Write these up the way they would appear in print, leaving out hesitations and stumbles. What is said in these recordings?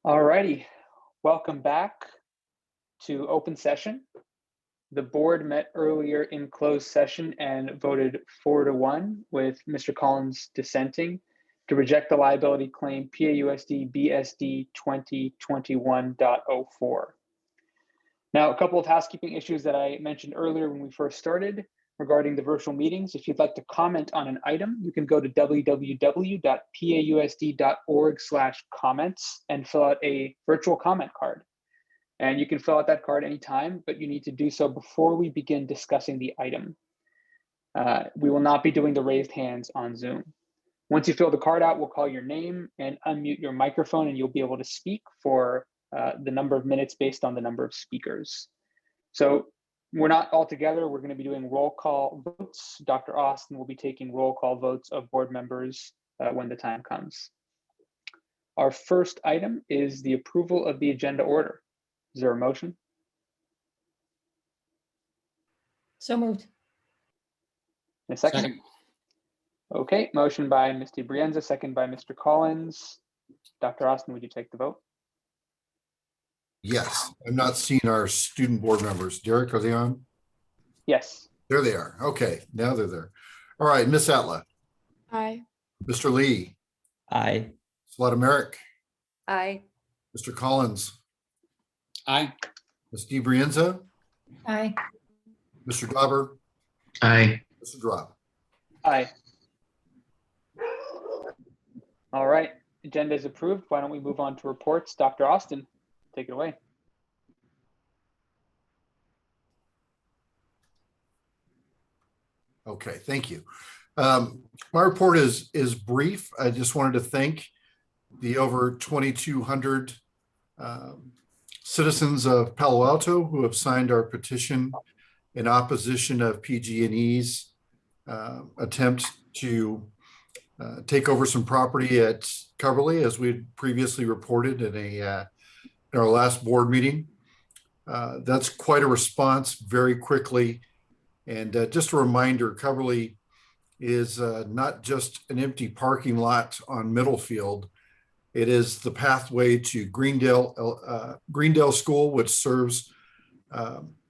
Alrighty, welcome back to open session. The board met earlier in closed session and voted 4-1 with Mr. Collins dissenting to reject the liability claim PAUSD BSD 2021.04. Now, a couple of housekeeping issues that I mentioned earlier when we first started regarding the virtual meetings. If you'd like to comment on an item, you can go to www.pausd.org/comments and fill out a virtual comment card. And you can fill out that card anytime, but you need to do so before we begin discussing the item. We will not be doing the raised hands on Zoom. Once you fill the card out, we'll call your name and unmute your microphone, and you'll be able to speak for the number of minutes based on the number of speakers. So we're not all together. We're going to be doing roll call votes. Dr. Austin will be taking roll call votes of board members when the time comes. Our first item is the approval of the agenda order. Is there a motion? So moved. A second? Okay, motion by Mr. Brienza, second by Mr. Collins. Dr. Austin, would you take the vote? Yes, I'm not seeing our student board members. Derek, are they on? Yes. There they are. Okay, now they're there. All right, Miss Atla. Aye. Mr. Lee. Aye. Slaughter-Merrick. Aye. Mr. Collins. Aye. Ms. DiBrienza. Aye. Mr. Dauber. Aye. Mr. Drop. Aye. All right, agenda is approved. Why don't we move on to reports? Dr. Austin, take it away. Okay, thank you. My report is brief. I just wanted to thank the over 2,200 citizens of Palo Alto who have signed our petition in opposition of PG&E's attempt to take over some property at Coverly, as we had previously reported in our last board meeting. That's quite a response very quickly. And just a reminder, Coverly is not just an empty parking lot on Middlefield. It is the pathway to Greendale School, which serves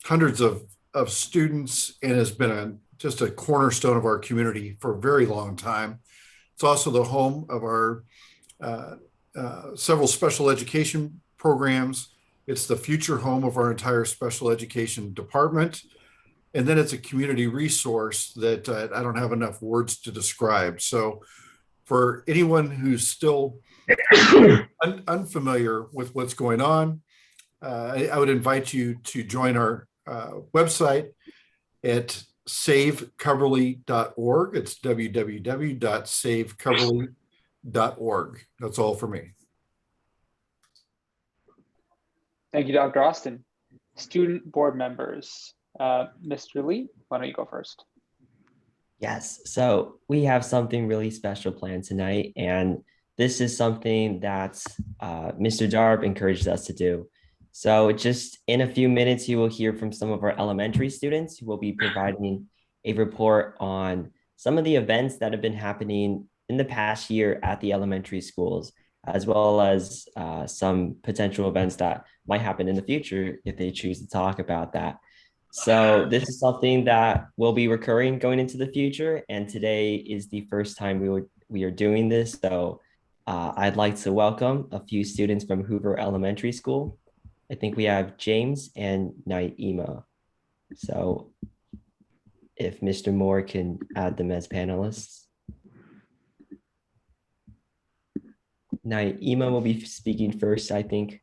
hundreds of students and has been just a cornerstone of our community for a very long time. It's also the home of our several special education programs. It's the future home of our entire special education department. And then it's a community resource that I don't have enough words to describe. So for anyone who's still unfamiliar with what's going on, I would invite you to join our website at savecoverly.org. It's www.savecoverly.org. That's all for me. Thank you, Dr. Austin. Student board members. Mr. Lee, why don't you go first? Yes, so we have something really special planned tonight, and this is something that Mr. Darb encouraged us to do. So just in a few minutes, you will hear from some of our elementary students who will be providing a report on some of the events that have been happening in the past year at the elementary schools, as well as some potential events that might happen in the future if they choose to talk about that. So this is something that will be recurring going into the future. And today is the first time we are doing this. So I'd like to welcome a few students from Hoover Elementary School. I think we have James and Naima. So if Mr. Moore can add them as panelists. Naima will be speaking first, I think.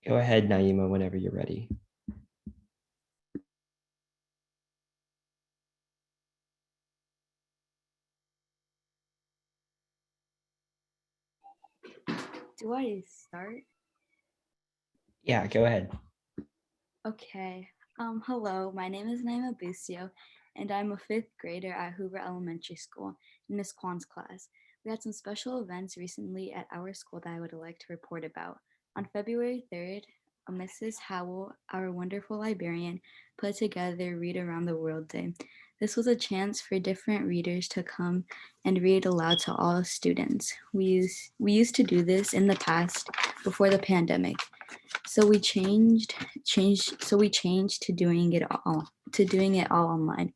Go ahead, Naima, whenever you're ready. Do I start? Yeah, go ahead. Okay. Hello, my name is Naima Busio, and I'm a fifth grader at Hoover Elementary School in Miss Kwan's class. We had some special events recently at our school that I would like to report about. On February 3rd, Mrs. Howell, our wonderful librarian, put together Read Around the World Day. This was a chance for different readers to come and read aloud to all students. We used to do this in the past before the pandemic. So we changed to doing it all online.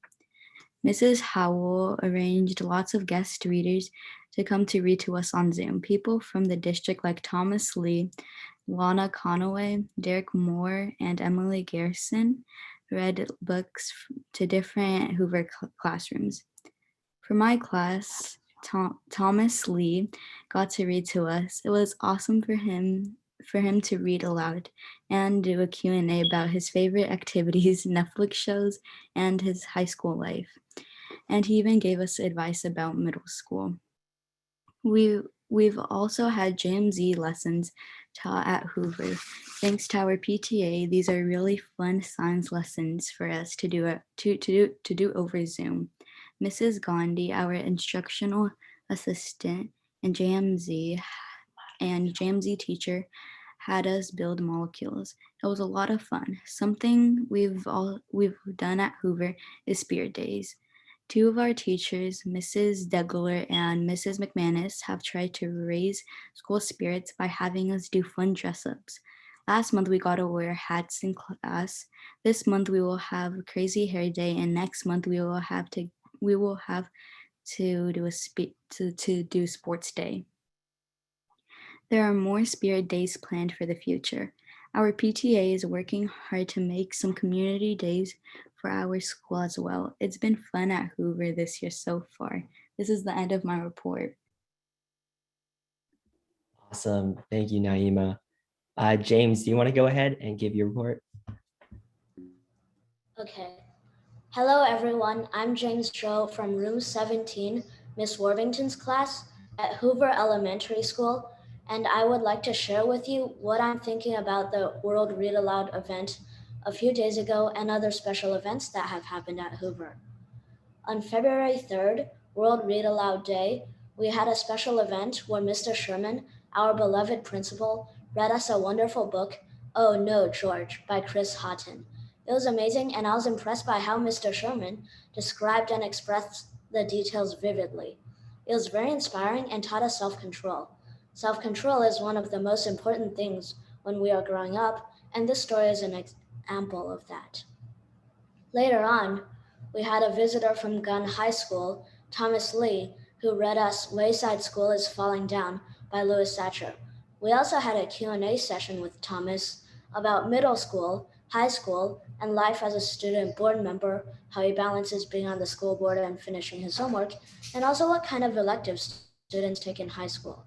Mrs. Howell arranged lots of guest readers to come to read to us on Zoom. People from the district like Thomas Lee, Lana Conaway, Derek Moore, and Emily Garrison read books to different Hoover classrooms. For my class, Thomas Lee got to read to us. It was awesome for him to read aloud and do a Q&A about his favorite activities, Netflix shows, and his high school life. And he even gave us advice about middle school. We've also had JMZ lessons taught at Hoover. Thanks to our PTA, these are really fun science lessons for us to do over Zoom. Mrs. Gandhi, our instructional assistant and JMZ teacher, had us build molecules. It was a lot of fun. Something we've done at Hoover is Spirit Days. Two of our teachers, Mrs. Degler and Mrs. McManus, have tried to raise school spirits by having us do fun dress-ups. Last month, we got to wear hats in class. This month, we will have Crazy Hair Day, and next month, we will have to do Sports Day. There are more Spirit Days planned for the future. Our PTA is working hard to make some community days for our school as well. It's been fun at Hoover this year so far. This is the end of my report. Awesome. Thank you, Naima. James, do you want to go ahead and give your report? Okay. Hello, everyone. I'm James Cho from room 17, Miss Worthington's class at Hoover Elementary School, and I would like to share with you what I'm thinking about the World Read Aloud event a few days ago and other special events that have happened at Hoover. On February 3rd, World Read Aloud Day, we had a special event where Mr. Sherman, our beloved principal, read us a wonderful book, Oh No, George, by Chris Houghton. It was amazing, and I was impressed by how Mr. Sherman described and expressed the details vividly. It was very inspiring and taught us self-control. Self-control is one of the most important things when we are growing up, and this story is an example of that. Later on, we had a visitor from Gunn High School, Thomas Lee, who read us Wayside School is Falling Down by Louis Satcher. We also had a Q&A session with Thomas about middle school, high school, and life as a student board member, how he balances being on the school board and finishing his homework, and also what kind of electives students take in high school.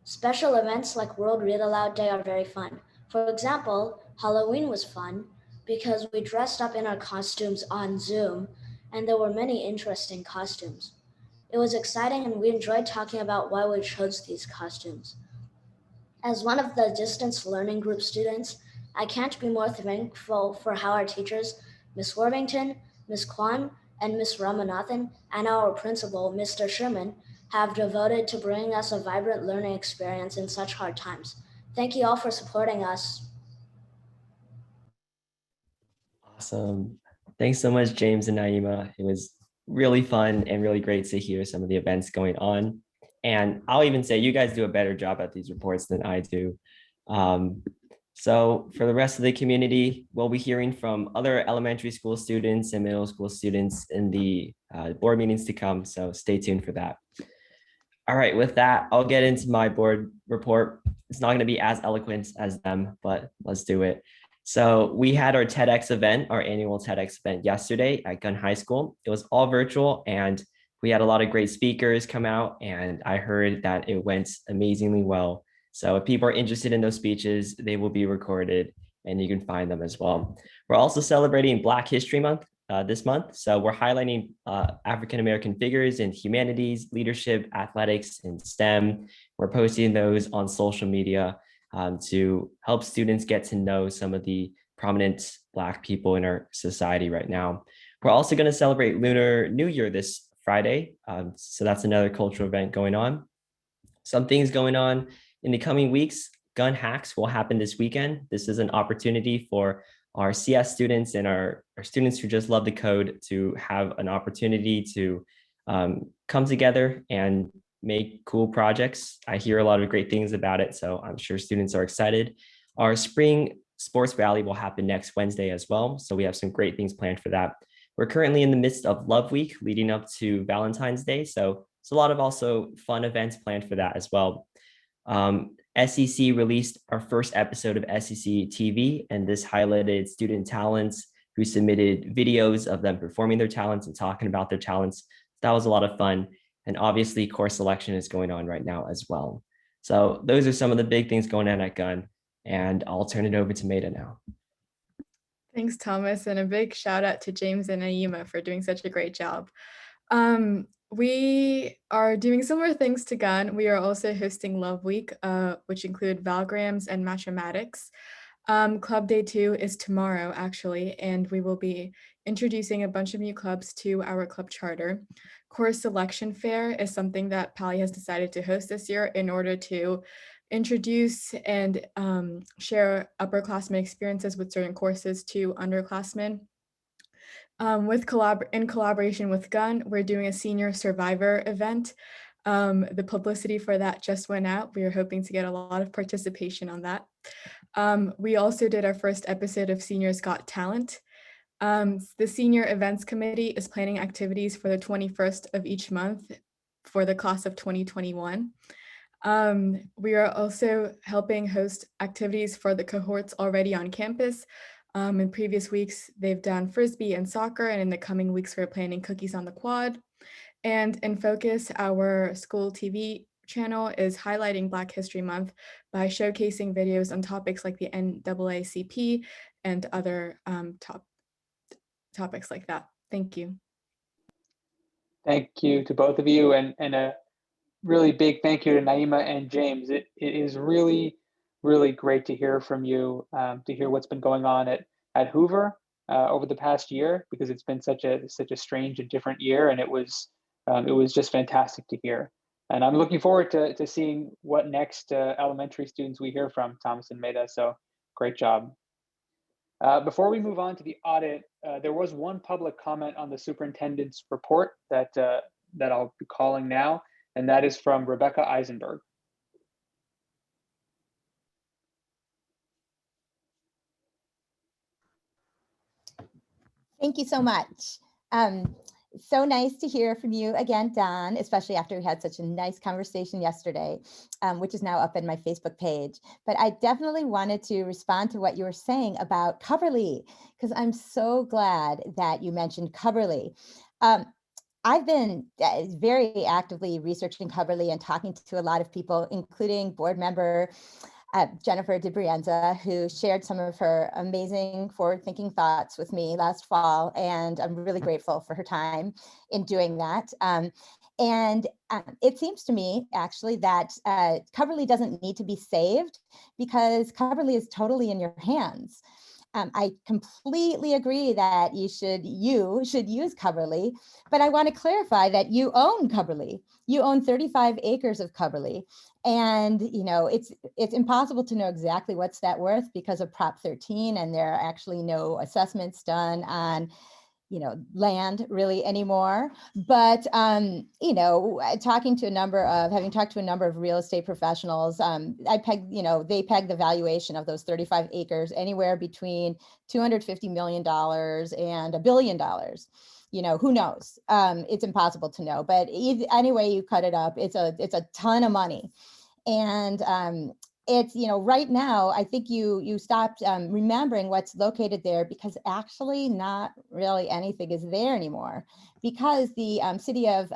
Special events like World Read Aloud Day are very fun. For example, Halloween was fun because we dressed up in our costumes on Zoom, and there were many interesting costumes. It was exciting, and we enjoyed talking about why we chose these costumes. As one of the distance learning group students, I can't be more thankful for how our teachers, Miss Worthington, Miss Kwan, and Miss Ramanathan, and our principal, Mr. Sherman, have devoted to bringing us a vibrant learning experience in such hard times. Thank you all for supporting us. Awesome. Thanks so much, James and Naima. It was really fun and really great to hear some of the events going on. And I'll even say you guys do a better job at these reports than I do. So for the rest of the community, we'll be hearing from other elementary school students and middle school students in the board meetings to come. So stay tuned for that. All right, with that, I'll get into my board report. It's not going to be as eloquent as them, but let's do it. So we had our TEDx event, our annual TEDx event yesterday at Gunn High School. It was all virtual and we had a lot of great speakers come out, and I heard that it went amazingly well. So if people are interested in those speeches, they will be recorded and you can find them as well. We're also celebrating Black History Month this month. So we're highlighting African-American figures in humanities, leadership, athletics, and STEM. We're posting those on social media to help students get to know some of the prominent Black people in our society right now. We're also going to celebrate Lunar New Year this Friday. So that's another cultural event going on. Some things going on in the coming weeks. Gun hacks will happen this weekend. This is an opportunity for our CS students and our students who just love the code to have an opportunity to come together and make cool projects. I hear a lot of great things about it, so I'm sure students are excited. Our spring sports rally will happen next Wednesday as well, so we have some great things planned for that. We're currently in the midst of Love Week leading up to Valentine's Day, so it's a lot of also fun events planned for that as well. SEC released our first episode of SEC TV, and this highlighted student talents who submitted videos of them performing their talents and talking about their talents. That was a lot of fun. And obviously course selection is going on right now as well. So those are some of the big things going on at Gun, and I'll turn it over to Maida now. Thanks, Thomas, and a big shout out to James and Naima for doing such a great job. We are doing similar things to Gun. We are also hosting Love Week, which include Valgrams and Mathematics. Club Day 2 is tomorrow, actually, and we will be introducing a bunch of new clubs to our club charter. Course Selection Fair is something that Pali has decided to host this year in order to introduce and share upperclassmen experiences with certain courses to underclassmen. In collaboration with Gun, we're doing a senior survivor event. The publicity for that just went out. We are hoping to get a lot of participation on that. We also did our first episode of Seniors Got Talent. The Senior Events Committee is planning activities for the 21st of each month for the class of 2021. We are also helping host activities for the cohorts already on campus. In previous weeks, they've done Frisbee and soccer, and in the coming weeks, we're planning Cookies on the Quad. And in Focus, our school TV channel is highlighting Black History Month by showcasing videos on topics like the NAACP and other topics like that. Thank you. Thank you to both of you, and a really big thank you to Naima and James. It is really, really great to hear from you, to hear what's been going on at Hoover over the past year, because it's been such a strange and different year, and it was just fantastic to hear. And I'm looking forward to seeing what next elementary students we hear from, Thomas and Maida. So great job. Before we move on to the audit, there was one public comment on the superintendent's report that I'll be calling now, and that is from Rebecca Eisenberg. Thank you so much. So nice to hear from you again, Don, especially after we had such a nice conversation yesterday, which is now up in my Facebook page. But I definitely wanted to respond to what you were saying about Coverly, because I'm so glad that you mentioned Coverly. I've been very actively researching Coverly and talking to a lot of people, including board member Jennifer DeBrienza, who shared some of her amazing forward-thinking thoughts with me last fall, and I'm really grateful for her time in doing that. It seems to me, actually, that Coverly doesn't need to be saved because Coverly is totally in your hands. I completely agree that you should use Coverly, but I want to clarify that you own Coverly. You own 35 acres of Coverly. And it's impossible to know exactly what's that worth because of Prop 13, and there are actually no assessments done on land really anymore. But having talked to a number of real estate professionals, they peg the valuation of those 35 acres anywhere between $250 million and $1 billion. Who knows? It's impossible to know, but any way you cut it up, it's a ton of money. And it's, right now, I think you stopped remembering what's located there because actually not really anything is there anymore, because the city of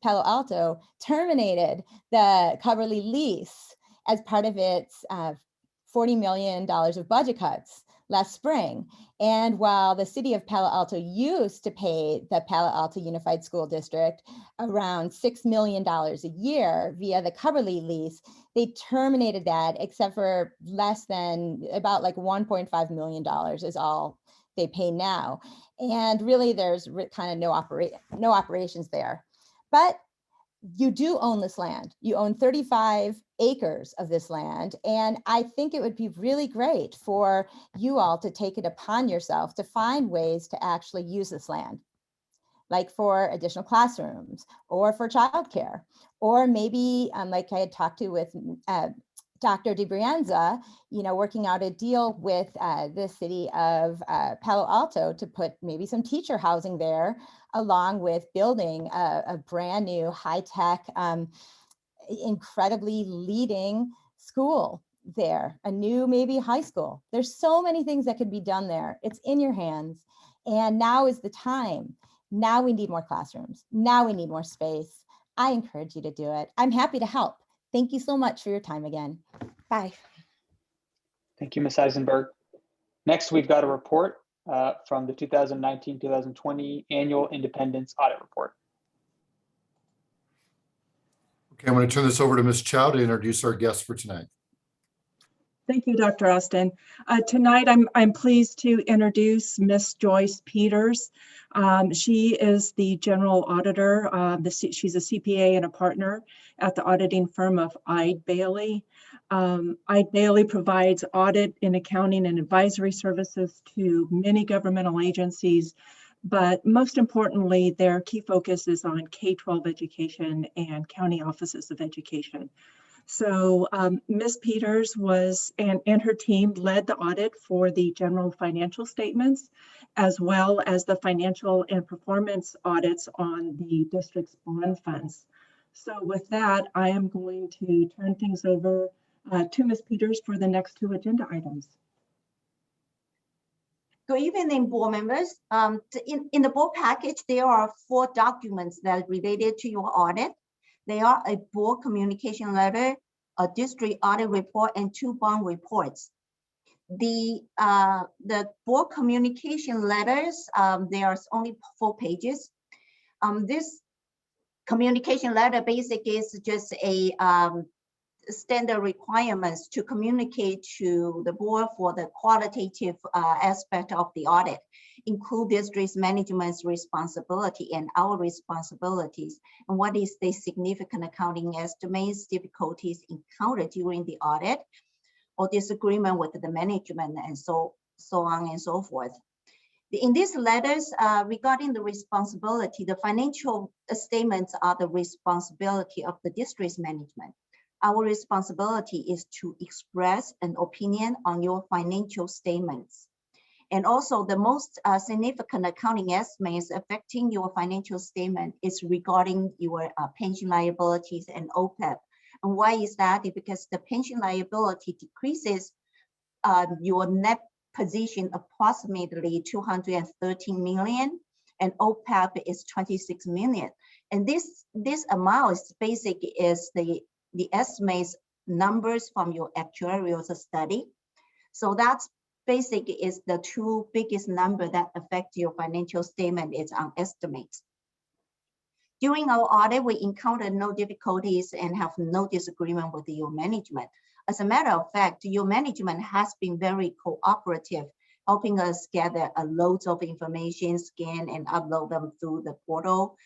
Palo Alto terminated the Coverly lease as part of its $40 million of budget cuts last spring. And while the city of Palo Alto used to pay the Palo Alto Unified School District around $6 million a year via the Coverly lease, they terminated that except for less than about like $1.5 million is all they pay now. And really there's kind of no operations there. But you do own this land. You own 35 acres of this land. And I think it would be really great for you all to take it upon yourself to find ways to actually use this land, like for additional classrooms or for childcare, or maybe like I had talked to with Dr. DiBrienza, working out a deal with the city of Palo Alto to put maybe some teacher housing there, along with building a brand new high-tech, incredibly leading school there, a new maybe high school. There's so many things that could be done there. It's in your hands. And now is the time. Now we need more classrooms. Now we need more space. I encourage you to do it. I'm happy to help. Thank you so much for your time again. Bye. Thank you, Ms. Eisenberg. Next, we've got a report from the 2019-2020 Annual Independence Audit Report. Okay, I'm going to turn this over to Ms. Chow to introduce our guest for tonight. Thank you, Dr. Austin. Tonight, I'm pleased to introduce Ms. Joyce Peters. She is the general auditor. She's a CPA and a partner at the auditing firm of Eide Bailly. Eide Bailly provides audit and accounting and advisory services to many governmental agencies, but most importantly, their key focus is on K-12 education and county offices of education. So Ms. Peters and her team led the audit for the general financial statements, as well as the financial and performance audits on the district's bond funds. So with that, I am going to turn things over to Ms. Peters for the next two agenda items. Good evening, board members. In the board package, there are 4 documents that are related to your audit. They are a board communication letter, a district audit report, and 2 bond reports. The board communication letters, there's only 4 pages. This communication letter basically is just a standard requirements to communicate to the board for the qualitative aspect of the audit, include district's management's responsibility and our responsibilities, and what is the significant accounting estimates, difficulties encountered during the audit, or disagreement with the management, and so on and so forth. In these letters regarding the responsibility, the financial statements are the responsibility of the district's management. Our responsibility is to express an opinion on your financial statements. And also the most significant accounting estimates affecting your financial statement is regarding your pension liabilities and OPEB. And why is that? Because the pension liability decreases your net position approximately 213 million, and OPEB is 26 million. And this amount is basically is the estimates numbers from your actuarial study. So that's basically is the 2 biggest number that affect your financial statement is on estimates. During our audit, we encountered no difficulties and have no disagreement with your management. As a matter of fact, your management has been very cooperative, helping us gather loads of information, scan and upload them through the portal.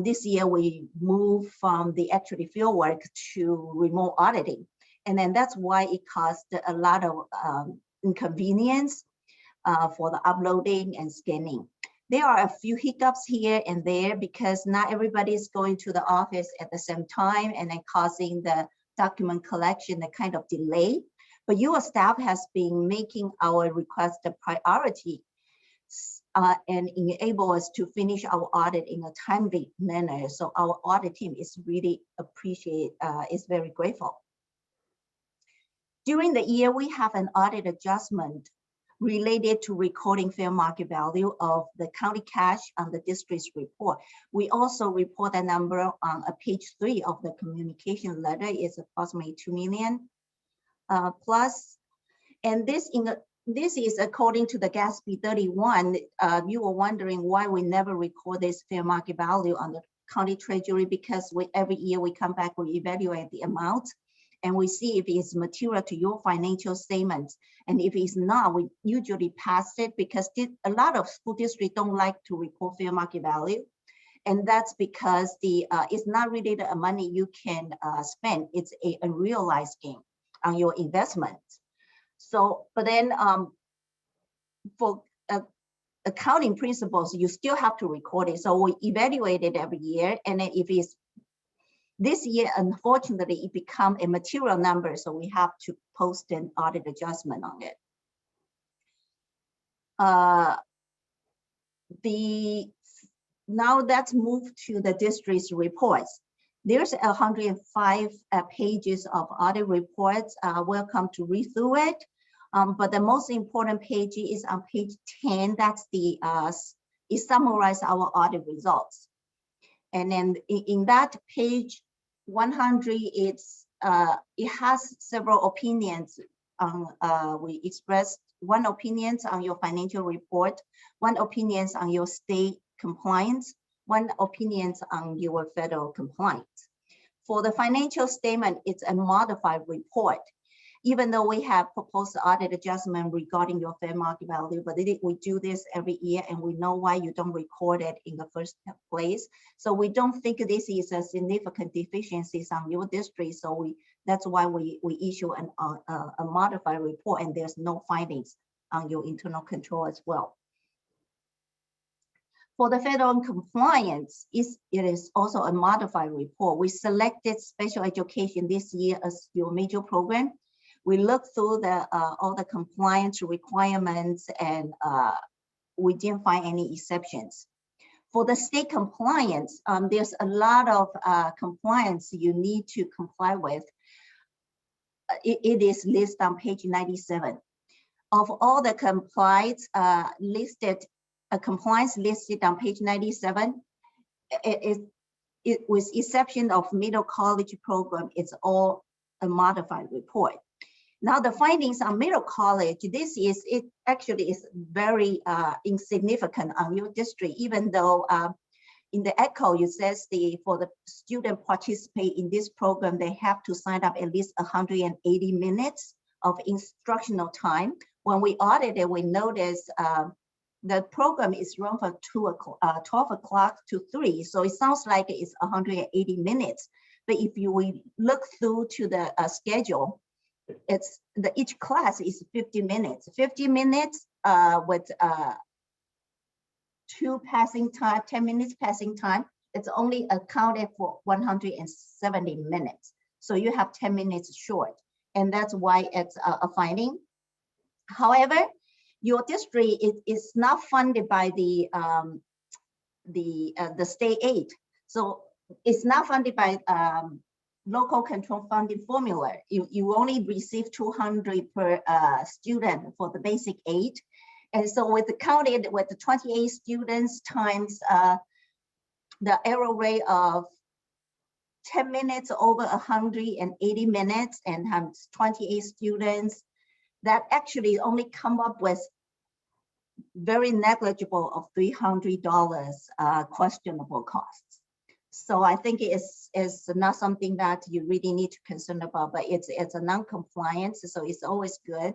This year, we moved from the actually field work to remote auditing. And then that's why it caused a lot of inconvenience for the uploading and scanning. There are a few hiccups here and there because not everybody is going to the office at the same time and then causing the document collection a kind of delay. But your staff has been making our request a priority and enable us to finish our audit in a timely manner. So our audit team is really is very grateful. During the year, we have an audit adjustment related to recording fair market value of the county cash on the district's report. We also report a number on page 3 of the communication letter is approximately 2 million plus. And this this is according to the GASB 31. You were wondering why we never record this fair market value on the county treasury, because every year we come back, we evaluate the amount and we see if it's material to your financial statements. And if it's not, we usually pass it, because a lot of school districts don't like to report fair market value. And that's because it's not really the money you can spend, it's a realized gain on your investment. So, but then for accounting principles, you still have to record it. So we evaluate it every year. And then if it's this year, unfortunately, it become a material number. So we have to post an audit adjustment on it. Now let's move to the district's reports. There's 105 pages of audit reports. Welcome to read through it. But the most important page is on page 10. That's it summarizes our audit results. And then in that page 100, it has several opinions. We expressed one opinion on your financial report, one opinion on your state compliance, one opinion on your federal compliance. For the financial statement, it's a modified report. Even though we have proposed audit adjustment regarding your fair market value, but we do this every year and we know why you don't record it in the first place. So we don't think this is a significant deficiencies on your district. So that's why we issue a modified report, and there's no findings on your internal control as well. For the federal compliance, it is also a modified report. We selected special education this year as your major program. We looked through all the compliance requirements, and we didn't find any exceptions. For the state compliance, there's a lot of compliance you need to comply with. It is listed on page 97. Of all the compliance compliance listed on page 97, it with exception of middle college program, it's all a modified report. Now the findings on middle college, it actually is very insignificant on your district, even though in the ECHO, it says for the student participate in this program, they have to sign up at least 180 minutes of instructional time. When we audited, we noticed the program is run from 12 o'clock to 3. So it sounds like it's 180 minutes. But if we look through to the schedule, each class is 50 minutes. 50 minutes with 2 passing time, 10 minutes passing time. It's only accounted for 170 minutes. So you have 10 minutes short. And that's why it's a finding. However, your district is not funded by the state aid. So it's not funded by local control funding formula. You only receive 200 per student for the basic aid. And so with the counted with the 28 students times the error rate of 10 minutes over 180 minutes and times 28 students, that actually only come up with very negligible of $300 questionable costs. So I think it's not something that you really need to concern about, but it's a non-compliance. So it's always good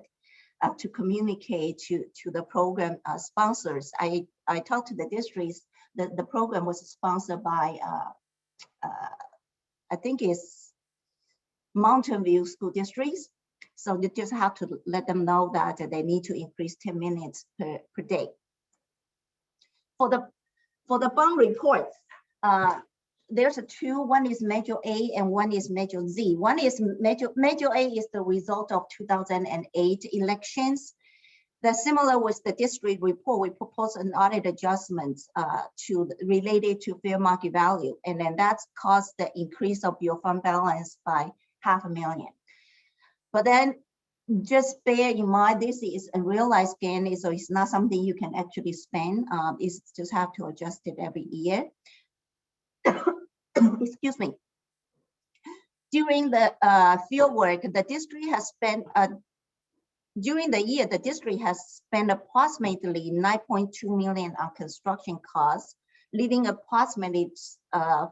to communicate to the program sponsors. I talked to the districts that the program was sponsored by, I think it's Mountain View School Districts. So you just have to let them know that they need to increase 10 minutes per day. For the bond reports, there's two. One is Measure A and one is Measure Z. One is Measure A is the result of 2008 elections. That's similar with the district report. We propose an audit adjustment related to fair market value, and then that's caused the increase of your fund balance by $500,000. But then just bear in mind, this is a realized gain, so it's not something you can actually spend. It's just have to adjust it every year. Excuse me. During the field work, the district has spent During the year, the district has spent approximately 9.2 million on construction costs, leaving approximately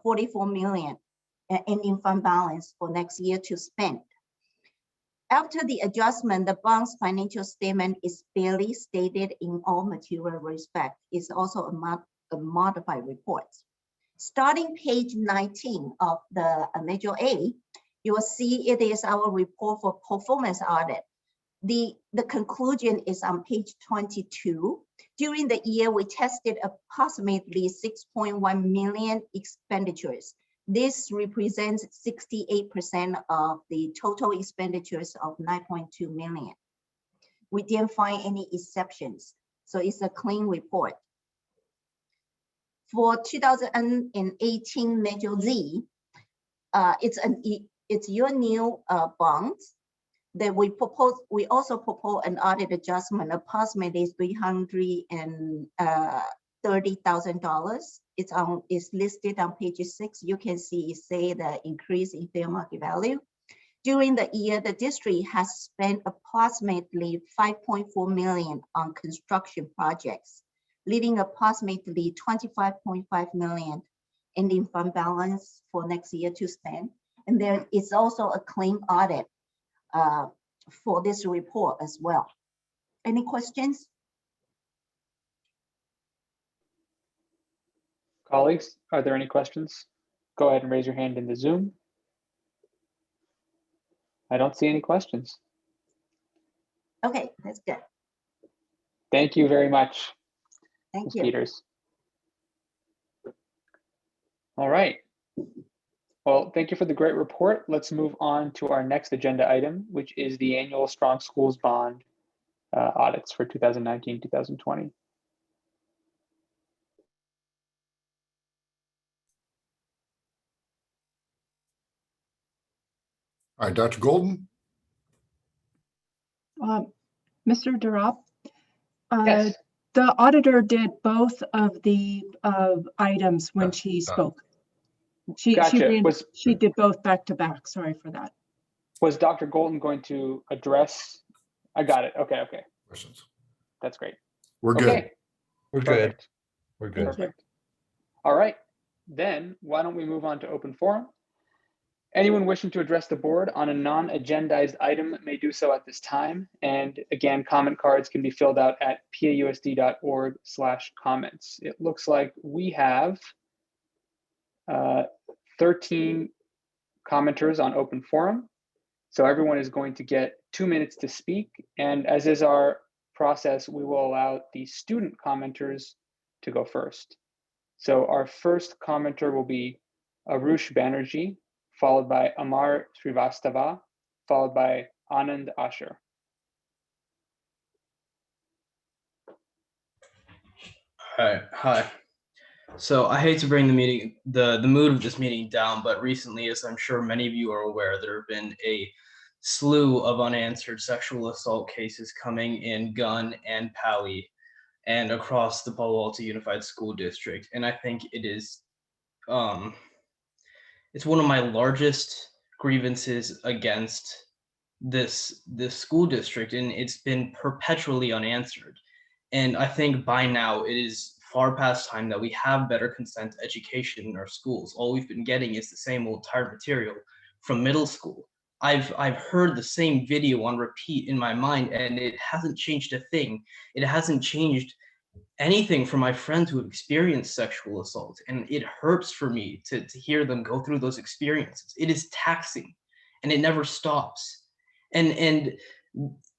44 million in fund balance for next year to spend. After the adjustment, the bank's financial statement is barely stated in all material respect. It's also a modified report. Starting page 19 of the Module A, you will see it is our report for performance audit. The conclusion is on page 22. During the year, we tested approximately 6.1 million expenditures. This represents 68% of the total expenditures of 9.2 million. We didn't find any exceptions, so it's a clean report. For 2018 Module Z, it's your new bonds that we propose. We also propose an audit adjustment, approximately $330,000. It's listed on page 6. You can see it say the increase in fair market value. During the year, the district has spent approximately 5.4 million on construction projects, leaving approximately 25.5 million in fund balance for next year to spend. And there is also a clean audit for this report as well. Any questions? Colleagues, are there any questions? Go ahead and raise your hand in the Zoom. I don't see any questions. Okay, that's good. Thank you very much, Thank Ms. you. Peters. All right. Well, thank you for the great report. Let's move on to our next agenda item, which is the annual Strong Schools Bond audits for 2019-2020. All right, Dr. Golden. Mr. Durop, Yes. the auditor did both of the items when she spoke. Gotcha. She did both back to back. Sorry for that. Was Dr. Golden going to address? I got it. Okay. Questions? That's great. We're good. Okay. We're Perfect. good. We're good. Perfect. All right. Then why don't we move on to open forum? Anyone wishing to address the board on a non-agendized item may do so at this time. And again, comment cards can be filled out at pausd.org/comments. It looks like we have 13 commenters on open forum. So everyone is going to get 2 minutes to speak. And as is our process, we will allow the student commenters to go first. So our first commenter will be Arush Banerjee, followed by Amar Srivastava, followed by Anand Asher. Hi. So I hate to bring the mood of this meeting down, but recently, as I'm sure many of you are aware, there have been a slew of unanswered sexual assault cases coming in Gunn and Pali and across the Palo Alto Unified School District. And I think it is, it's one of my largest grievances against this school district, and it's been perpetually unanswered. And I think by now it is far past time that we have better consent education in our schools. All we've been getting is the same old tired material from middle school. I've heard the same video on repeat in my mind, and it hasn't changed a thing. It hasn't changed anything for my friends who have experienced sexual assault. And it hurts for me to hear them go through those experiences. It is taxing and it never stops. And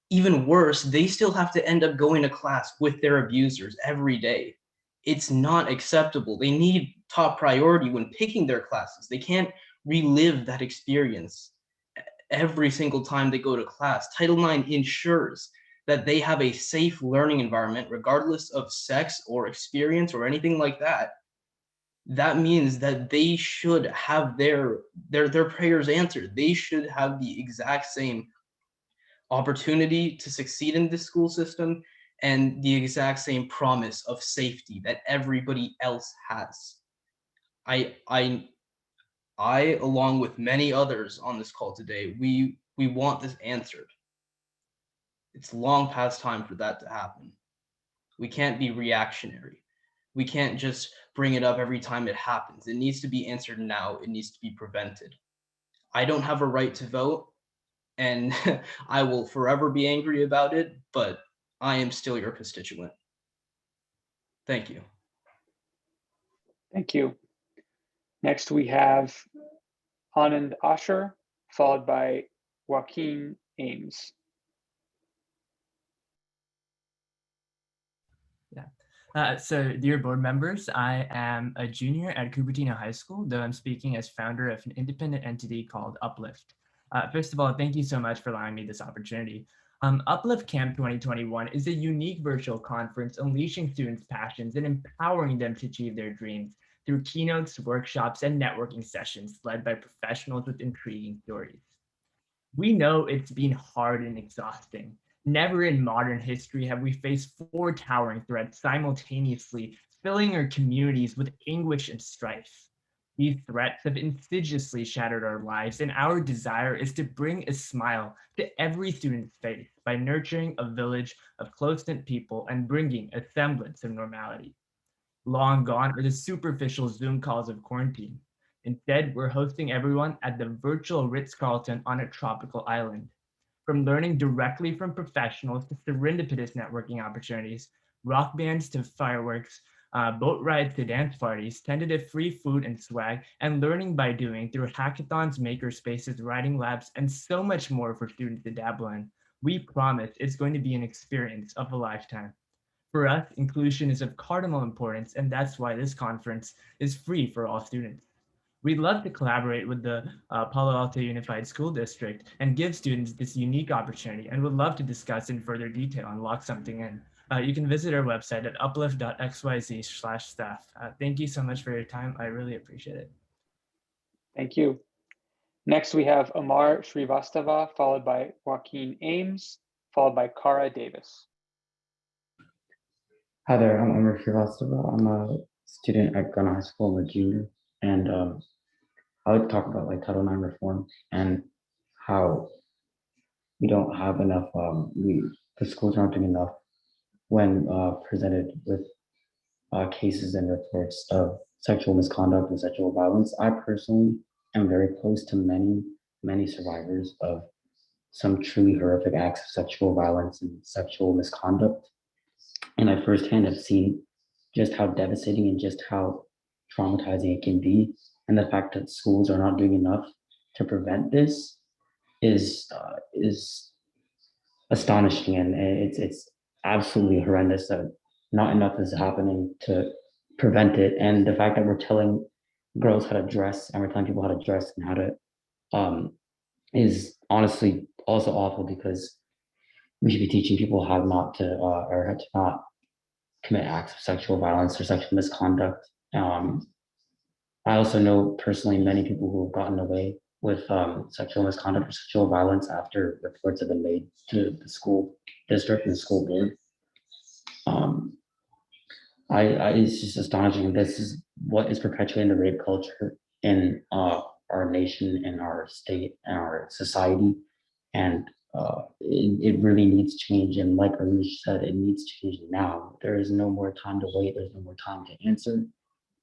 even worse, they still have to end up going to class with their abusers every day. It's not acceptable. They need top priority when picking their classes. They can't relive that experience every single time they go to class. Title IX ensures that they have a safe learning environment, regardless of sex or experience or anything like that. That means that they should have their prayers answered. They should have the exact same opportunity to succeed in this school system and the exact same promise of safety that everybody else has. I along with many others on this call today, we want this answered. It's long past time for that to happen. We can't be reactionary. We can't just bring it up every time it happens. It needs to be answered now. It needs to be prevented. I don't have a right to vote, and I will forever be angry about it, but I am still your constituent. Thank you. Thank you. Next, we have Anand Asher, followed by Joaquin Ames. So dear board members, I am a junior at Cupertino High School, though I'm speaking as founder of an independent entity called Uplift. First of all, thank you so much for allowing me this opportunity. Uplift Camp 2021 is a unique virtual conference unleashing students' passions and empowering them to achieve their dreams through keynotes, workshops, and networking sessions led by professionals with intriguing stories. We know it's been hard and exhausting. Never in modern history have we faced 4 towering threats simultaneously, filling our communities with anguish and strife. These threats have insidiously shattered our lives, and our desire is to bring a smile to every student's face by nurturing a village of close-knit people and bringing a semblance of normality. Long gone are the superficial Zoom calls of quarantine. Instead, we're hosting everyone at the virtual Ritz-Carlton on a tropical island. From learning directly from professionals to serendipitous networking opportunities, rock bands to fireworks, boat rides to dance parties, tentative free food and swag, and learning by doing through hackathons, maker spaces, writing labs, and so much more for students to dabble in. We promise it's going to be an experience of a lifetime. For us, inclusion is of cardinal importance, and that's why this conference is free for all students. We'd love to collaborate with the Palo Alto Unified School District and give students this unique opportunity, and would love to discuss in further detail and lock something in. You can visit our website at uplift.xyz/staff. Thank you so much for your time. I really appreciate it. Thank you. Next, we have Amar Srivastava, followed by Joaquin Ames, followed by Kara Davis. Hi there, I'm Amar Srivastava. I'm a student at Gunn High School. I'm a junior, and I would talk about like Title IX reform and how we don't have enough. The schools aren't doing enough when presented with cases and reports of sexual misconduct and sexual violence. I personally am very close to many survivors of some truly horrific acts of sexual violence and sexual misconduct. And I firsthand have seen just how devastating and just how traumatizing it can be. And the fact that schools are not doing enough to prevent this is astonishing, and it's absolutely horrendous that not enough is happening to prevent it. And the fact that we're telling girls how to dress and we're telling people how to dress and how to is honestly also awful, because we should be teaching people how not to or how to not commit acts of sexual violence or sexual misconduct. I also know personally many people who have gotten away with sexual misconduct or sexual violence after reports have been made to the school district and the school board. It's just astonishing. This is what is perpetuating the rape culture in our nation, in our state, and our society. And it really needs change. And like Arish said, it needs change now. There is no more time to wait. There's no more time to answer.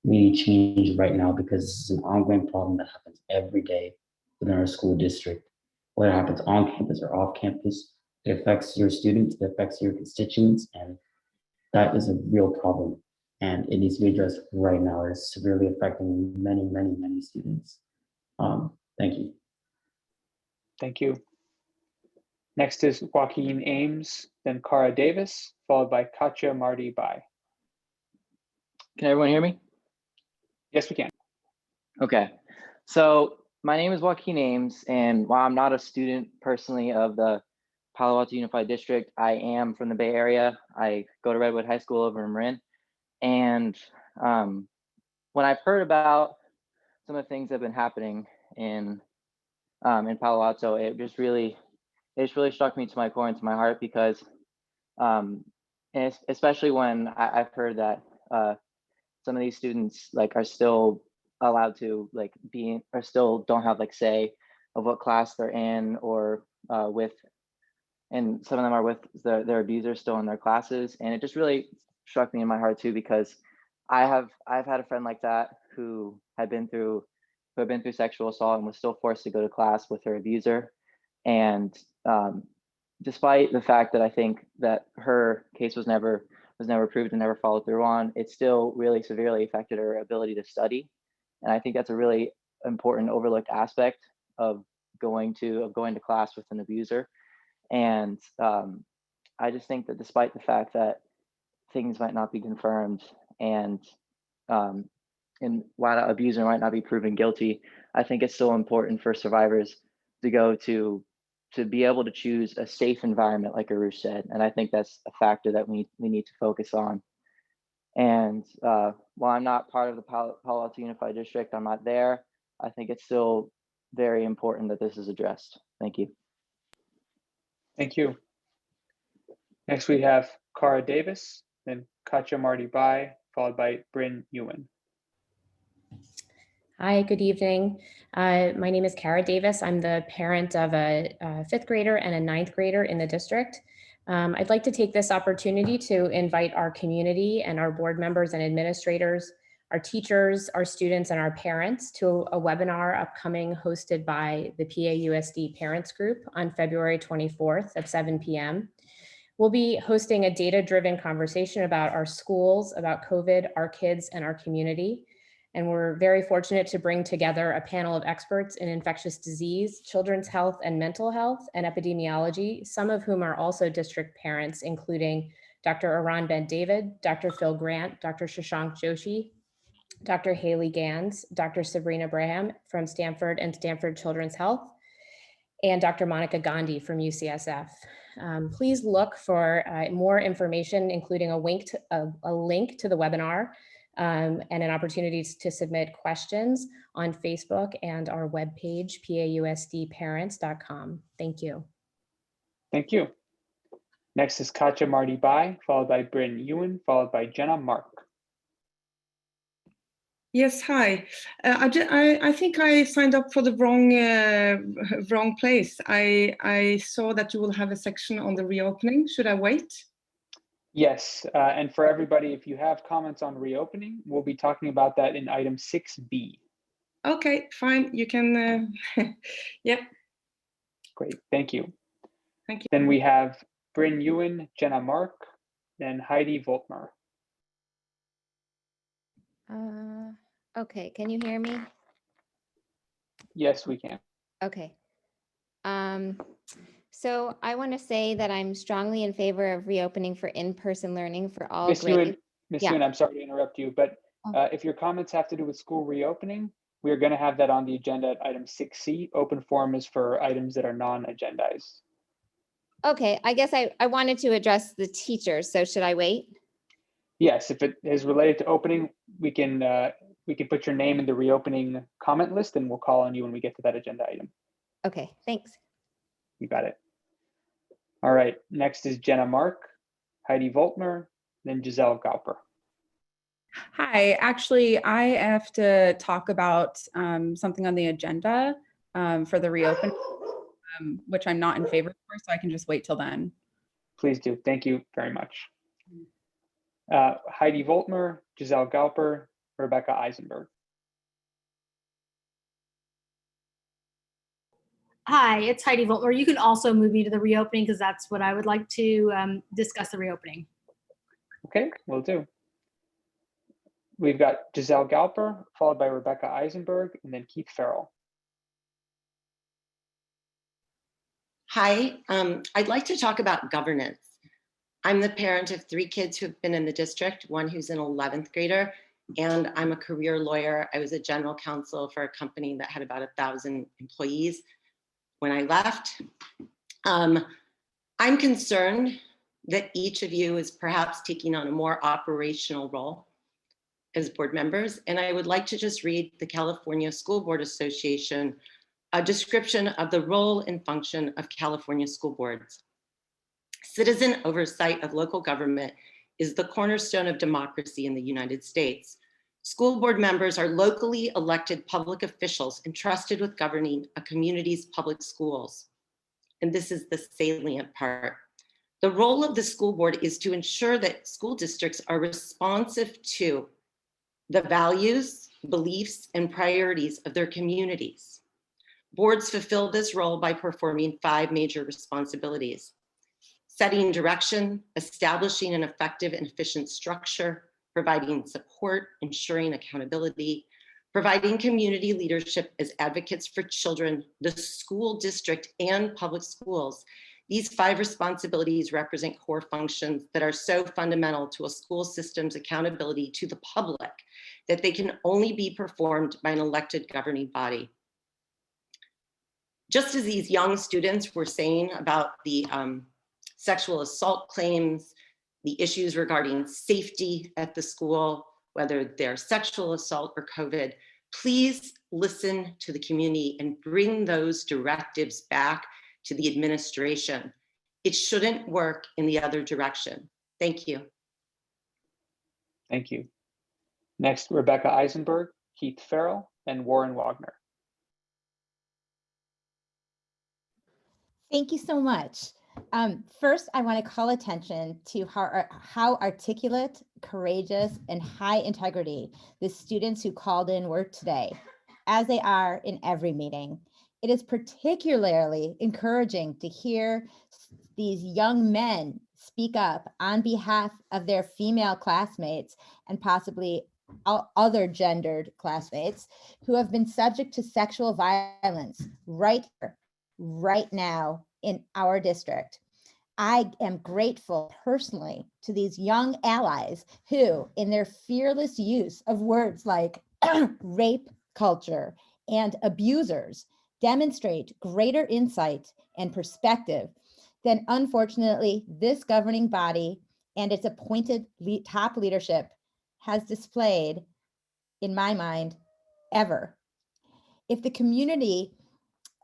We need change right now, because this is an ongoing problem that happens every day within our school district. Whether it happens on campus or off campus, it affects your students, it affects your constituents, and that is a real problem. And it needs to be addressed right now. It's severely affecting many students. Thank you. Thank you. Next is Joaquin Ames, then Kara Davis, followed by Katya Marty Bai. Can everyone hear me? Yes, we can. Okay. So my name is Joaquin Ames, and while I'm not a student personally of the Palo Alto Unified District, I am from the Bay Area. I go to Redwood High School over in Marin. And when I've heard about some of the things that have been happening in Palo Alto, it just really struck me to my core and to my heart, because and especially when I've heard that some of these students are still allowed to or still don't have say of what class they're in, or with and some of them are with their abusers still in their classes. And it just really struck me in my heart too, because I've had a friend like that who had been through sexual assault and was still forced to go to class with her abuser. And despite the fact that I think that her case was never proved and never followed through on, it still really severely affected her ability to study. And I think that's a really important overlooked aspect of going to class with an abuser. And I just think that despite the fact that things might not be confirmed and while the abuser might not be proven guilty, I think it's still important for survivors to be able to choose a safe environment, like Arush said. And I think that's a factor that we need to focus on. And while I'm not part of the Palo Alto Unified District, I'm not there, I think it's still very important that this is addressed. Thank you. Thank you. Next, we have Cara Davis, then Katja Marty Bai, followed by Bryn Ewan. Hi, good evening. My name is Cara Davis. I'm the parent of a 5th grader and a 9th grader in the district. I'd like to take this opportunity to invite our community and our board members and administrators, our teachers, our students, and our parents to a webinar upcoming hosted by the PAUSD Parents Group on February 24th at 7 p.m. We'll be hosting a data-driven conversation about our schools, about COVID, our kids, and our community. And we're very fortunate to bring together a panel of experts in infectious disease, children's health and mental health, and epidemiology, some of whom are also district parents, including Dr. Aran Ben-David, Dr. Phil Grant, Dr. Shashank Joshi, Dr. Haley Gans, Dr. Sabrina Braham from Stanford and Stanford Children's Health, and Dr. Monica Gandhi from UCSF. Please look for more information, including a link to the webinar and an opportunity to submit questions on Facebook and our webpage, pausdparents.com. Thank you. Thank you. Next is Katja Marty Bai, followed by Bryn Ewan, followed by Jenna Mark. Yes, hi. I think I signed up for the wrong place. I saw that you will have a section on the reopening. Should I wait? Yes, and for everybody, if you have comments on reopening, we'll be talking about that in item 6B. Okay, fine. You can, yep. Great, thank you. Thank you. Then we have Bryn Ewan, Jenna Mark, then Heidi Voltmer. Okay, can you hear me? Yes, we can. Okay. So I want to say that I'm strongly in favor of reopening for in-person learning for all grades. Ms. Ewan, I'm sorry to interrupt you, but if your comments have to do with school reopening, we are going to have that on the agenda at item 6C. Open forum is for items that are non-agendized. Okay, I guess I wanted to address the teachers, so should I wait? Yes, if it is related to opening, we can put your name in the reopening comment list and we'll call on you when we get to that agenda item. Okay, thanks. You got it. All right, next is Jenna Mark, Heidi Voltmer, then Giselle Galper. Hi, actually, I have to talk about something on the agenda for the reopen, which I'm not in favor for, so I can just wait till then. Please do. Thank you very much. Heidi Voltmer, Giselle Galper, Rebecca Eisenberg. Hi, it's Heidi Voltmer. You can also move me to the reopening because that's what I would like to discuss the reopening. Okay, will do. We've got Giselle Galper, followed by Rebecca Eisenberg, and then Keith Farrell. Hi, I'd like to talk about governance. I'm the parent of 3 kids who have been in the district, one who's an 11th grader, and I'm a career lawyer. I was a general counsel for a company that had about 1,000 employees when I left. I'm concerned that each of you is perhaps taking on a more operational role as board members, and I would like to just read the California School Board Association, a description of the role and function of California school boards. Citizen oversight of local government is the cornerstone of democracy in the United States. School board members are locally elected public officials entrusted with governing a community's public schools. and this is the salient part. The role of the school board is to ensure that school districts are responsive to the values, beliefs, and priorities of their communities. Boards fulfill this role by performing 5 major responsibilities: setting direction, establishing an effective and efficient structure, providing support, ensuring accountability, providing community leadership as advocates for children, the school district, and public schools. These 5 responsibilities represent core functions that are so fundamental to a school system's accountability to the public that they can only be performed by an elected governing body. Just as these young students were saying about the sexual assault claims, the issues regarding safety at the school, whether they're sexual assault or COVID, please listen to the community and bring those directives back to the administration. It shouldn't work in the other direction. Thank you. Thank you. Next, Rebecca Eisenberg, Keith Farrell, and Warren Wagner. Thank you so much. First, I want to call attention to how articulate, courageous, and high integrity the students who called in were today, as they are in every meeting. It is particularly encouraging to hear these young men speak up on behalf of their female classmates and possibly other gendered classmates who have been subject to sexual violence right here, right now in our district. I am grateful personally to these young allies who, in their fearless use of words like rape culture and abusers, demonstrate greater insight and perspective than, unfortunately, this governing body and its appointed top leadership has displayed, in my mind, ever. If the community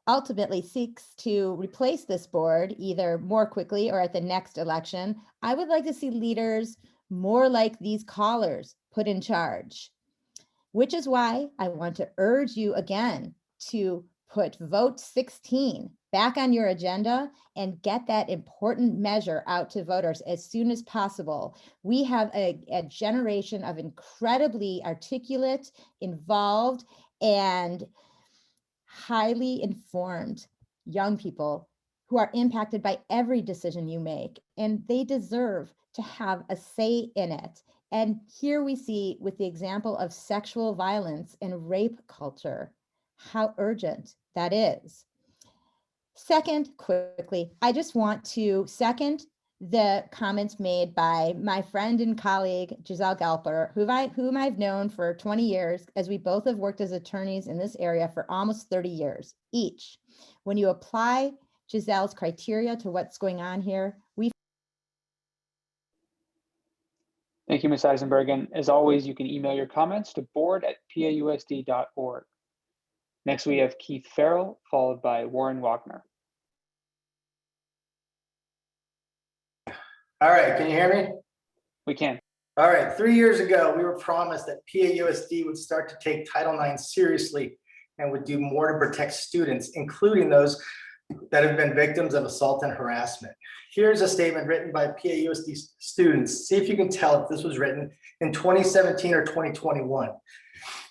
ultimately seeks to replace this board either more quickly or at the next election, I would like to see leaders more like these callers put in charge, which is why I want to urge you again to put vote 16 back on your agenda and get that important measure out to voters as soon as possible. We have a generation of incredibly articulate, involved, and highly informed young people who are impacted by every decision you make, and they deserve to have a say in it. And here we see, with the example of sexual violence and rape culture, how urgent that is. Second, quickly, I just want to second the comments made by my friend and colleague, Giselle Galper, whom I've known for 20 years, as we both have worked as attorneys in this area for almost 30 years each. When you apply Giselle's criteria to what's going on here, Thank you, Ms. Eisenberg. And as always, you can email your comments to board@pausd.org. Next, we have Keith Farrell, followed by Warren Wagner. All right, can you hear me? We can. All right, 3 years ago, we were promised that PAUSD would start to take Title IX seriously and would do more to protect students, including those that have been victims of assault and harassment. Here's a statement written by PAUSD students. See if you can tell if this was written in 2017 or 2021.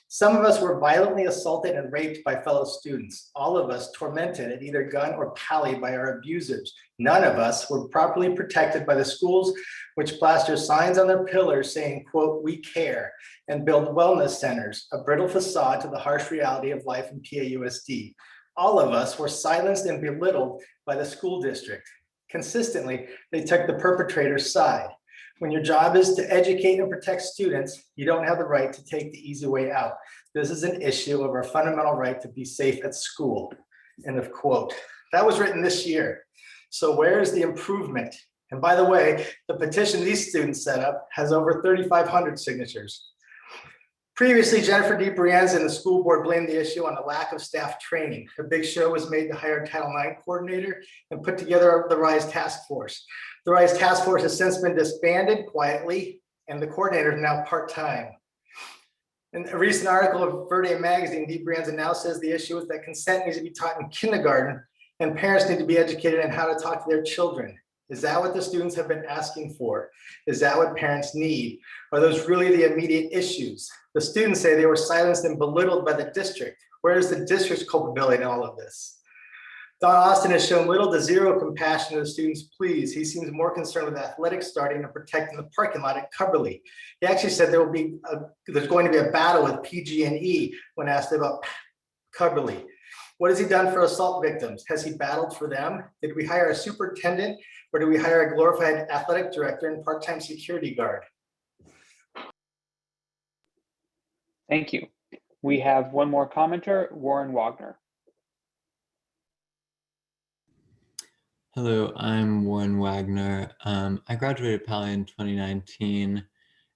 Some of us were violently assaulted and raped by fellow students. All of us tormented at either gun or pally by our abusers. None of us were properly protected by the schools, which plaster signs on their pillars saying, quote, "We care," and build wellness centers, a brittle facade to the harsh reality of life in PAUSD. All of us were silenced and belittled by the school district. Consistently, they took the perpetrator's side. When your job is to educate and protect students, you don't have the right to take the easy way out. This is an issue of our fundamental right to be safe at school. End of quote. That was written this year. So where is the improvement? And by the way, the petition these students set up has over 3,500 signatures. Previously, Jennifer DeBrienza and the school board blamed the issue on the lack of staff training. A big show was made to hire a Title IX coordinator and put together the RISE task force. The RISE task force has since been disbanded quietly, and the coordinator is now part-time. In a recent article of Verde magazine, DeBrienza now says the issue is that consent needs to be taught in kindergarten And parents need to be educated on how to talk to their children. Is that what the students have been asking for? Is that what parents need? Are those really the immediate issues? The students say they were silenced and belittled by the district. Where is the district's culpability in all of this? Don Austin has shown little to zero compassion to the students' pleas. He seems more concerned with athletics starting and protecting the parking lot at Cubberley. He actually said there's going to be a battle with PG&E when asked about Cubberley. What has he done for assault victims? Has he battled for them? Did we hire a superintendent, or did we hire a glorified athletic director and part-time security guard? Thank you. We have one more commenter, Warren Wagner. Hello, I'm Warren Wagner. I graduated Pali in 2019,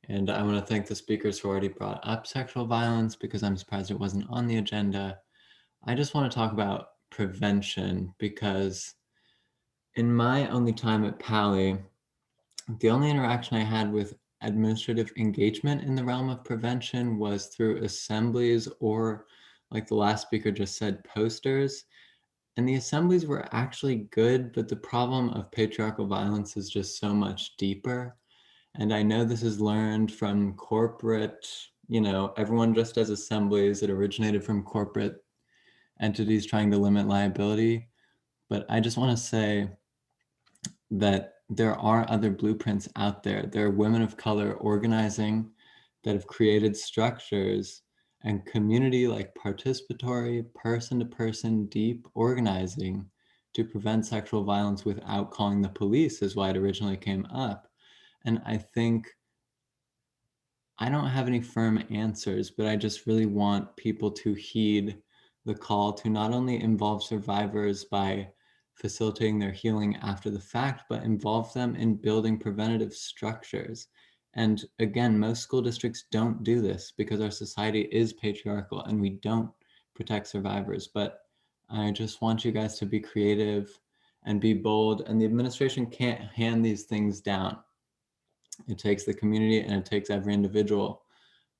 and I want to thank the speakers who already brought up sexual violence because I'm surprised it wasn't on the agenda. I just want to talk about prevention because in my only time at Pali, the only interaction I had with administrative engagement in the realm of prevention was through assemblies or, like the last speaker just said, posters. And the assemblies were actually good, but the problem of patriarchal violence is just so much deeper. And I know this is learned from corporate, everyone just does assemblies. It originated from corporate entities trying to limit liability. But I just want to say that there are other blueprints out there. There are women of color organizing that have created structures and community like participatory, person-to-person, deep organizing to prevent sexual violence without calling the police is why it originally came up. And I think I don't have any firm answers, but I just really want people to heed the call to not only involve survivors by facilitating their healing after the fact, but involve them in building preventative structures. And again, most school districts don't do this because our society is patriarchal and we don't protect survivors. But I just want you guys to be creative and be bold, and the administration can't hand these things down. It takes the community and it takes every individual.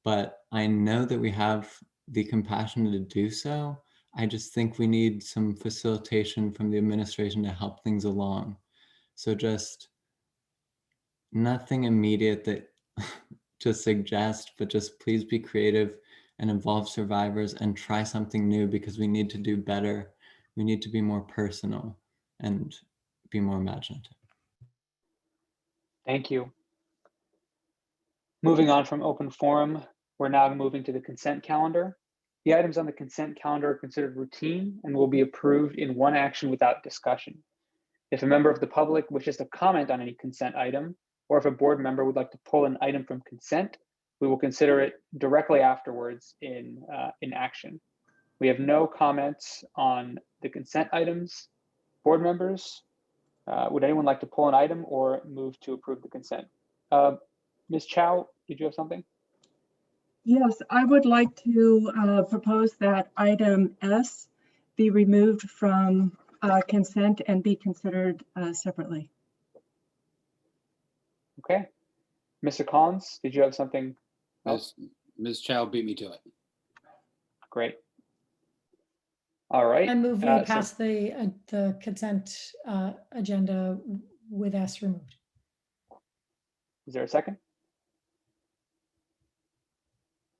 But I know that we have the compassion to do so. I just think we need some facilitation from the administration to help things along. So just nothing immediate that to suggest, but just please be creative and involve survivors and try something new because we need to do better. We need to be more personal and be more imaginative. Thank you. Moving on from open forum, we're now moving to the consent calendar. The items on the consent calendar are considered routine and will be approved in one action without discussion. If a member of the public wishes to comment on any consent item, or if a board member would like to pull an item from consent, we will consider it directly afterwards in action. We have no comments on the consent items. Board members, would anyone like to pull an item or move to approve the consent? Ms. Chow, did you have something? Yes, I would like to propose that item S be removed from consent and be considered separately. Okay. Mr. Collins, did you have something else? Ms. Chow beat me to it. Great. All right. I move we pass the consent agenda with S removed. Is there a second?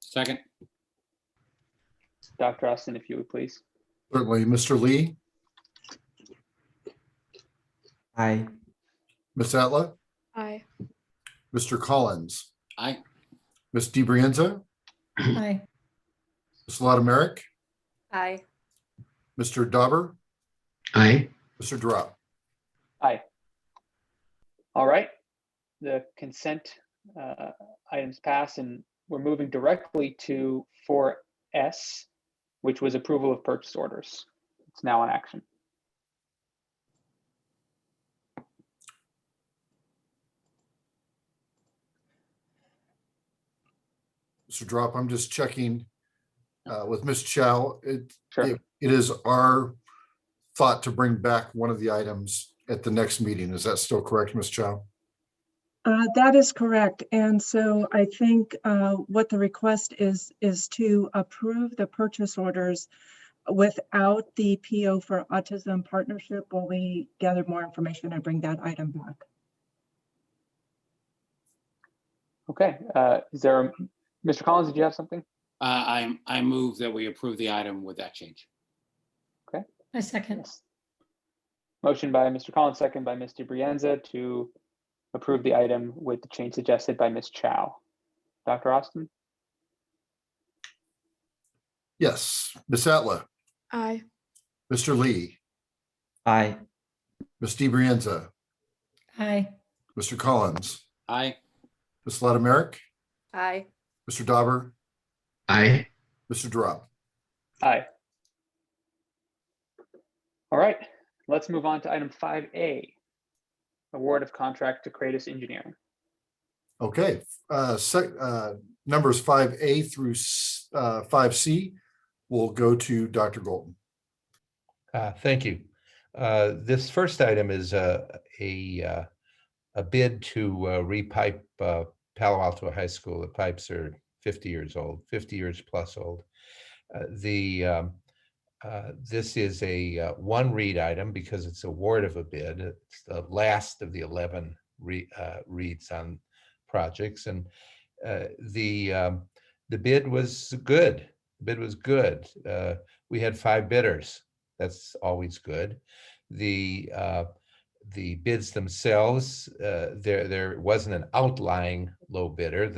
Second. Dr. Austin, if you would please. Certainly. Mr. Lee? Aye. Ms. Atla? Aye. Mr. Collins? Aye. Ms. DiBrienza? Aye. Ms. Lotomeric? Aye. Mr. Dauber? Aye. Mr. Drop? Aye. All right. The consent items pass, and we're moving directly to 4S, which was approval of purchase orders. It's now in action. Mr. Drop, I'm just checking with Ms. Chow. It is our thought to bring back one of the items at the next meeting. Is that still correct, Ms. Chow? That is correct. And so I think what the request is to approve the purchase orders without the PO for Autism Partnership, will we gather more information and bring that item back? Okay, is there, Mr. Collins, did you have something? I move that we approve the item with that change. Okay. I second. Yes. Motion by Mr. Collins, second by Ms. DiBrienza to approve the item with the change suggested by Ms. Chow. Dr. Austin? Yes. Ms. Atla, Aye. Mr. Lee, Aye. Ms. DiBrienza, Aye. Mr. Collins, Aye. Ms. Latimerik, Aye. Mr. Dauber, Aye. Mr. Drop. Aye. All right, let's move on to item 5A, award of contract to Kratos Engineering. Okay, numbers 5A through 5C will go to Dr. Golden. Thank you. This first item is a bid to repipe Palo Alto High School. The pipes are 50 years old, 50 years plus old. This is a one read item because it's award of a bid. It's the last of the 11 reads on projects, and the bid was good. The bid was good. We had 5 bidders. That's always good. The bids themselves, there wasn't an outlying low bidder.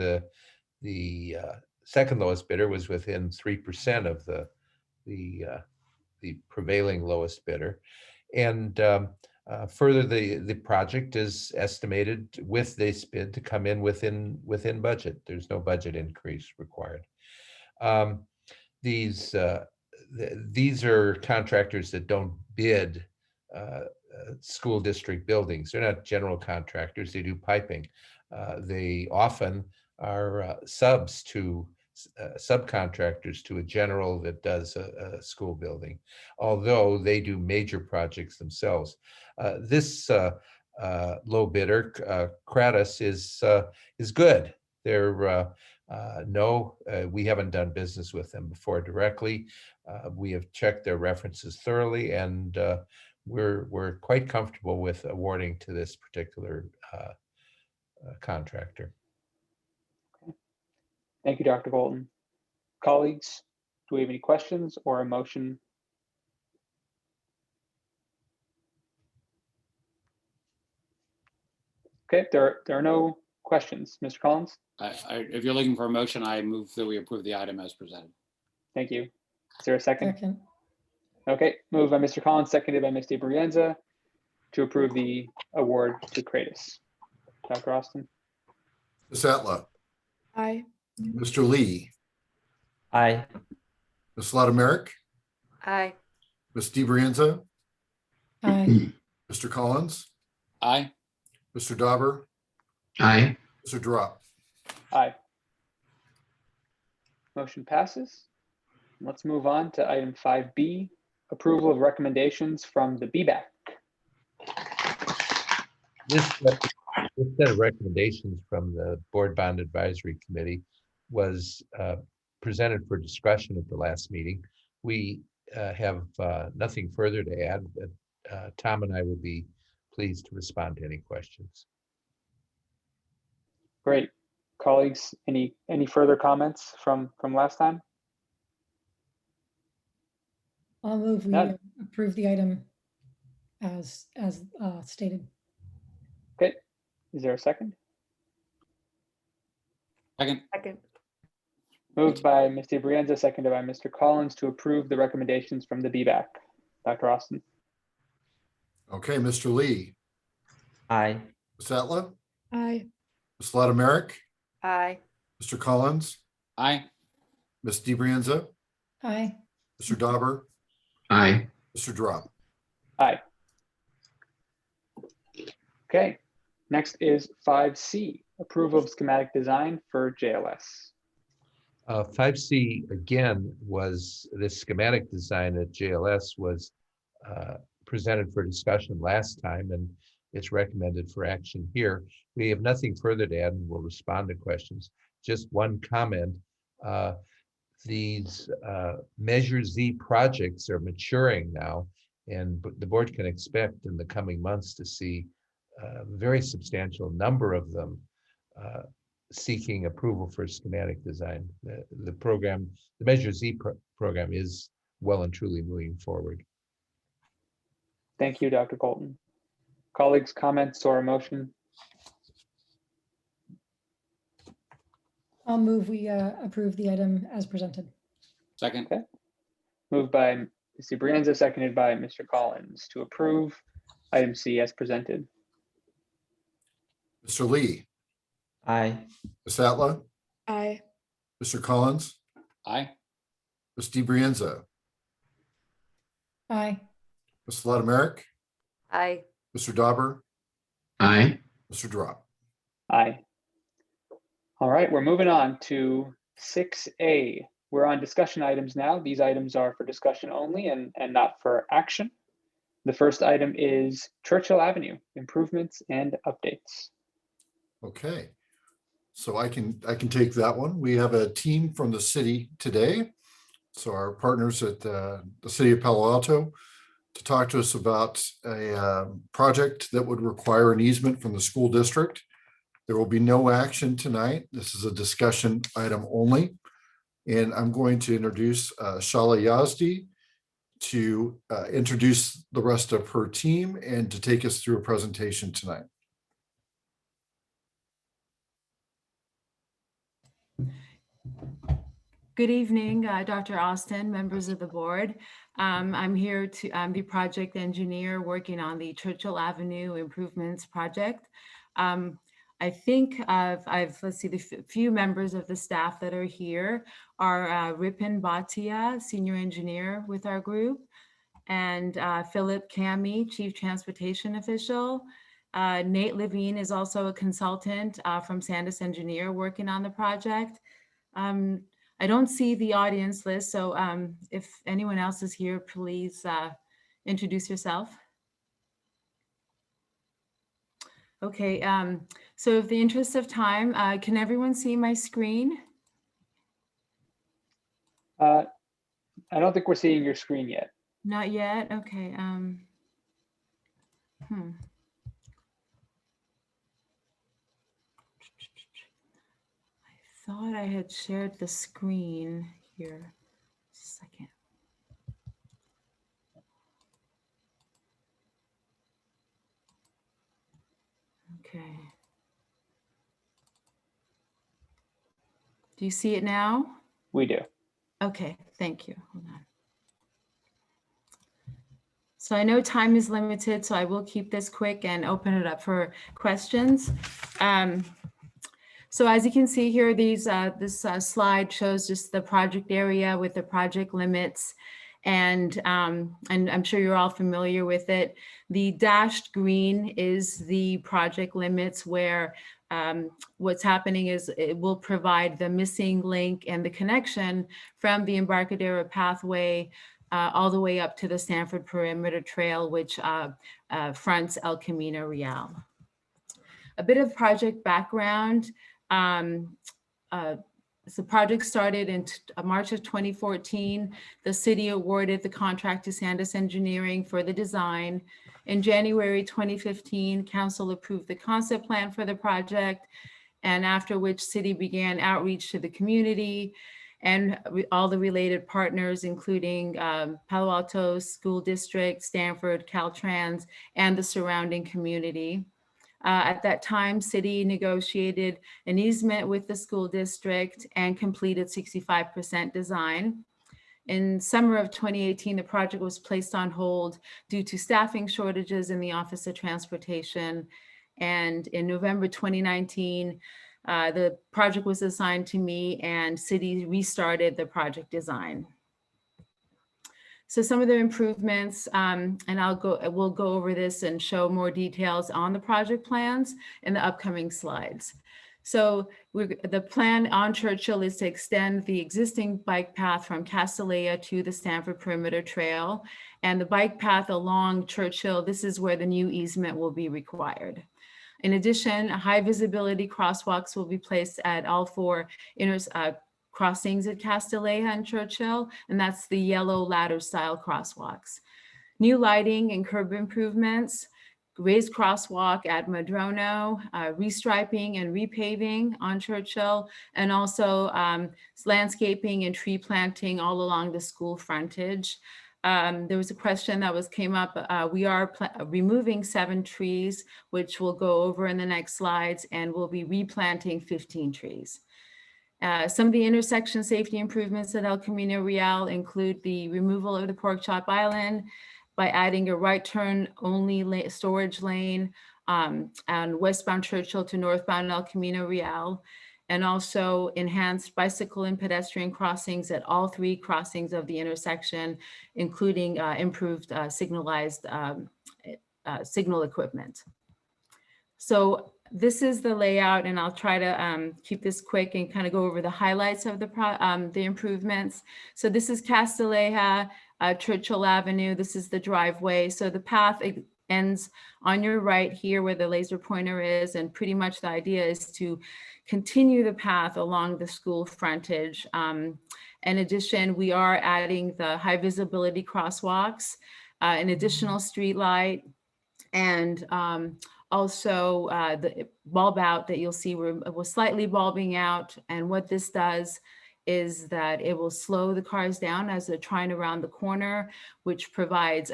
The second lowest bidder was within 3% of the prevailing lowest bidder, and further, the project is estimated with this bid to come in within budget. There's no budget increase required. These are contractors that don't bid school district buildings. They're not general contractors. They do piping. They often are subcontractors to a general that does a school building, although they do major projects themselves. This low bidder, Kratos, is good. They're we haven't done business with them before directly. We have checked their references thoroughly, and we're quite comfortable with awarding to this particular contractor. Thank you, Dr. Bolton. Colleagues, do we have any questions or a motion? Okay, there are no questions. Mr. Collins? If you're looking for a motion, I move that we approve the item as presented. Thank you. Is there a second? Second. Okay, moved by Mr. Collins, seconded by Ms. DiBrienza to approve the award to Kratos. Dr. Austin? Ms. Atla, Aye. Mr. Lee, Aye. Ms. Latimerik, Aye. Ms. DiBrienza, Aye. Mr. Collins, Aye. Mr. Dauber, Aye. Mr. Drop. Aye. Motion passes. Let's move on to item 5B, approval of recommendations from the BBAC. This set of recommendations from the Board Bond Advisory Committee was presented for discussion at the last meeting. We have nothing further to add, but Tom and I would be pleased to respond to any questions. Great. Colleagues, any further comments from last time? I'll move we None. approve the item as stated. Okay, is there a second? Second. Second. Moved by Ms. DiBrienza, seconded by Mr. Collins to approve the recommendations from the BBAC. Dr. Austin? Okay, Mr. Lee, Aye. Ms. Atla, Aye. Ms. Latimerik, Aye. Mr. Collins, Aye. Ms. DiBrienza, Aye. Mr. Dauber, Aye. Mr. Drop. Aye. Okay, next is 5C, approval of schematic design for JLS. 5C again was this schematic design at JLS was presented for discussion last time, and it's recommended for action here. We have nothing further to add, and we'll respond to questions. Just one comment. these Measure Z projects are maturing now, and the board can expect in the coming months to see a very substantial number of them seeking approval for schematic design. The program, the Measure Z program is well and truly moving forward. Thank you, Dr. Colton. Colleagues, comments or a motion? I'll move we approve the item as presented. Second. Okay. Moved by Ms. Brienza, seconded by Mr. Collins to approve item C as presented. Mr. Lee, Aye. Ms. Atla, Aye. Mr. Collins, Aye. Ms. DiBrienza, Aye. Ms. Latimerik, Aye. Mr. Dauber, Aye. Mr. Drop. Aye. All right, we're moving on to 6A. We're on discussion items now. These items are for discussion only and not for action. The first item is Churchill Avenue, improvements and updates. Okay, so I can take that one. We have a team from the city today. So our partners at the city of Palo Alto to talk to us about a project that would require an easement from the school district. There will be no action tonight. This is a discussion item only. And I'm going to introduce Shala Yazdi to introduce the rest of her team and to take us through a presentation tonight. Good evening, Dr. Austin, members of the board. I'm here to, I'm the project engineer working on the Churchill Avenue Improvements Project. I think let's see, the few members of the staff that are here are Ripon Bhatia, senior engineer with our group, and Philip Kami, chief transportation official. Nate Levine is also a consultant from Sandus Engineer working on the project. I don't see the audience list, so if anyone else is here, please introduce yourself. Okay, so in the interest of time, can everyone see my screen? I don't think we're seeing your screen yet. Not yet, okay. I thought I had shared the screen here. Just a second. Okay. Do you see it now? We do. Okay, thank you. Hold on. So I know time is limited, so I will keep this quick and open it up for questions. So as you can see here, this slide shows just the project area with the project limits. And I'm sure you're all familiar with it. The dashed green is the project limits where what's happening is it will provide the missing link and the connection from the Embarcadero pathway all the way up to the Stanford Perimeter Trail, which fronts El Camino Real. A bit of project background. The project started in March of 2014. The city awarded the contract to Sandus Engineering for the design. In January 2015, council approved the concept plan for the project, and after which city began outreach to the community and all the related partners, including Palo Alto School District, Stanford, Caltrans, and the surrounding community. At that time, city negotiated an easement with the school district and completed 65% design. In summer of 2018, the project was placed on hold due to staffing shortages in the Office of Transportation. And in November 2019, the project was assigned to me and city restarted the project design. So some of the improvements, and we'll go over this and show more details on the project plans in the upcoming slides. So the plan on Churchill is to extend the existing bike path from Castellea to the Stanford Perimeter Trail, and the bike path along Churchill, this is where the new easement will be required. In addition, high visibility crosswalks will be placed at all four crossings at Castilleja and Churchill, and that's the yellow ladder style crosswalks. New lighting and curb improvements, raised crosswalk at Madrono, restriping and repaving on Churchill, and also landscaping and tree planting all along the school frontage. There was a question that came up. We are removing 7 trees, which we'll go over in the next slides, and we'll be replanting 15 trees. Some of the intersection safety improvements at El Camino Real include the removal of the pork chop island by adding a right turn only storage lane on westbound Churchill to northbound El Camino Real, and also enhanced bicycle and pedestrian crossings at all 3 crossings of the intersection, including improved signalized signal equipment. So this is the layout, and I'll try to keep this quick and kind of go over the highlights of the improvements. So this is Castilleja, Churchill Avenue. This is the driveway. So the path ends on your right here where the laser pointer is, and pretty much the idea is to continue the path along the school frontage. In addition, we are adding the high visibility crosswalks, an additional street light, and also the bulb out that you'll see was slightly bulbing out. And what this does is that it will slow the cars down as they're trying around the corner, which provides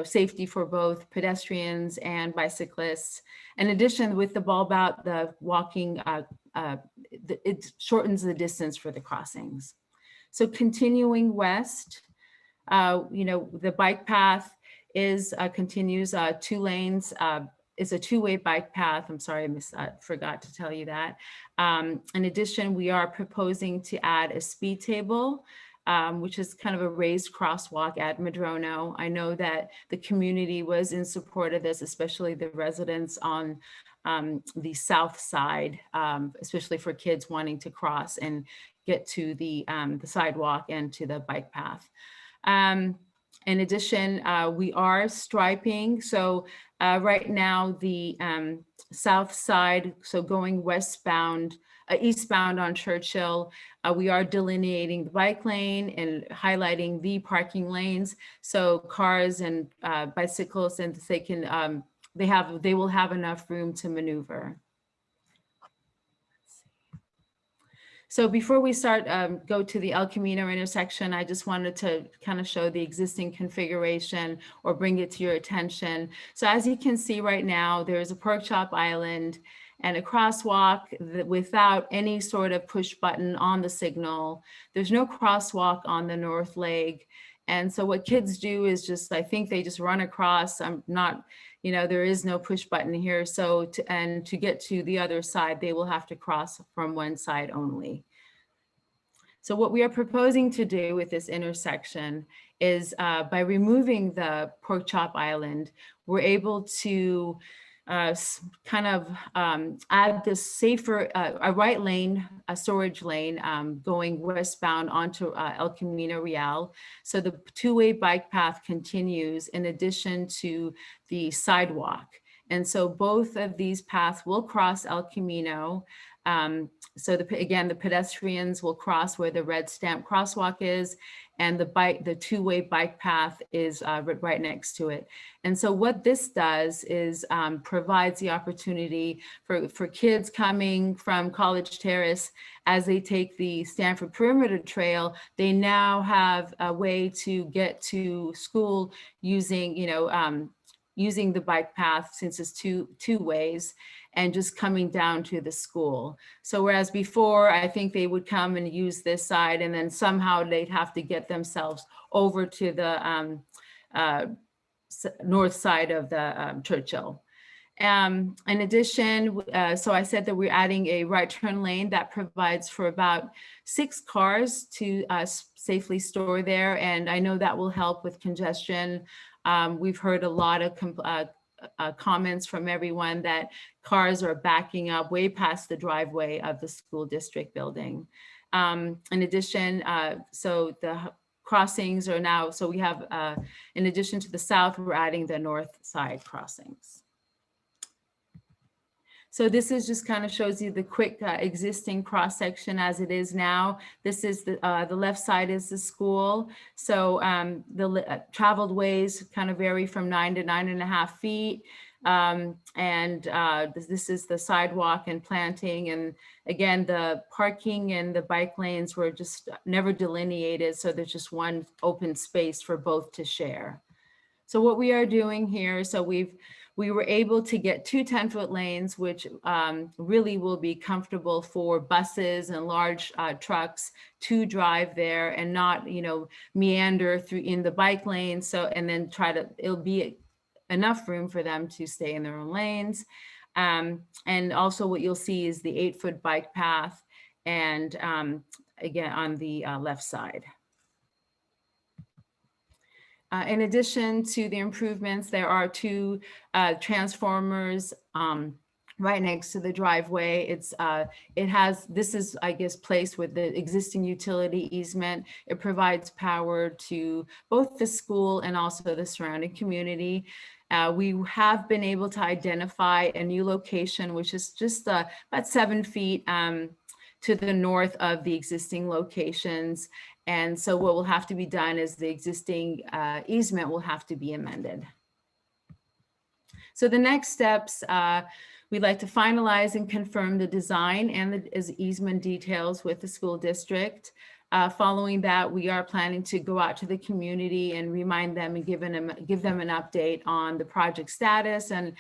safety for both pedestrians and bicyclists. In addition, with the bulb out, the walking, it shortens the distance for the crossings. So continuing west, the bike path continues 2 lanes. It's a 2-way bike path. I'm sorry, I forgot to tell you that. In addition, we are proposing to add a speed table, which is kind of a raised crosswalk at Madrono. I know that the community was in support of this, especially the residents on the south side, especially for kids wanting to cross and get to the sidewalk and to the bike path. In addition, we are striping. So right now, the south side, so going eastbound on Churchill, we are delineating the bike lane and highlighting the parking lanes. So cars and bicycles, and they can, they will have enough room to maneuver. So before we start, go to the El Camino intersection, I just wanted to kind of show the existing configuration or bring it to your attention. So as you can see right now, there's a pork chop island and a crosswalk without any sort of push button on the signal. There's no crosswalk on the north leg. And so what kids do is I think they just run across. I'm not, there is no push button here. So to get to the other side, they will have to cross from one side only. So what we are proposing to do with this intersection is by removing the pork chop island, we're able to kind of add this safer, a right lane, a storage lane going westbound onto El Camino Real. So the 2-way bike path continues in addition to the sidewalk. And so both of these paths will cross El Camino. So again, the pedestrians will cross where the red stamp crosswalk is, and the 2-way bike path is right next to it. And so what this does is provides the opportunity for kids coming from College Terrace, as they take the Stanford Perimeter Trail, they now have a way to get to school using, using the bike path, since it's two ways, and just coming down to the school. So whereas before, I think they would come and use this side, and then somehow they'd have to get themselves over to the north side of the Churchill. In addition, so I said that we're adding a right turn lane that provides for about 6 cars to safely store there. And I know that will help with congestion. We've heard a lot of comments from everyone that cars are backing up way past the driveway of the school district building. In addition, so the crossings are now, so we have, in addition to the south, we're adding the north side crossings. So this is just kind of shows you the quick existing cross section as it is now. This is the left side is the school. So the traveled ways kind of vary from 9 to 9.5 feet. This is the sidewalk and planting. And again, the parking and the bike lanes were just never delineated. So there's just one open space for both to share. So what we are doing here, so we were able to get two 10-foot lanes, which really will be comfortable for buses and large trucks to drive there and not, meander through in the bike lane. So, and then it'll be enough room for them to stay in their own lanes. And also what you'll see is the 8-foot bike path and again, on the left side. In addition to the improvements, there are two transformers right next to the driveway. This is, I guess, placed with the existing utility easement. It provides power to both the school and also the surrounding community. We have been able to identify a new location, which is just about 7 feet to the north of the existing locations. And so what will have to be done is the existing easement will have to be amended. So the next steps, we'd like to finalize and confirm the design and the easement details with the school district. Following that, we are planning to go out to the community and remind them and give them an update on the project status and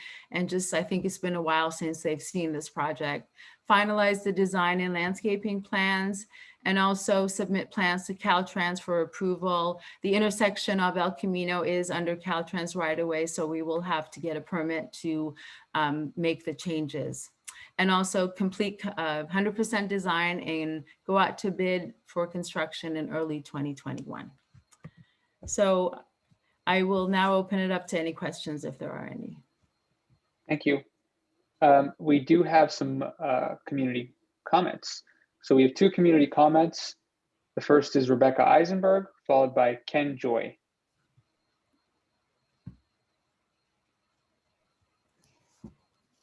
just, I think it's been a while since they've seen this project. Finalize the design and landscaping plans, and also submit plans to Caltrans for approval. The intersection of El Camino is under Caltrans right away, so we will have to get a permit to make the changes. And also complete 100% design and go out to bid for construction in early 2021. So I will now open it up to any questions if there are any. Thank you. We do have some community comments. So we have two community comments. The first is Rebecca Eisenberg, followed by Ken Joy.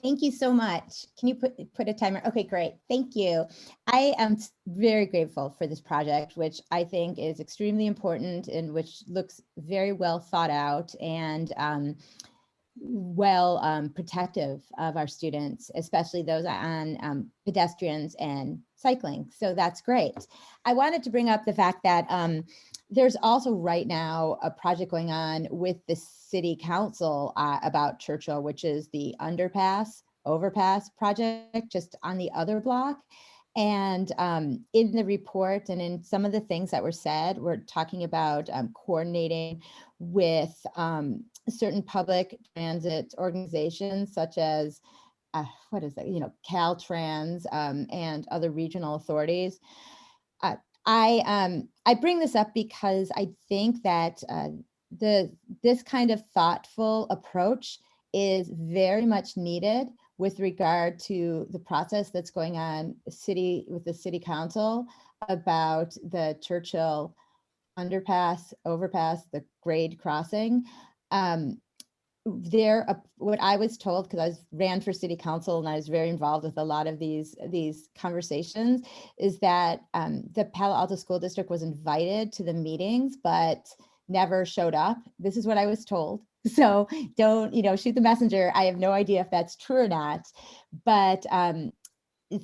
Thank you so much. Can you put a timer? Okay, great. Thank you. I am very grateful for this project, which I think is extremely important and which looks very well thought out and well protective of our students, especially those on pedestrians and cycling. So that's great. I wanted to bring up the fact that there's also right now a project going on with the city council about Churchill, which is the overpass project just on the other block. And in the report and in some of the things that were said, we're talking about coordinating with certain public transit organizations such as Caltrans and other regional authorities. I bring this up because I think that this kind of thoughtful approach is very much needed with regard to the process that's going on with the city council about the Churchill overpass, the grade crossing. What I was told, because I ran for city council and I was very involved with a lot of these conversations, is that the Palo Alto School District was invited to the meetings, but never showed up. This is what I was told. So don't, shoot the messenger. I have no idea if that's true or not. But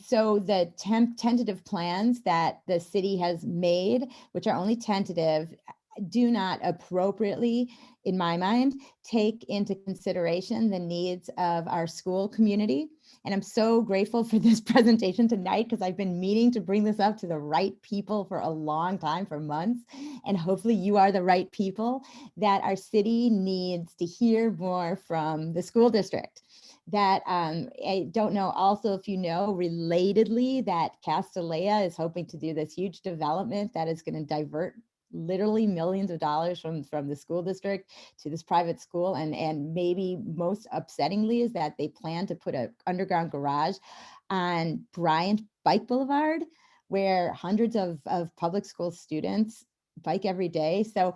so the tentative plans that the city has made, which are only tentative, do not appropriately, in my mind, take into consideration the needs of our school community. And I'm so grateful for this presentation tonight because I've been meaning to bring this up to the right people for a long time, for months. And hopefully you are the right people, that our city needs to hear more from the school district. That I don't know also if you know, relatedly, that Castellea is hoping to do this huge development that is going to divert literally millions of dollars from the school district to this private school. And maybe most upsettingly is that they plan to put an underground garage on Bryant Bike Boulevard, where hundreds of public school students bike every day. So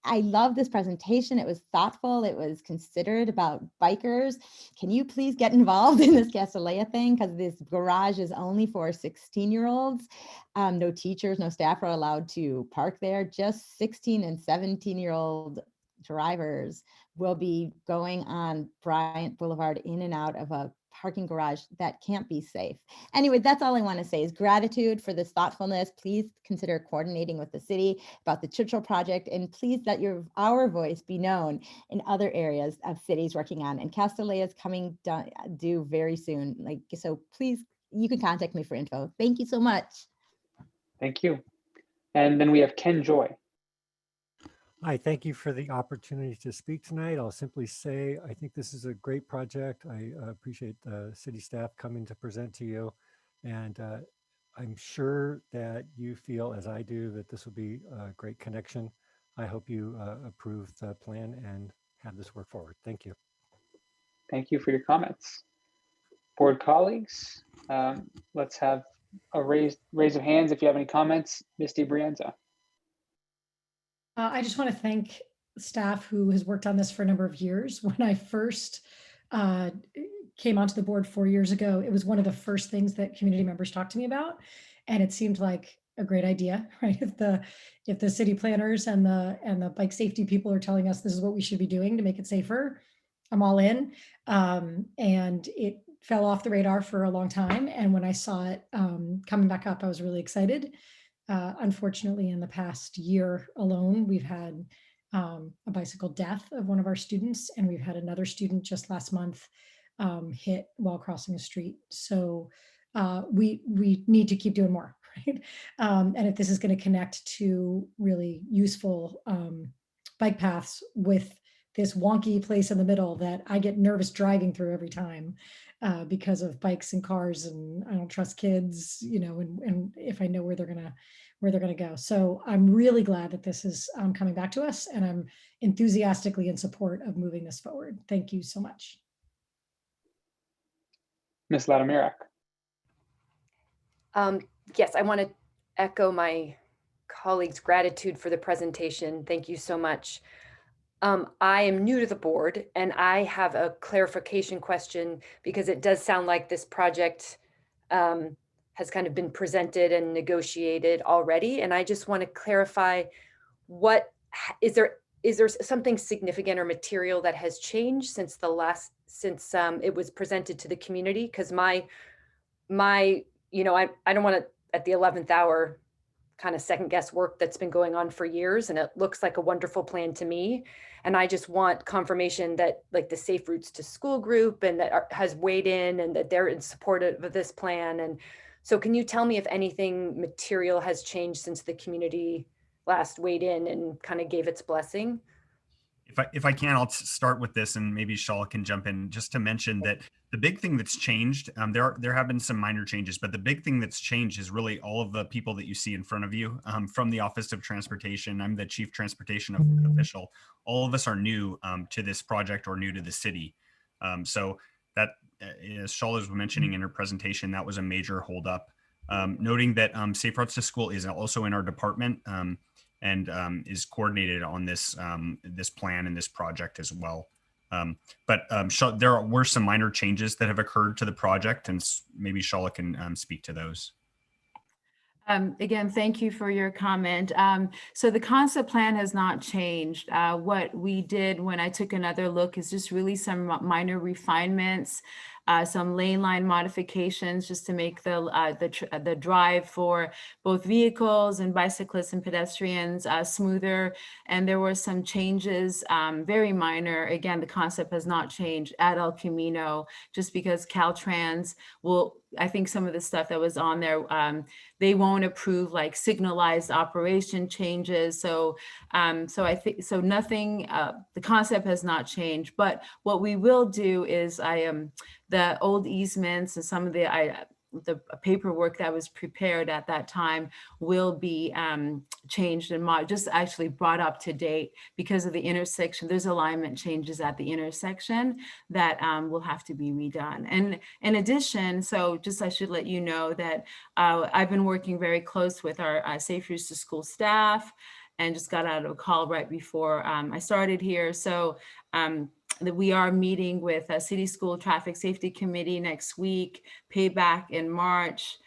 I love this presentation. It was thoughtful. It was considerate about bikers. Can you please get involved in this Castellea thing? Because this garage is only for 16-year-olds. No teachers, no staff are allowed to park there. Just 16 and 17-year-old drivers will be going on Bryant Boulevard in and out of a parking garage that can't be safe. Anyway, that's all I want to say is gratitude for this thoughtfulness. Please consider coordinating with the city about the Churchill project, and please let our voice be known in other areas of cities working on. And Castellea is coming due very soon. So please, you can contact me for info. Thank you so much. Thank you. And then we have Ken Joy. Hi, thank you for the opportunity to speak tonight. I'll simply say, I think this is a great project. I appreciate the city staff coming to present to you. And I'm sure that you feel, as I do, that this will be a great connection. I hope you approve the plan and have this work forward. Thank you. Thank you for your comments. Board colleagues, let's have a raise of hands if you have any comments. Misty Brienza. I just want to thank staff who has worked on this for a number of years. When I first came onto the board 4 years ago, it was one of the first things that community members talked to me about, and it seemed like a great idea, right? If the city planners and the bike safety people are telling us this is what we should be doing to make it safer, I'm all in. And it fell off the radar for a long time, and when I saw it coming back up, I was really excited. Unfortunately, in the past year alone, we've had a bicycle death of one of our students, and we've had another student just last month hit while crossing a street. So we need to keep doing more, right? And if this is going to connect to really useful bike paths with this wonky place in the middle that I get nervous driving through every time because of bikes and cars, and I don't trust kids, and if I know where they're gonna go. So I'm really glad that this is coming back to us, and I'm enthusiastically in support of moving this forward. Thank you so much. Ms. Latimirak. Yes, I want to echo my colleagues' gratitude for the presentation. Thank you so much. I am new to the board, and I have a clarification question because it does sound like this project has kind of been presented and negotiated already. And I just want to clarify, is there something significant or material that has changed since it was presented to the community? Because I don't want to at the 11th hour kind of second guess work that's been going on for years, and it looks like a wonderful plan to me. And I just want confirmation that like the Safe Routes to School group and that has weighed in and that they're in support of this plan. And so can you tell me if anything material has changed since the community last weighed in and kind of gave its blessing? If I can, I'll start with this, and maybe Shala can jump in just to mention that the big thing that's changed, there have been some minor changes, but the big thing that's changed is really all of the people that you see in front of you from the Office of Transportation. I'm the Chief Transportation Official. All of us are new to this project or new to the city. So that, as Shala was mentioning in her presentation, that was a major holdup. Noting that Safe Routes to School is also in our department. And is coordinated on this this plan and this project as well. But there were some minor changes that have occurred to the project, and maybe Shala can speak to those. Again, thank you for your comment. So the concept plan has not changed. What we did when I took another look is just really some minor refinements, some lane line modifications just to make the drive for both vehicles and bicyclists and pedestrians smoother. And there were some changes, very minor. Again, the concept has not changed at El Camino, just because Caltrans will, I think some of the stuff that was on there, they won't approve like signalized operation changes. So I think, so nothing, the concept has not changed, but what we will do is the old easements and some of the the paperwork that was prepared at that time will be changed and just actually brought up to date because of the intersection. There's alignment changes at the intersection that will have to be redone. And in addition, so just I should let you know that I've been working very close with our Safe Routes to School staff, and just got out of a call right before I started here. So that we are meeting with a City School Traffic Safety Committee next week, payback in March.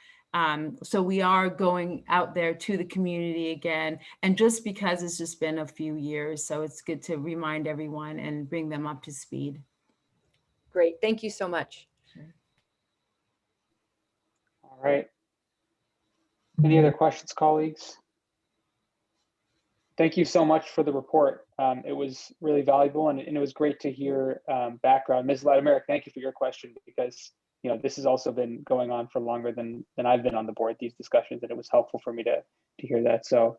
So we are going out there to the community again, and just because it's just been a few years, so it's good to remind everyone and bring them up to speed. Great, thank you so much. All right. Any other questions, colleagues? Thank you so much for the report. It was really valuable, and it was great to hear background. Ms. Latimer, thank you for your question, because this has also been going on for longer than I've been on the board, these discussions, and it was helpful for me to hear that. So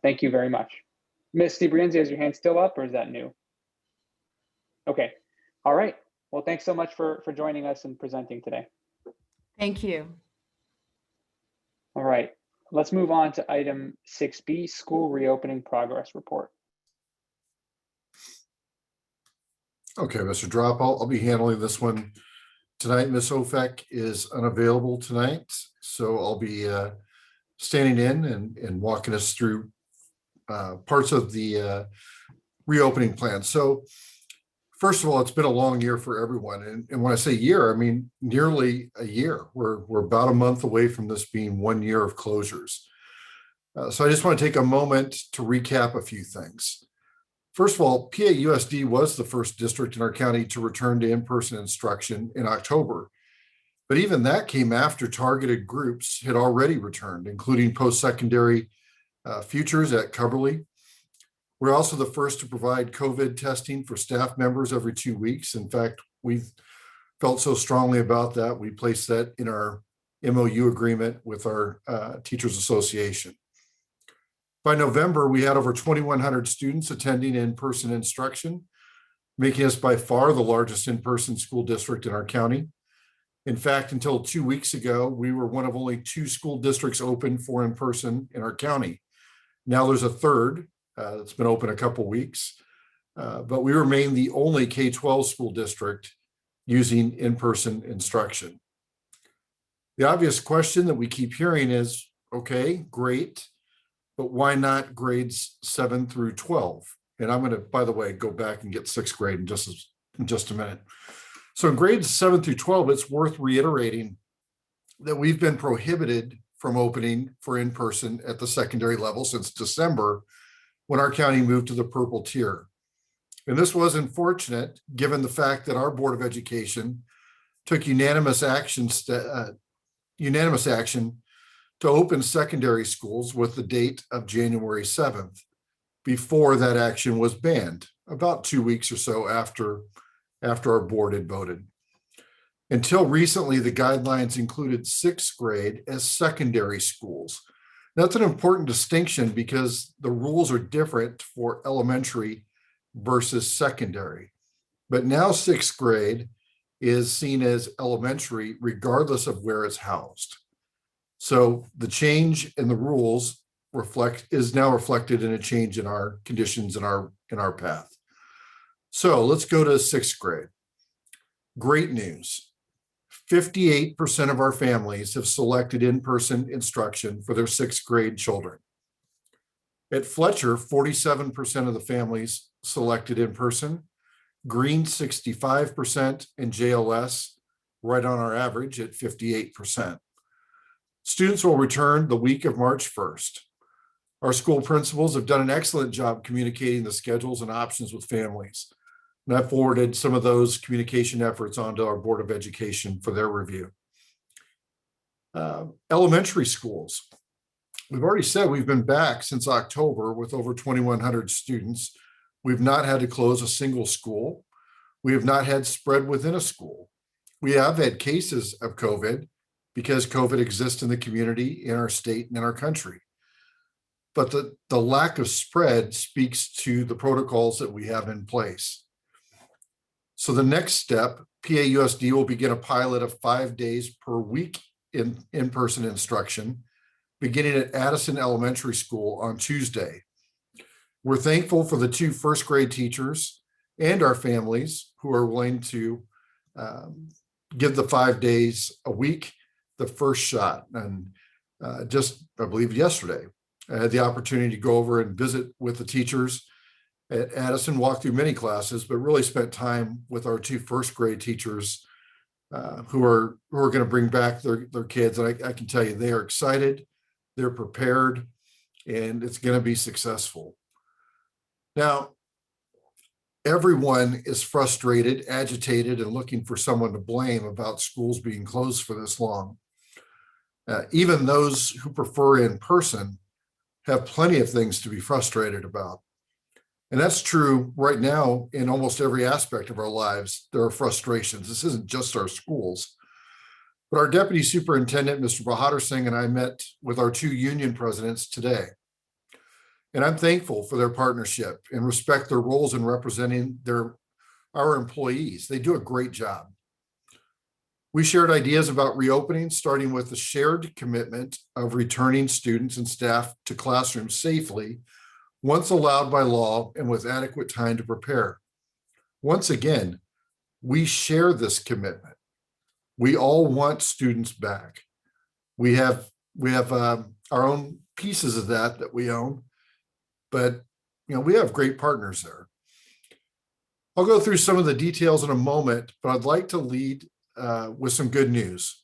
thank you very much. Ms. DiBrienzi, is your hand still up, or is that new? Okay. All right. Well, thanks so much for joining us and presenting today. Thank you. All right. Let's move on to item 6B, school reopening progress report. Okay, Mr. Drop, I'll be handling this one tonight. Ms. Ofek is unavailable tonight, so I'll be standing in and walking us through parts of the reopening plan. So first of all, it's been a long year for everyone. And when I say year, I mean nearly a year. We're about a month away from this being 1 year of closures. So I just want to take a moment to recap a few things. First of all, PAUSD was the first district in our county to return to in-person instruction in October. But even that came after targeted groups had already returned, including post-secondary futures at Coverly. We're also the first to provide COVID testing for staff members every 2 weeks. In fact, we've felt so strongly about that, we placed that in our MOU agreement with our Teachers Association. By November, we had over 2,100 students attending in-person instruction, making us by far the largest in-person school district in our county. In fact, until 2 weeks ago, we were one of only 2 school districts open for in-person in our county. Now there's a third that's been open a couple weeks, but we remain the only K-12 school district using in-person instruction. The obvious question that we keep hearing is, okay, great, but why not grades 7 through 12? And I'm going to, by the way, go back and get 6th grade in just a minute. So in grades 7 through 12, it's worth reiterating that we've been prohibited from opening for in-person at the secondary level since December, when our county moved to the purple tier. And this was unfortunate given the fact that our Board of Education took unanimous action to open secondary schools with the date of January 7th, before that action was banned, about 2 weeks or so after our board had voted. Until recently, the guidelines included 6th grade as secondary schools. That's an important distinction because the rules are different for elementary versus secondary. But now 6th grade is seen as elementary regardless of where it's housed. So the change in the rules is now reflected in a change in our conditions in our path. So let's go to 6th grade. Great news. 58% of our families have selected in-person instruction for their 6th grade children. At Fletcher, 47% of the families selected in-person, Green 65%, and JLS right on our average at 58%. Students will return the week of March 1st. Our school principals have done an excellent job communicating the schedules and options with families. And I forwarded some of those communication efforts onto our Board of Education for their review. Elementary schools. We've already said we've been back since October with over 2,100 students. We've not had to close a single school. We have not had spread within a school. We have had cases of COVID because COVID exists in the community, in our state, and in our country. But the lack of spread speaks to the protocols that we have in place. So the next step, PAUSD will begin a pilot of 5 days per week in-person instruction, beginning at Addison Elementary School on Tuesday. We're thankful for the 2 first grade teachers and our families who are willing to give the 5 days a week the first shot. And just, I believe yesterday, I had the opportunity to go over and visit with the teachers at Addison, walk through many classes, but really spent time with our 2 first grade teachers who are going to bring back their kids. And I can tell you, they are excited, they're prepared, and it's going to be successful. Now, everyone is frustrated, agitated, and looking for someone to blame about schools being closed for this long. Even those who prefer in person have plenty of things to be frustrated about. And that's true right now in almost every aspect of our lives. There are frustrations. This isn't just our schools. But our Deputy Superintendent, Mr. Bahadur Singh, and I met with our 2 union presidents today. And I'm thankful for their partnership and respect their roles in representing our employees. They do a great job. We shared ideas about reopening, starting with the shared commitment of returning students and staff to classrooms safely once allowed by law and with adequate time to prepare. Once again, we share this commitment. We all want students back. We have our own pieces of that we own, but we have great partners there. I'll go through some of the details in a moment, but I'd like to lead with some good news.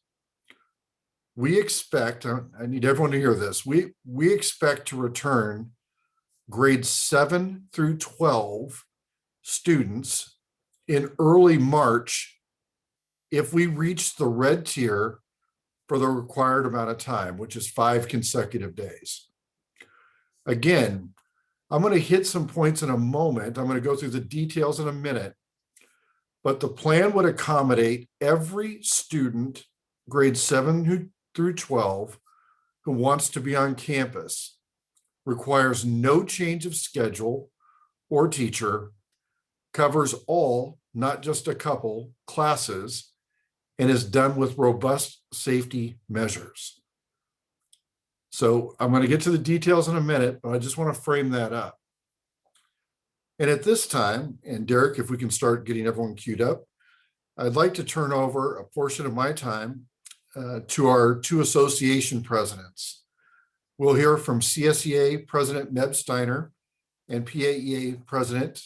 We expect, I need everyone to hear this, we expect to return grades 7 through 12 students in early March if we reach the red tier for the required amount of time, which is 5 consecutive days. Again, I'm going to hit some points in a moment. I'm going to go through the details in a minute, but the plan would accommodate every student, grades 7 through 12, who wants to be on campus, requires no change of schedule or teacher, covers all, not just a couple, classes, and is done with robust safety measures. So I'm going to get to the details in a minute, but I just want to frame that up. And at this time, and Derek, if we can start getting everyone queued up, I'd like to turn over a portion of my time to our 2 association presidents. We'll hear from CSEA President Meb Steiner and PAEA President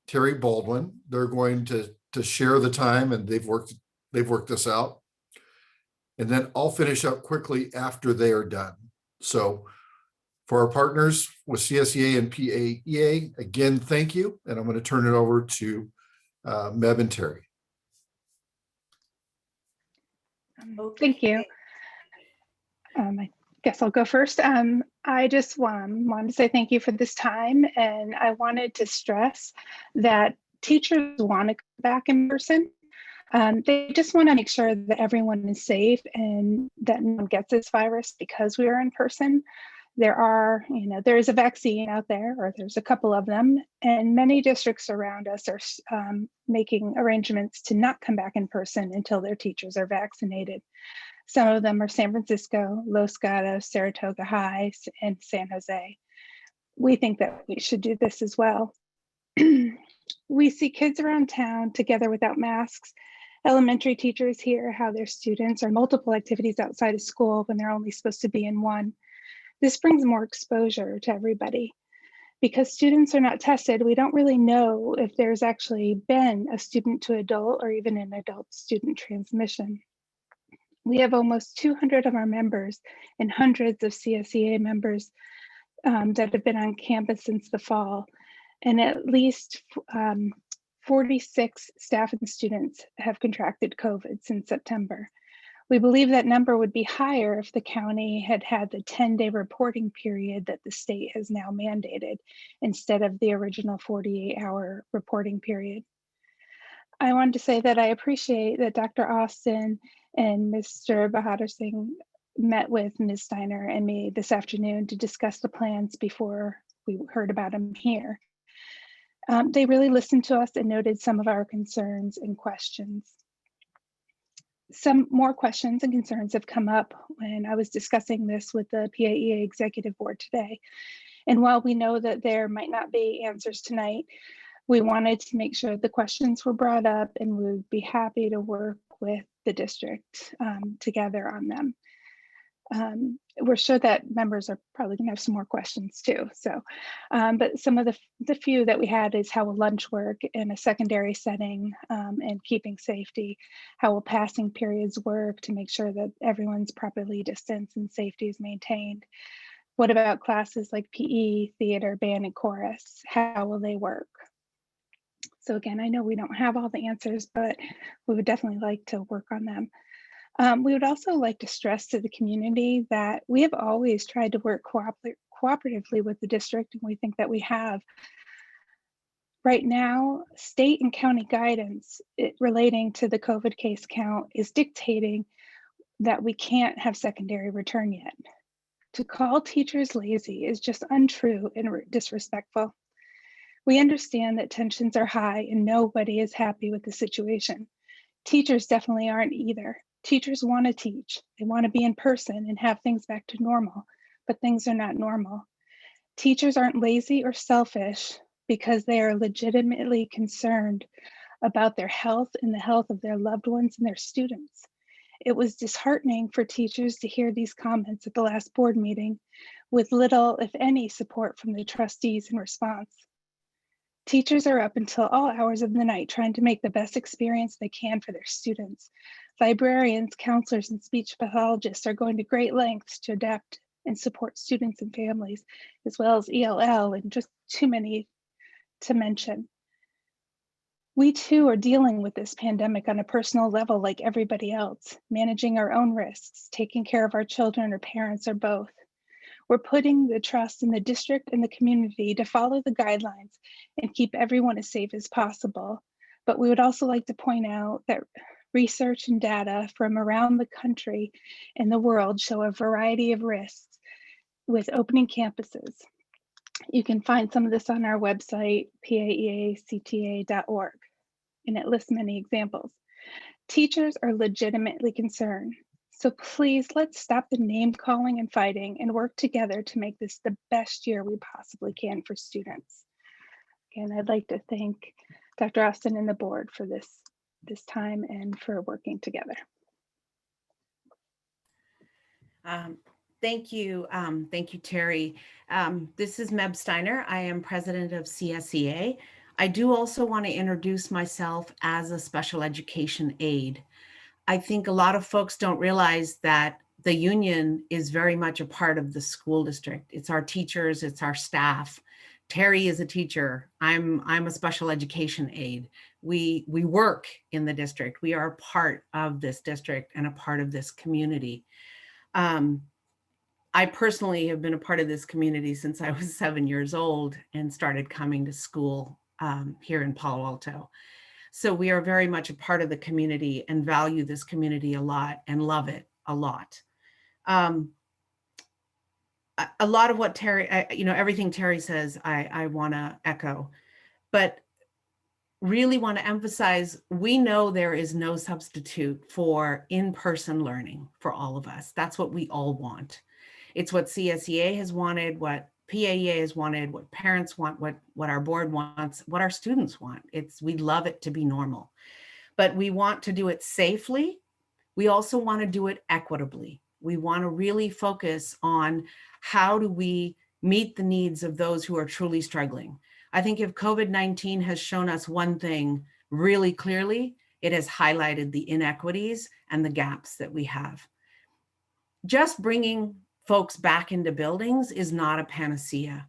Terry Baldwin. They're going to share the time, and they've worked this out. And then I'll finish up quickly after they are done. So for our partners with CSEA and PAEA, again, thank you. And I'm going to turn it over to Meb and Terry. Thank you. I guess I'll go first. I just wanted to say thank you for this time. And I wanted to stress that teachers want to come back in person. They just want to make sure that everyone is safe and that no one gets this virus because we are in person. There is a vaccine out there, or there's a couple of them, and many districts around us are making arrangements to not come back in person until their teachers are vaccinated. Some of them are San Francisco, Los Gatos, Saratoga High, and San Jose. We think that we should do this as well. We see kids around town together without masks. Elementary teachers hear how their students are multiple activities outside of school when they're only supposed to be in one. This brings more exposure to everybody. Because students are not tested, we don't really know if there's actually been a student to adult or even an adult student transmission. We have almost 200 of our members and hundreds of CSEA members that have been on campus since the fall. And at least 46 staff and students have contracted COVID since September. We believe that number would be higher if the county had had the 10-day reporting period that the state has now mandated instead of the original 48-hour reporting period. I wanted to say that I appreciate that Dr. Austin and Mr. Bahadur Singh met with Ms. Steiner and me this afternoon to discuss the plans before we heard about them here. They really listened to us and noted some of our concerns and questions. some more questions and concerns have come up when I was discussing this with the PAEA Executive Board today. And while we know that there might not be answers tonight, we wanted to make sure the questions were brought up, and we would be happy to work with the district together on them. We're sure that members are probably going to have some more questions too. So, but some of the few that we had is how will lunch work in a secondary setting and keeping safety? How will passing periods work to make sure that everyone's properly distanced and safety is maintained? What about classes like PE, theater, band, and chorus? How will they work? So again, I know we don't have all the answers, but we would definitely like to work on them. We would also like to stress to the community that we have always tried to work cooperatively with the district, and we think that we have. Right now, state and county guidance relating to the COVID case count is dictating that we can't have secondary return yet. To call teachers lazy is just untrue and disrespectful. We understand that tensions are high and nobody is happy with the situation. Teachers definitely aren't either. Teachers want to teach. They want to be in person and have things back to normal, but things are not normal. Teachers aren't lazy or selfish because they are legitimately concerned about their health and the health of their loved ones and their students. It was disheartening for teachers to hear these comments at the last board meeting with little, if any, support from the trustees in response. Teachers are up until all hours of the night trying to make the best experience they can for their students. Librarians, counselors, and speech pathologists are going to great lengths to adapt and support students and families, as well as ELL, and just too many to mention. We too are dealing with this pandemic on a personal level like everybody else, managing our own risks, taking care of our children or parents or both. We're putting the trust in the district and the community to follow the guidelines and keep everyone as safe as possible. But we would also like to point out that research and data from around the country and the world show a variety of risks with opening campuses. You can find some of this on our website, paeacta.org, and it lists many examples. Teachers are legitimately concerned. So please, let's stop the name calling and fighting and work together to make this the best year we possibly can for students. Again, I'd like to thank Dr. Austin and the board for this time and for working together. Thank you. Thank you, Terry. This is Meb Steiner. I am president of CSEA. I do also want to introduce myself as a special education aide. I think a lot of folks don't realize that the union is very much a part of the school district. It's our teachers, it's our staff. Terry is a teacher. I'm a special education aide. We work in the district. We are a part of this district and a part of this community. I personally have been a part of this community since I was 7 years old and started coming to school here in Palo Alto. So we are very much a part of the community and value this community a lot and love it a lot. A lot of what Terry, everything Terry says, I want to echo, but really want to emphasize, we know there is no substitute for in-person learning for all of us. That's what we all want. It's what CSEA has wanted, what PAEA has wanted, what parents want, what our board wants, what our students want. We'd love it to be normal, but we want to do it safely. We also want to do it equitably. We want to really focus on how do we meet the needs of those who are truly struggling. I think if COVID-19 has shown us one thing really clearly, it has highlighted the inequities and the gaps that we have. Just bringing folks back into buildings is not a panacea.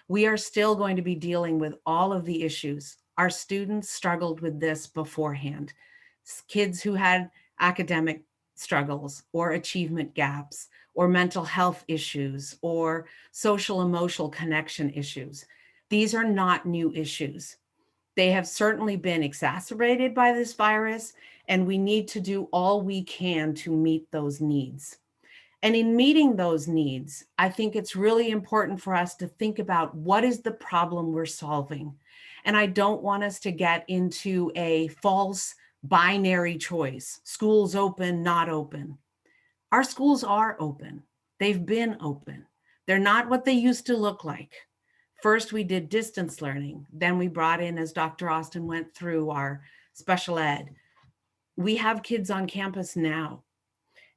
We are still going to be dealing with all of the issues. Our students struggled with this beforehand. Kids who had academic struggles or achievement gaps or mental health issues or social emotional connection issues. These are not new issues. They have certainly been exacerbated by this virus, and we need to do all we can to meet those needs. And in meeting those needs, I think it's really important for us to think about what is the problem we're solving. And I don't want us to get into a false binary choice, schools open, not open. Our schools are open. They've been open. They're not what they used to look like. First, we did distance learning. Then we brought in, as Dr. Austin went through, our special ed. We have kids on campus now,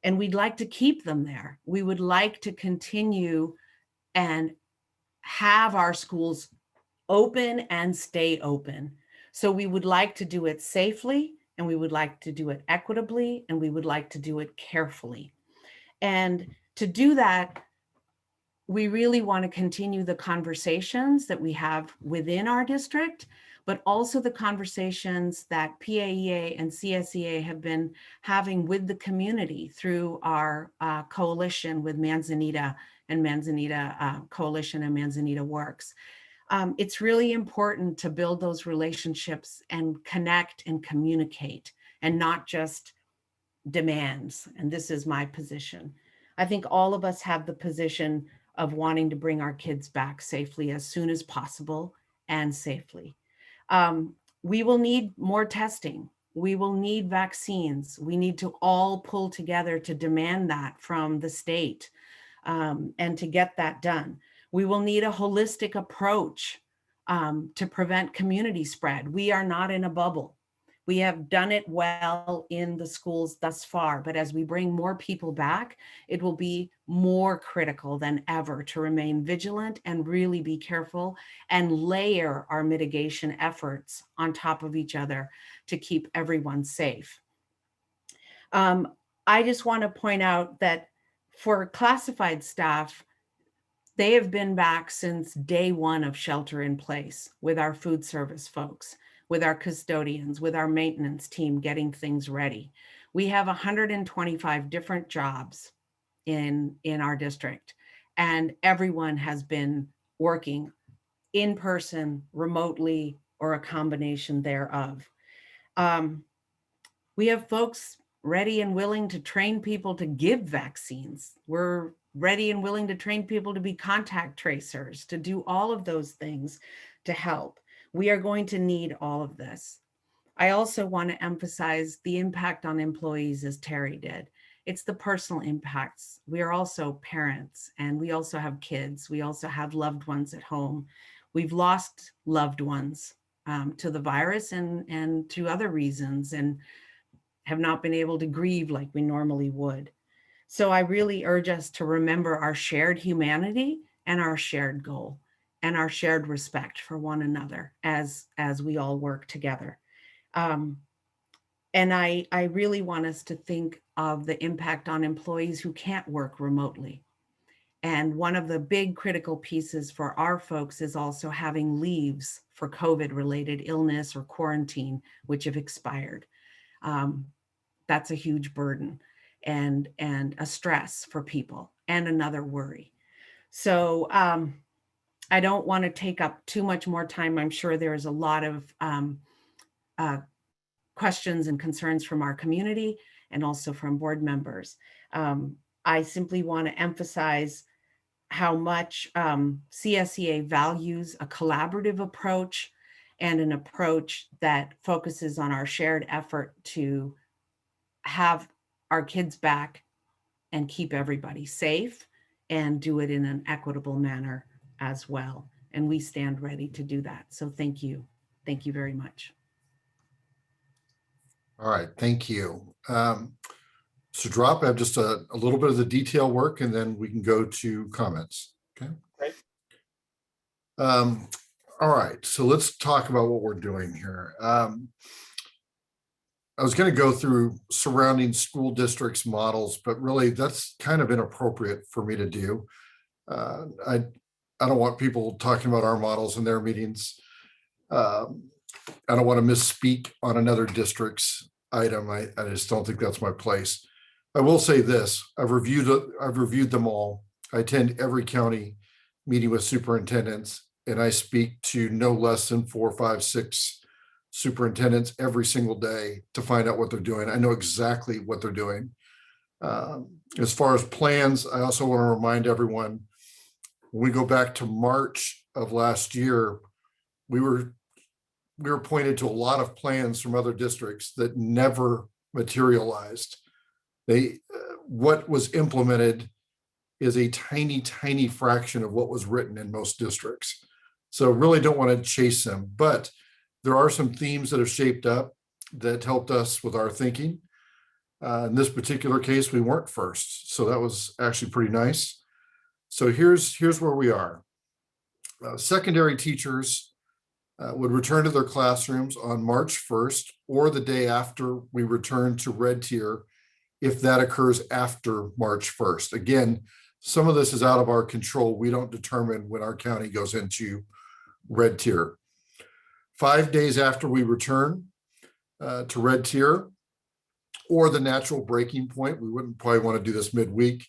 and we'd like to keep them there. We would like to continue and have our schools open and stay open. So we would like to do it safely, and we would like to do it equitably, and we would like to do it carefully. And to do that, we really want to continue the conversations that we have within our district, but also the conversations that PAEA and CSEA have been having with the community through our coalition with Manzanita and Manzanita Coalition and Manzanita Works. It's really important to build those relationships and connect and communicate, and not just demands. And this is my position. I think all of us have the position of wanting to bring our kids back safely as soon as possible and safely. We will need more testing. We will need vaccines. We need to all pull together to demand that from the state and to get that done. We will need a holistic approach to prevent community spread. We are not in a bubble. We have done it well in the schools thus far, but as we bring more people back, it will be more critical than ever to remain vigilant and really be careful and layer our mitigation efforts on top of each other to keep everyone safe. I just want to point out that for classified staff, they have been back since day one of shelter in place with our food service folks, with our custodians, with our maintenance team getting things ready. We have 125 different jobs in our district, and everyone has been working in person, remotely, or a combination thereof. We have folks ready and willing to train people to give vaccines. We're ready and willing to train people to be contact tracers, to do all of those things to help. We are going to need all of this. I also want to emphasize the impact on employees, as Terry did. It's the personal impacts. We are also parents, and we also have kids. We also have loved ones at home. We've lost loved ones to the virus and to other reasons, and have not been able to grieve like we normally would. So I really urge us to remember our shared humanity and our shared goal and our shared respect for one another as we all work together. And I really want us to think of the impact on employees who can't work remotely. And one of the big critical pieces for our folks is also having leaves for COVID-related illness or quarantine, which have expired. That's a huge burden and a stress for people and another worry. So I don't want to take up too much more time. I'm sure there is a lot of questions and concerns from our community and also from board members. I simply want to emphasize how much CSEA values a collaborative approach and an approach that focuses on our shared effort to have our kids back and keep everybody safe and do it in an equitable manner as well. And we stand ready to do that. So thank you. Thank you very much. All right, thank you. So drop, I have just a little bit of the detail work and then we can go to comments. Okay. Great. All right, so let's talk about what we're doing here. I was going to go through surrounding school districts models, but really that's kind of inappropriate for me to do. I don't want people talking about our models in their meetings. I don't want to misspeak on another district's item. I just don't think that's my place. I will say this, I've reviewed them all. I attend every county meeting with superintendents, and I speak to no less than 4, 5, 6 superintendents every single day to find out what they're doing. I know exactly what they're doing. As far as plans, I also want to remind everyone, when we go back to March of last year, we we were pointed to a lot of plans from other districts that never materialized. What was implemented is a tiny, tiny fraction of what was written in most districts. So really don't want to chase them, but there are some themes that have shaped up that helped us with our thinking. In this particular case, we weren't first, so that was actually pretty nice. So here's where we are. Secondary teachers would return to their classrooms on March 1st or the day after we return to red tier, if that occurs after March 1st. Again, some of this is out of our control. We don't determine when our county goes into red tier. 5 days after we return to red tier, or the natural breaking point, we wouldn't probably want to do this midweek,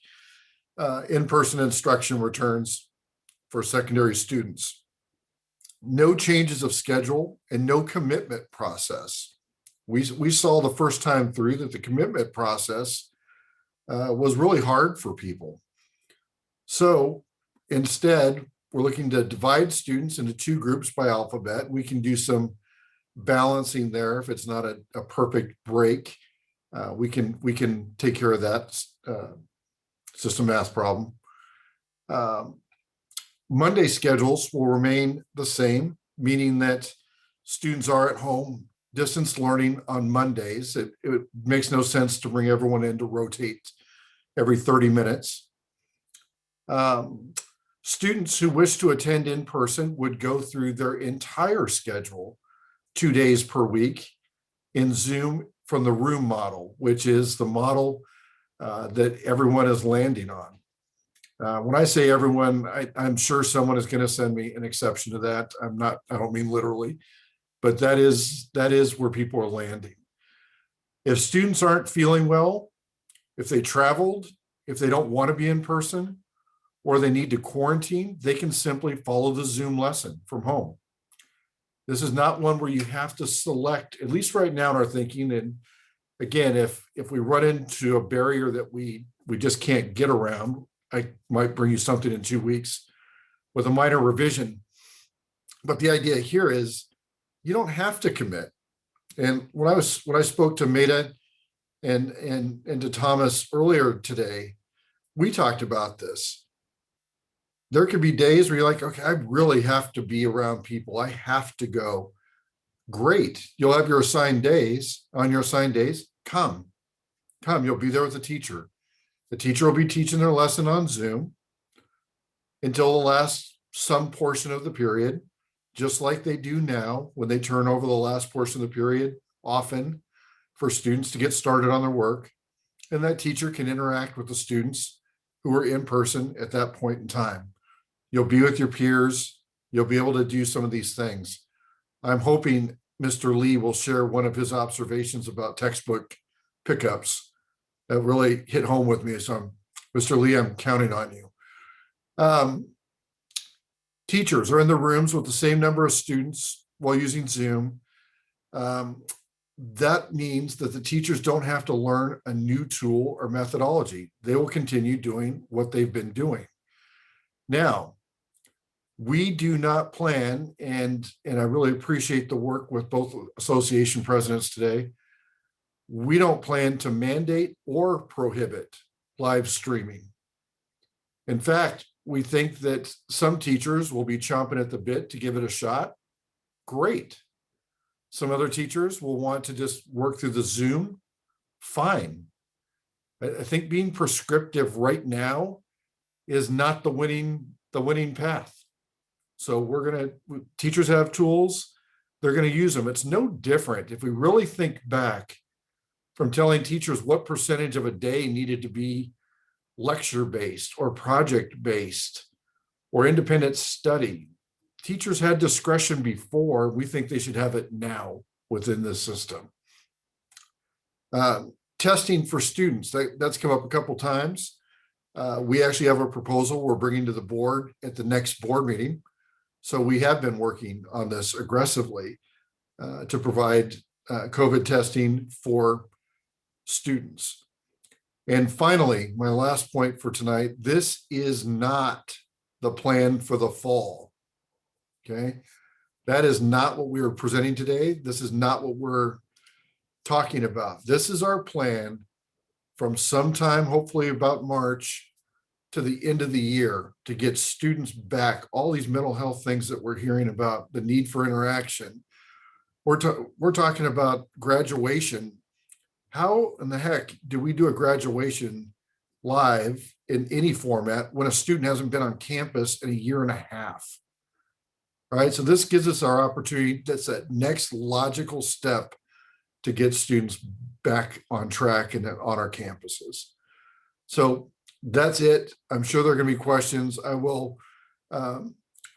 in-person instruction returns for secondary students. No changes of schedule and no commitment process. We saw the first time through that the commitment process was really hard for people. So instead, we're looking to divide students into 2 groups by alphabet. We can do some balancing there if it's not a perfect break. We can take care of that. It's just a math problem. Monday schedules will remain the same, meaning that students are at home distance learning on Mondays. It makes no sense to bring everyone in to rotate every 30 minutes. Students who wish to attend in person would go through their entire schedule 2 days per week in Zoom from the room model, which is the model that everyone is landing on. When I say everyone, I'm sure someone is going to send me an exception to that. I don't mean literally, but that is where people are landing. If students aren't feeling well, if they traveled, if they don't want to be in person, or they need to quarantine, they can simply follow the Zoom lesson from home. This is not one where you have to select, at least right now in our thinking. And again, if we run into a barrier that we just can't get around, I might bring you something in 2 weeks with a minor revision. But the idea here is you don't have to commit. And when I spoke to Maida and to Thomas earlier today, we talked about this. There could be days where you're like, okay, I really have to be around people. I have to go. Great. You'll have your assigned days. On your assigned days, come. You'll be there with the teacher. The teacher will be teaching their lesson on Zoom until the last some portion of the period, just like they do now when they turn over the last portion of the period, often for students to get started on their work. And that teacher can interact with the students who are in person at that point in time. You'll be with your peers. You'll be able to do some of these things. I'm hoping Mr. Lee will share one of his observations about textbook pickups that really hit home with me. So Mr. Lee, I'm counting on you. Teachers are in the rooms with the same number of students while using Zoom. That means that the teachers don't have to learn a new tool or methodology. They will continue doing what they've been doing. Now, we do not plan, and I really appreciate the work with both association presidents today. We don't plan to mandate or prohibit live streaming. In fact, we think that some teachers will be chomping at the bit to give it a shot. Great. Some other teachers will want to just work through the Zoom. Fine. I think being prescriptive right now is not the winning path. So teachers have tools, they're going to use them. It's no different if we really think back from telling teachers what percentage of a day needed to be lecture-based or project-based or independent study. Teachers had discretion before. We think they should have it now within this system. Testing for students, that's come up a couple times. We actually have a proposal we're bringing to the board at the next board meeting. So we have been working on this aggressively to provide COVID testing for students. And finally, my last point for tonight, this is not the plan for the fall, okay? That is not what we are presenting today. This is not what we're talking about. This is our plan from sometime, hopefully about March, to the end of the year to get students back, all these mental health things that we're hearing about, the need for interaction. We're talking about graduation. How in the heck do we do a graduation live in any format when a student hasn't been on campus in a year and a half? All right, so this gives us our opportunity. That's that next logical step to get students back on track and on our campuses. So that's it. I'm sure there are going to be questions. I will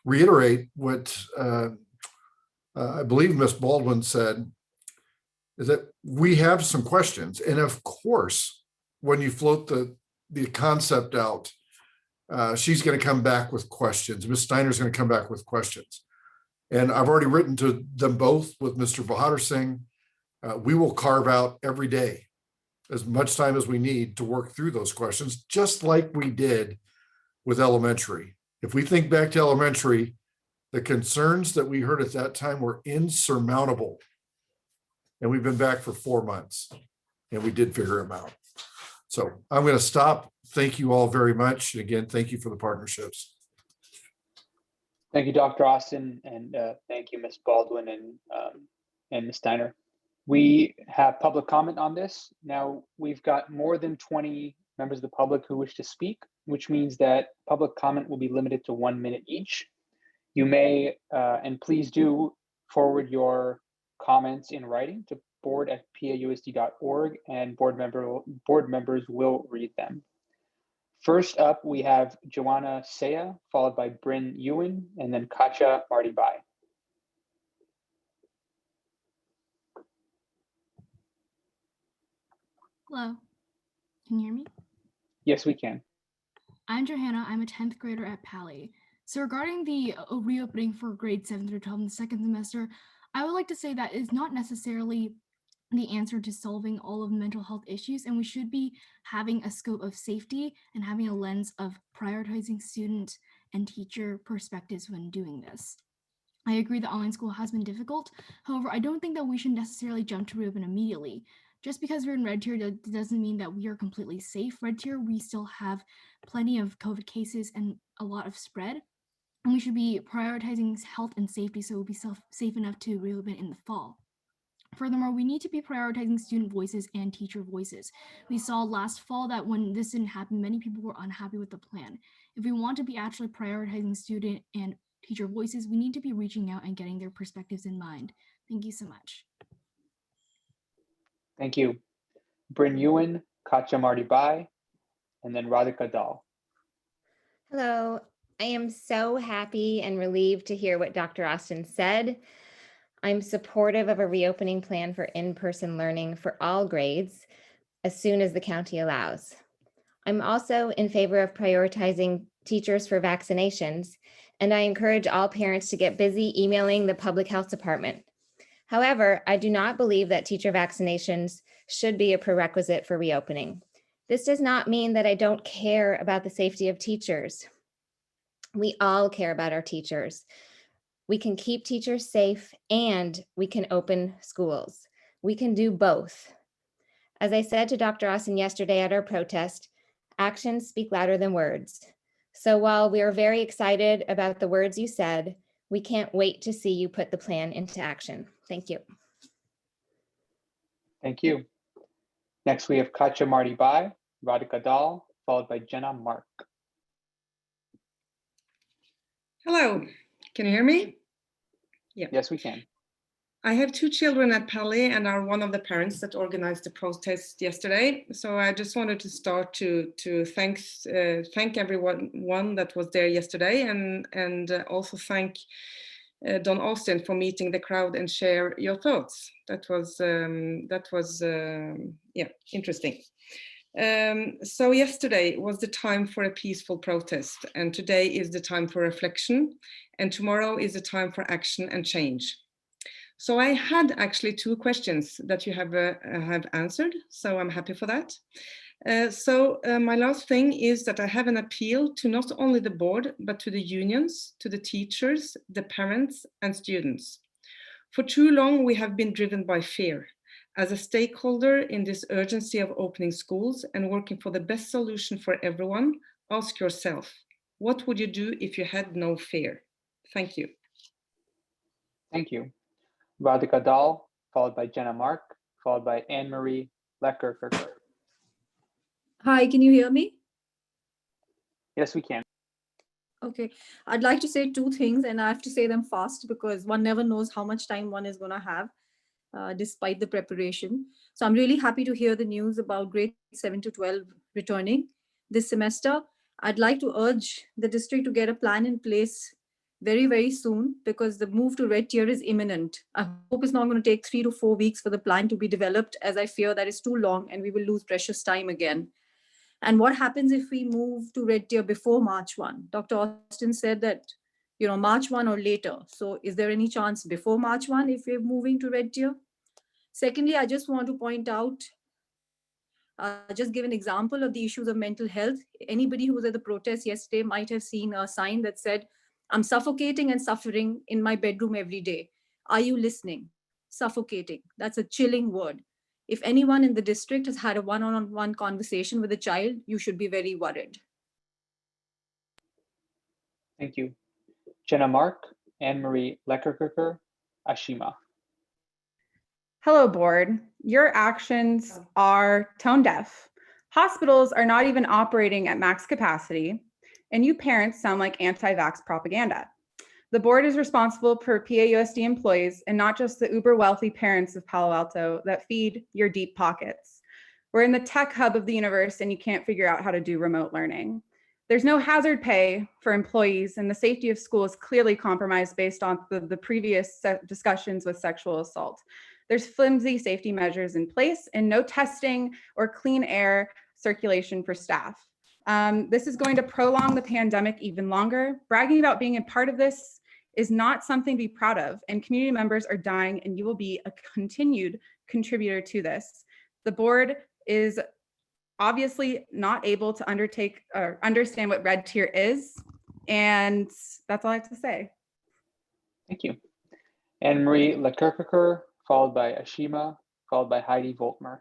reiterate what I believe Ms. Baldwin said, is that we have some questions. And of course, when you float the concept out, she's going to come back with questions. Ms. Steiner's going to come back with questions. And I've already written to them both with Mr. Bahadur Singh. We will carve out every day as much time as we need to work through those questions, just like we did with elementary. If we think back to elementary, the concerns that we heard at that time were insurmountable. And we've been back for 4 months and we did figure them out. So I'm going to stop. Thank you all very much. And again, thank you for the partnerships. Thank you, Dr. Austin, and thank you, Ms. Baldwin and Ms. Steiner. We have public comment on this. Now, we've got more than 20 members of the public who wish to speak, which means that public comment will be limited to 1 minute each. You may, and please do, forward your comments in writing to board@pausd.org, and board members will read them. First up, we have Joanna Saya, followed by Bryn Ewan, and then Katja Marty-Bai. Hello, can you hear me? Yes, we can. I'm Johanna. I'm a 10th grader at Pali. So regarding the reopening for grades 7 through 12 in the second semester, I would like to say that is not necessarily the answer to solving all of the mental health issues, and we should be having a scope of safety and having a lens of prioritizing student and teacher perspectives when doing this. I agree that online school has been difficult. However, I don't think that we should necessarily jump to reopen immediately. Just because we're in red tier doesn't mean that we are completely safe. Red tier, we still have plenty of COVID cases and a lot of spread. And we should be prioritizing health and safety so we'll be safe enough to reopen in the fall. Furthermore, we need to be prioritizing student voices and teacher voices. We saw last fall that when this didn't happen, many people were unhappy with the plan. If we want to be actually prioritizing student and teacher voices, we need to be reaching out and getting their perspectives in mind. Thank you so much. Thank you. Bryn Ewan, Katja Marty-Bai, and then Radhika Dal. Hello, I am so happy and relieved to hear what Dr. Austin said. I'm supportive of a reopening plan for in-person learning for all grades as soon as the county allows. I'm also in favor of prioritizing teachers for vaccinations, and I encourage all parents to get busy emailing the public health department. However, I do not believe that teacher vaccinations should be a prerequisite for reopening. This does not mean that I don't care about the safety of teachers. We all care about our teachers. We can keep teachers safe and we can open schools. We can do both. As I said to Dr. Austin yesterday at our protest, actions speak louder than words. So while we are very excited about the words you said, we can't wait to see you put the plan into action. Thank you. Thank you. Next, we have Katja Marty-Bai, Radhika Dal, followed by Jenna Mark. Hello, can you hear me? Yeah. Yes, we can. I have 2 children at Pali and are one of the parents that organized the protest yesterday. So I just wanted to start to thank everyone that was there yesterday, and also thank Don Austin for meeting the crowd and share your thoughts. That was interesting. So yesterday was the time for a peaceful protest, and today is the time for reflection, and tomorrow is the time for action and change. So I had actually 2 questions that you have answered, so I'm happy for that. My last thing is that I have an appeal to not only the board, but to the unions, to the teachers, the parents, and students. For too long, we have been driven by fear. As a stakeholder in this urgency of opening schools and working for the best solution for everyone, ask yourself, what would you do if you had no fear? Thank you. Thank you. Radhika Dal, followed by Jenna Mark, followed by Anne-Marie Leckerkerker. Hi, can you hear me? Yes, we can. Okay, I'd like to say two things, and I have to say them fast because one never knows how much time one is going to have despite the preparation. So I'm really happy to hear the news about grade 7 to 12 returning this semester. I'd like to urge the district to get a plan in place very, very soon because the move to red tier is imminent. I hope it's not going to take 3 to 4 weeks for the plan to be developed, as I fear that is too long and we will lose precious time again. And what happens if we move to red tier before March 1? Dr. Austin said that, March 1 or later. So is there any chance before March 1 if we're moving to red tier? Secondly, I just want to point out, just give an example of the issues of mental health. Anybody who was at the protest yesterday might have seen a sign that said, I'm suffocating and suffering in my bedroom every day. Are you listening? Suffocating. That's a chilling word. If anyone in the district has had a one-on-one conversation with a child, you should be very worried. Thank you. Jenna Mark, Anne-Marie Leckerkerker, Ashima. Hello, board. Your actions are tone deaf. Hospitals are not even operating at max capacity, and you parents sound like anti-vax propaganda. The board is responsible for PAUSD employees and not just the uber wealthy parents of Palo Alto that feed your deep pockets. We're in the tech hub of the universe and you can't figure out how to do remote learning. There's no hazard pay for employees and the safety of school is clearly compromised based on the previous discussions with sexual assault. There's flimsy safety measures in place and no testing or clean air circulation for staff. This is going to prolong the pandemic even longer. Bragging about being a part of this is not something to be proud of, and community members are dying, and you will be a continued contributor to this. The board is obviously not able to undertake or understand what red tier is, and that's all I have to say. Thank you. Anne-Marie Leckerkerker, followed by Ashima, followed by Heidi Voltmer.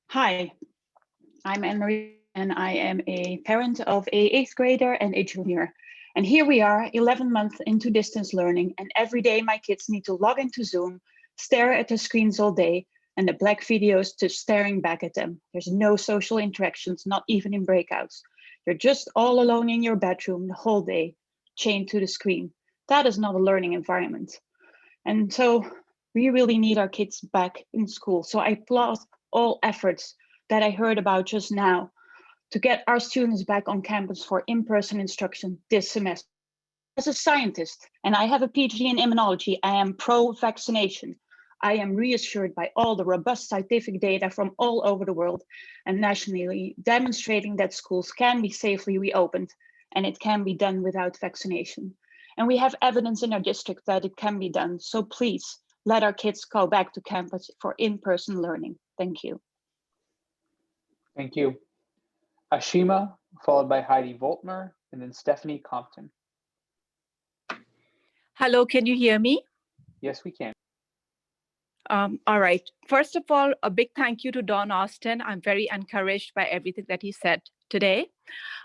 Hi, I'm Anne-Marie and I am a parent of a 8th grader and a junior. And here we are 11 months into distance learning and every day my kids need to log into Zoom, stare at their screens all day and the black videos just staring back at them. There's no social interactions, not even in breakouts. You're just all alone in your bedroom the whole day, chained to the screen. That is not a learning environment. And so we really need our kids back in school. So I applaud all efforts that I heard about just now to get our students back on campus for in-person instruction this semester. As a scientist, and I have a PhD in immunology, I am pro-vaccination. I am reassured by all the robust scientific data from all over the world and nationally demonstrating that schools can be safely reopened and it can be done without vaccination. And we have evidence in our district that it can be done. So please let our kids go back to campus for in-person learning. Thank you. Thank you. Ashima, followed by Heidi Voltmer, and then Stephanie Compton. Hello, can you hear me? Yes, we can. All right. First of all, a big thank you to Don Austin. I'm very encouraged by everything that he said today.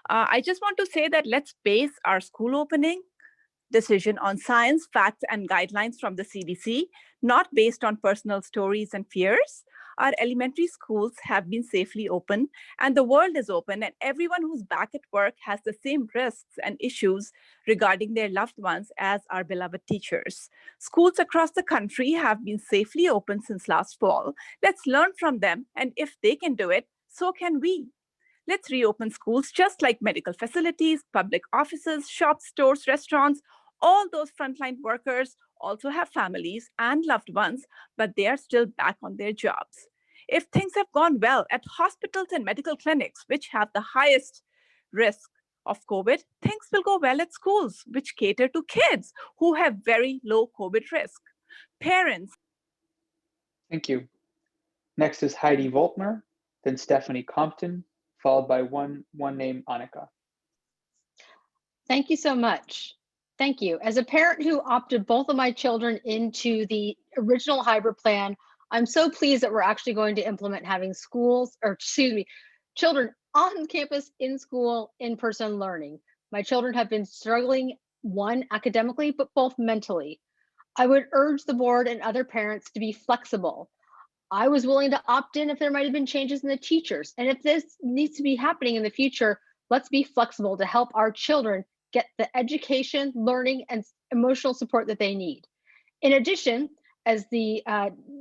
I just want to say that let's base our school opening decision on science, facts, and guidelines from the CDC, not based on personal stories and fears. Our elementary schools have been safely open and the world is open and everyone who's back at work has the same risks and issues regarding their loved ones as our beloved teachers. Schools across the country have been safely open since last fall. Let's learn from them, and if they can do it, so can we. Let's reopen schools just like medical facilities, public offices, shops, stores, restaurants. All those frontline workers also have families and loved ones, but they are still back on their jobs. If things have gone well at hospitals and medical clinics, which have the highest risk of COVID, things will go well at schools, which cater to kids who have very low COVID risk. Parents. Thank you. Next is Heidi Voltmer, then Stephanie Compton, followed by one named Annika. Thank you so much. Thank you. As a parent who opted both of my children into the original hybrid plan, I'm so pleased that we're actually going to implement having children on campus, in school, in-person learning. My children have been struggling, one, academically, but both mentally. I would urge the board and other parents to be flexible. I was willing to opt in if there might have been changes in the teachers. And if this needs to be happening in the future, let's be flexible to help our children get the education, learning, and emotional support that they need. In addition, as the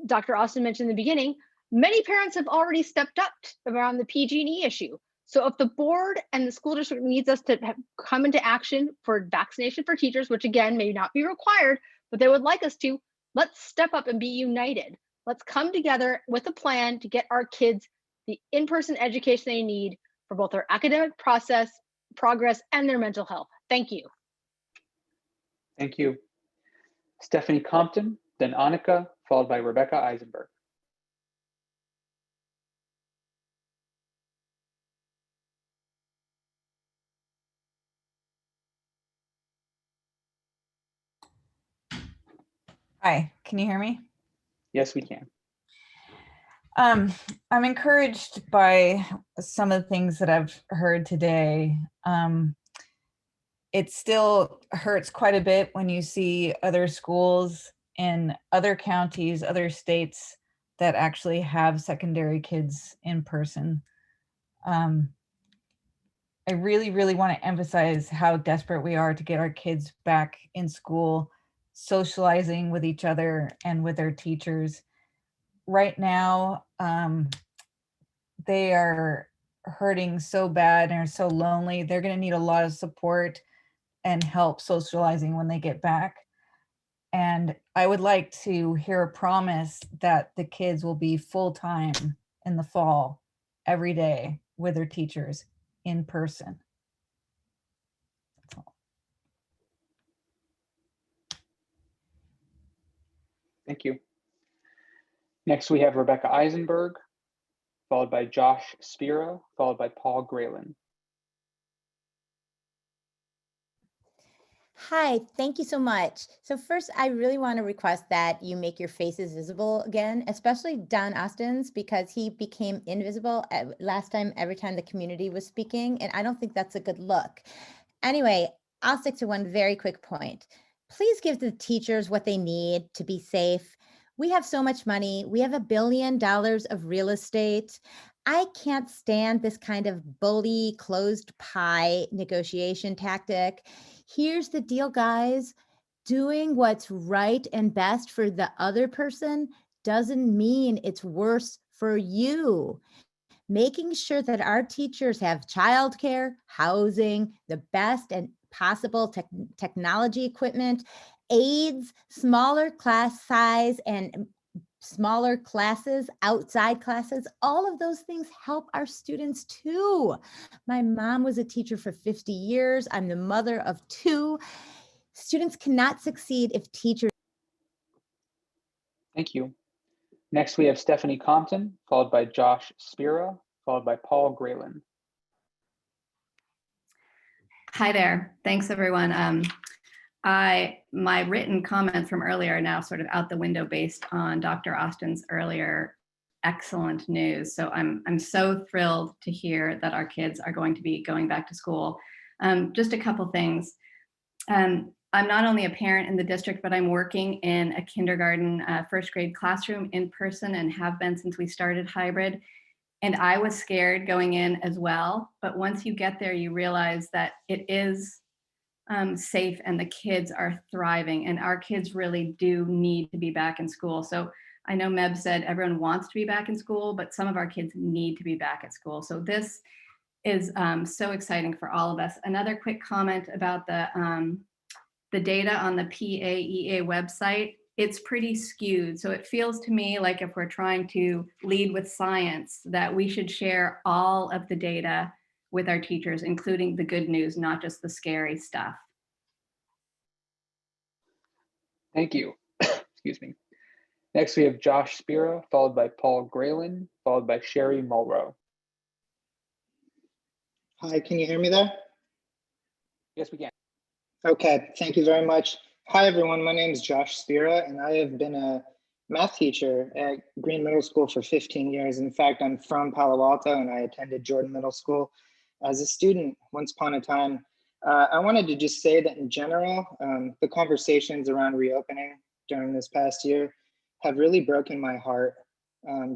Dr. Austin mentioned in the beginning, many parents have already stepped up around the PG&E issue. So if the board and the school district needs us to come into action for vaccination for teachers, which again may not be required, but they would like us to, let's step up and be united. Let's come together with a plan to get our kids the in-person education they need for both their academic progress and their mental health. Thank you. Thank you. Stephanie Compton, then Annika, followed by Rebecca Eisenberg. Hi, can you hear me? Yes, we can. I'm encouraged by some of the things that I've heard today. It still hurts quite a bit when you see other schools in other counties, other states that actually have secondary kids in person. I really, really want to emphasize how desperate we are to get our kids back in school, socializing with each other and with their teachers. Right now, they are hurting so bad and are so lonely. They're going to need a lot of support and help socializing when they get back. And I would like to hear a promise that the kids will be full-time in the fall, every day with their teachers in person. That's all. Thank you. Next, we have Rebecca Eisenberg, followed by Josh Spira, followed by Paul Grayland. Hi, thank you so much. So first, I really want to request that you make your faces visible again, especially Don Austin's, because he became invisible last time, every time the community was speaking, and I don't think that's a good look. Anyway, I'll stick to one very quick point. Please give the teachers what they need to be safe. We have so much money. We have $1 billion of real estate. I can't stand this kind of bully closed pie negotiation tactic. Here's the deal, guys. Doing what's right and best for the other person doesn't mean it's worse for you. Making sure that our teachers have childcare, housing, the best and possible technology equipment, aides, smaller class size, and smaller classes, outside classes, all of those things help our students too. My mom was a teacher for 50 years. I'm the mother of 2. Students cannot succeed if teachers. Thank you. Next, we have Stephanie Compton, followed by Josh Spira, followed by Paul Grayland. Hi there. Thanks, everyone. My written comments from earlier are now sort of out the window based on Dr. Austin's earlier excellent news. So I'm so thrilled to hear that our kids are going to be going back to school. Just a couple things. I'm not only a parent in the district, but I'm working in a kindergarten, first grade classroom in person and have been since we started hybrid. And I was scared going in as well. But once you get there, you realize that it is safe and the kids are thriving, and our kids really do need to be back in school. So I know Meb said everyone wants to be back in school, but some of our kids need to be back at school. So this is so exciting for all of us. Another quick comment about the data on the PAEA website. It's pretty skewed. So it feels to me like if we're trying to lead with science, that we should share all of the data with our teachers, including the good news, not just the scary stuff. Thank you. Excuse me. Next, we have Josh Spira, followed by Paul Graylin, followed by Sherry Mulrow. Hi, can you hear me there? Yes, we can. Okay, thank you very much. Hi, everyone. My name is Josh Spira, and I have been a math teacher at Green Middle School for 15 years. In fact, I'm from Palo Alto, and I attended Jordan Middle School as a student once upon a time. I wanted to just say that in general, the conversations around reopening during this past year have really broken my heart.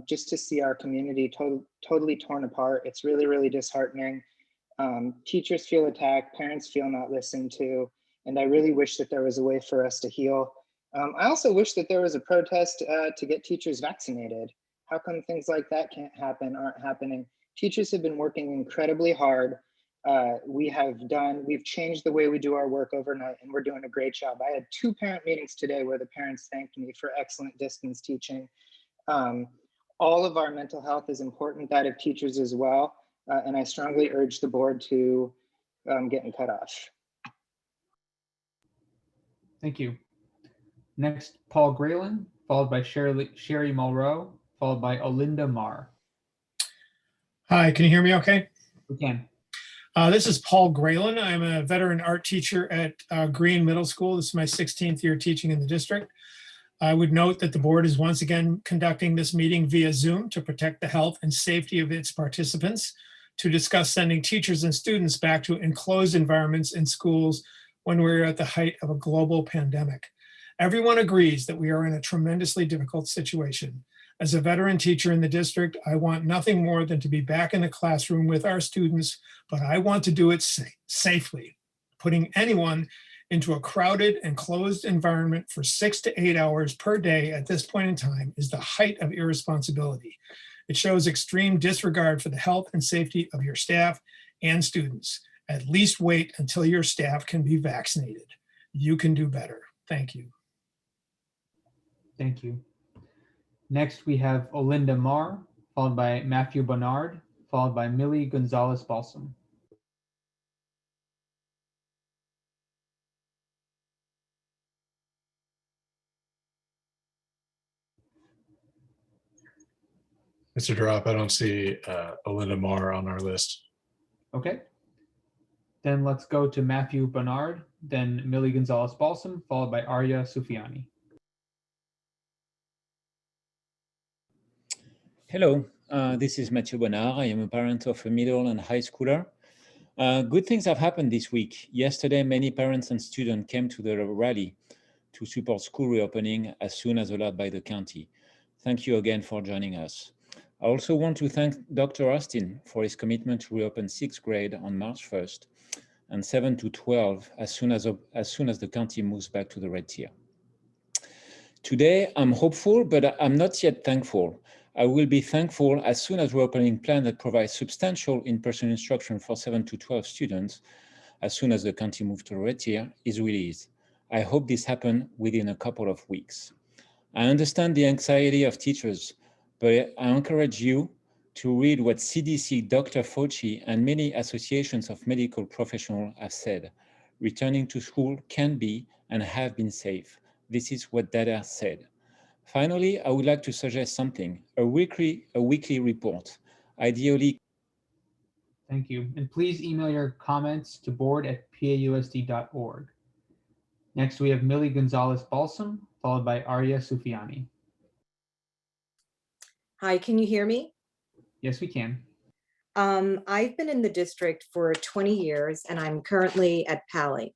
Just to see our community totally torn apart, it's really, really disheartening. Teachers feel attacked, parents feel not listened to, and I really wish that there was a way for us to heal. I also wish that there was a protest to get teachers vaccinated. How come things like that can't happen, aren't happening? Teachers have been working incredibly hard. We've changed the way we do our work overnight, and we're doing a great job. I had 2 parent meetings today where the parents thanked me for excellent distance teaching. All of our mental health is important, that of teachers as well. And I strongly urge the board to get in cut off. Thank you. Next, Paul Graylin, followed by Sherry Mulrow, followed by Olinda Marr. Hi, can you hear me okay? We can. This is Paul Graylin. I'm a veteran art teacher at Green Middle School. This is my 16th year teaching in the district. I would note that the board is once again conducting this meeting via Zoom to protect the health and safety of its participants, to discuss sending teachers and students back to enclosed environments in schools when we're at the height of a global pandemic. Everyone agrees that we are in a tremendously difficult situation. As a veteran teacher in the district, I want nothing more than to be back in the classroom with our students, but I want to do it safely. Putting anyone into a crowded and closed environment for 6 to 8 hours per day at this point in time is the height of irresponsibility. It shows extreme disregard for the health and safety of your staff and students. At least wait until your staff can be vaccinated. You can do better. Thank you. Thank you. Next, we have Olinda Marr, followed by Matthew Bernard, followed by Millie Gonzalez Balsam. Mr. Drop, I don't see Olinda Marr on our list. Okay. Then let's go to Matthew Bernard, then Millie Gonzalez Balsam, followed by Arya Sufiani. Hello, this is Mathieu Bonnard. I am a parent of a middle and high schooler. Good things have happened this week. Yesterday, many parents and students came to the rally to support school reopening as soon as allowed by the county. Thank you again for joining us. I also want to thank Dr. Austin for his commitment to reopen 6th grade on March 1st and 7 to 12 as soon as the county moves back to the red tier. Today, I'm hopeful, but I'm not yet thankful. I will be thankful as soon as reopening plan that provides substantial in-person instruction for 7 to 12 students as soon as the county moves to the red tier is released. I hope this happens within a couple of weeks. I understand the anxiety of teachers, but I encourage you to read what CDC, Dr. Fauci, and many associations of medical professionals have said. Returning to school can be and have been safe. This is what data said. Finally, I would like to suggest something, a weekly report, ideally. Thank you. And please email your comments to board@pausd.org. Next, we have Millie Gonzalez Balsam, followed by Arya Sufiani. Hi, can you hear me? Yes, we can. I've been in the district for 20 years and I'm currently at Pali.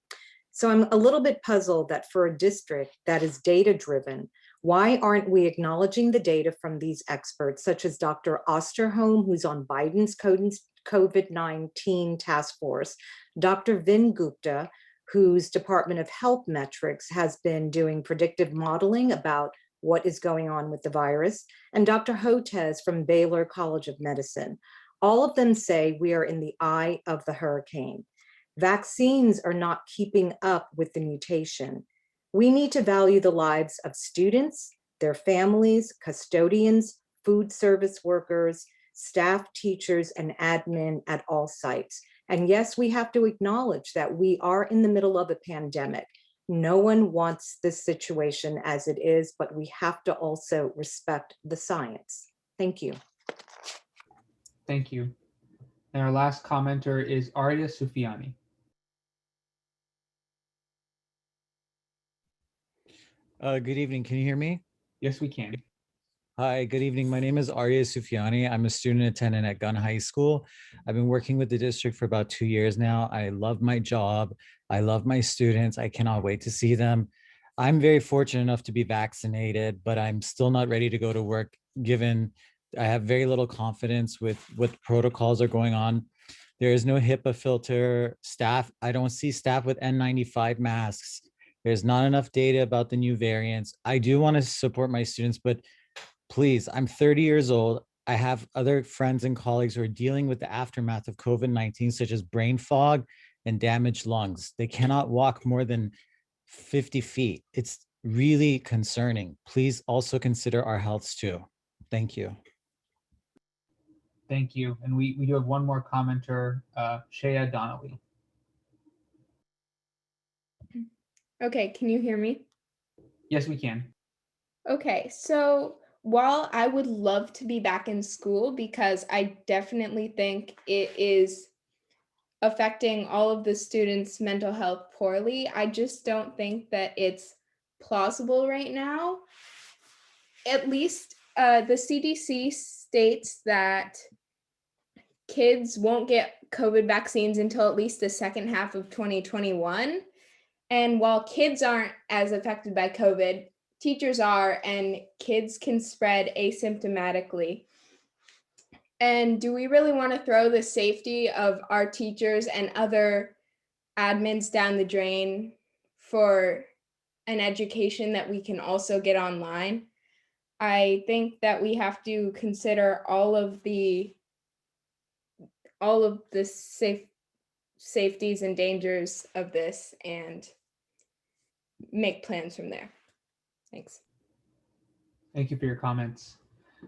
So I'm a little bit puzzled that for a district that is data-driven, why aren't we acknowledging the data from these experts, such as Dr. Osterholm, who's on Biden's COVID-19 task force, Dr. Vin Gupta, whose Department of Health metrics has been doing predictive modeling about what is going on with the virus, and Dr. Hotez from Baylor College of Medicine. All of them say we are in the eye of the hurricane. Vaccines are not keeping up with the mutation. We need to value the lives of students, their families, custodians, food service workers, staff, teachers, and admin at all sites. And yes, we have to acknowledge that we are in the middle of a pandemic. No one wants this situation as it is, but we have to also respect the science. Thank you. Thank you. And our last commenter is Arya Sufiani. Good evening. Can you hear me? Yes, we can. Hi, good evening. My name is Arya Sufiani. I'm a student attendant at Gunn High School. I've been working with the district for about 2 years now. I love my job. I love my students. I cannot wait to see them. I'm very fortunate enough to be vaccinated, but I'm still not ready to go to work given I have very little confidence with what protocols are going on. There is no HIPAA filter. Staff, I don't see staff with N95 masks. There's not enough data about the new variants. I do want to support my students, but please, I'm 30 years old. I have other friends and colleagues who are dealing with the aftermath of COVID-19, such as brain fog and damaged lungs. They cannot walk more than 50 feet. It's really concerning. Please also consider our healths too. Thank you. Thank you. And we do have one more commenter, Shea Donnelly. Okay, can you hear me? Yes, we can. Okay, so while I would love to be back in school because I definitely think it is affecting all of the students' mental health poorly, I just don't think that it's plausible right now. At least the CDC states that kids won't get COVID vaccines until at least the second half of 2021. And while kids aren't as affected by COVID, teachers are, and kids can spread asymptomatically. And do we really want to throw the safety of our teachers and other admins down the drain for an education that we can also get online? I think that we have to consider all of the safeties and dangers of this and make plans from there. Thanks. Thank you for your comments.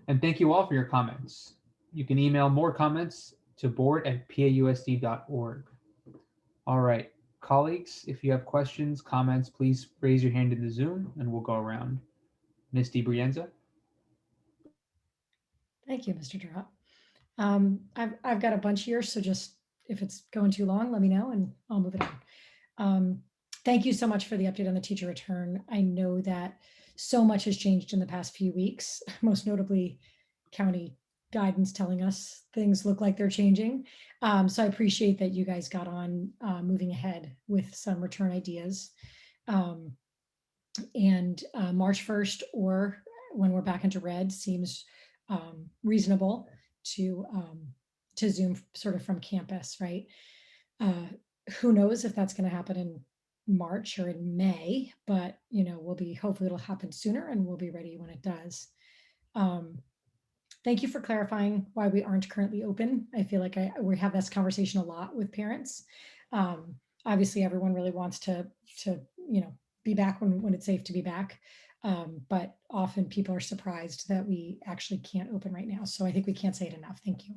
And thank you all for your comments. You can email more comments to board@pausd.org. All right, colleagues, if you have questions, comments, please raise your hand in the Zoom and we'll go around. Ms. DiBrienza. Thank you, Mr. Drott. I've got a bunch here, so just if it's going too long, let me know and I'll move it on. Thank you so much for the update on the teacher return. I know that so much has changed in the past few weeks, most notably county guidance telling us things look like they're changing. So I appreciate that you guys got on moving ahead with some return ideas. And March 1st or when we're back into red seems reasonable to Zoom sort of from campus, right? Who knows if that's going to happen in March or in May, but hopefully it'll happen sooner and we'll be ready when it does. Thank you for clarifying why we aren't currently open. I feel like we have this conversation a lot with parents. Obviously everyone really wants to be back when it's safe to be back. But often people are surprised that we actually can't open right now. So I think we can't say it enough. Thank you.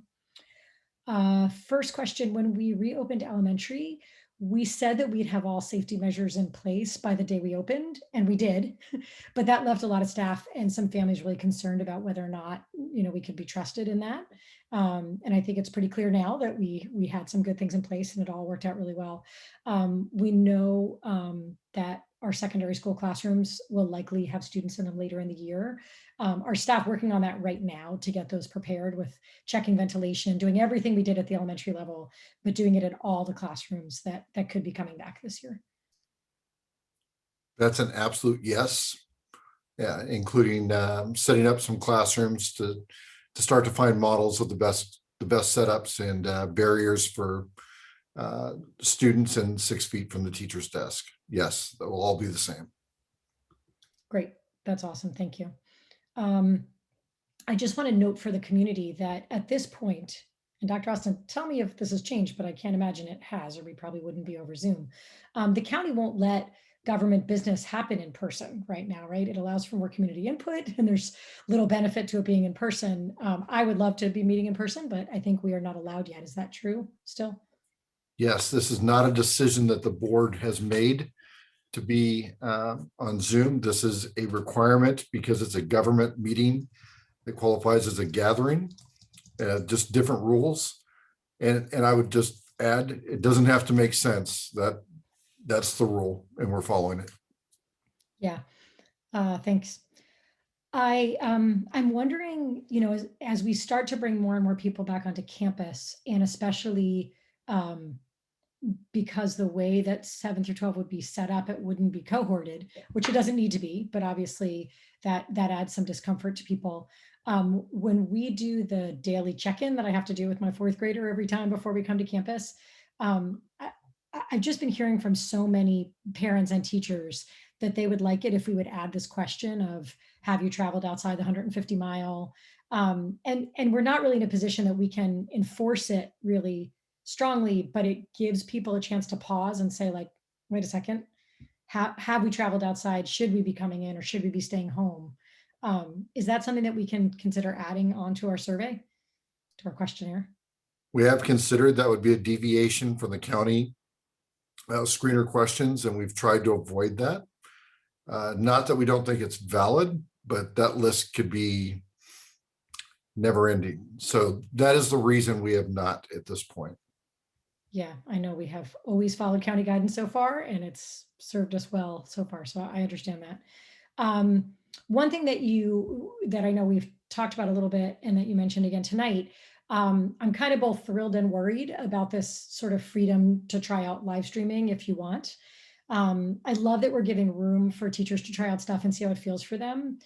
First question, when we reopened elementary, we said that we'd have all safety measures in place by the day we opened, and we did, but that left a lot of staff and some families really concerned about whether or not, we could be trusted in that. And I think it's pretty clear now that we had some good things in place and it all worked out really well. We know that our secondary school classrooms will likely have students in them later in the year. Our staff working on that right now to get those prepared with checking ventilation, doing everything we did at the elementary level, but doing it at all the classrooms that could be coming back this year. That's an absolute yes. Yeah, including setting up some classrooms to start to find models of the best setups and barriers for students and 6 feet from the teacher's desk. Yes, that will all be the same. Great, that's awesome, thank you. I just want to note for the community that at this point, and Dr. Austin, tell me if this has changed, but I can't imagine it has, or we probably wouldn't be over Zoom. The county won't let government business happen in person right now, right? It allows for more community input and there's little benefit to it being in person. I would love to be meeting in person, but I think we are not allowed yet. Is that true still? Yes, this is not a decision that the board has made. to be on Zoom. This is a requirement because it's a government meeting that qualifies as a gathering, just different rules. And I would just add, it doesn't have to make sense. That's the rule and we're following it. Yeah, thanks. I'm wondering, as we start to bring more and more people back onto campus, and especially because the way that 7 through 12 would be set up, it wouldn't be cohorted, which it doesn't need to be, but obviously that adds some discomfort to people. When we do the daily check-in that I have to do with my 4th grader every time before we come to campus, I've just been hearing from so many parents and teachers that they would like it if we would add this question of, have you traveled outside the 150 mile? And we're not really in a position that we can enforce it really strongly, but it gives people a chance to pause and say, like, wait a second, have we traveled outside? Should we be coming in or should we be staying home? Is that something that we can consider adding onto our survey, to our questionnaire? We have considered that would be a deviation from the county screener questions, and we've tried to avoid that. Not that we don't think it's valid, but that list could be never ending. So that is the reason we have not at this point. Yeah, I know we have always followed county guidance so far, and it's served us well so far. So I understand that. One thing that I know we've talked about a little bit and that you mentioned again tonight, I'm kind of both thrilled and worried about this sort of freedom to try out live streaming if you want. I love that we're giving room for teachers to try out stuff and see how it feels for them.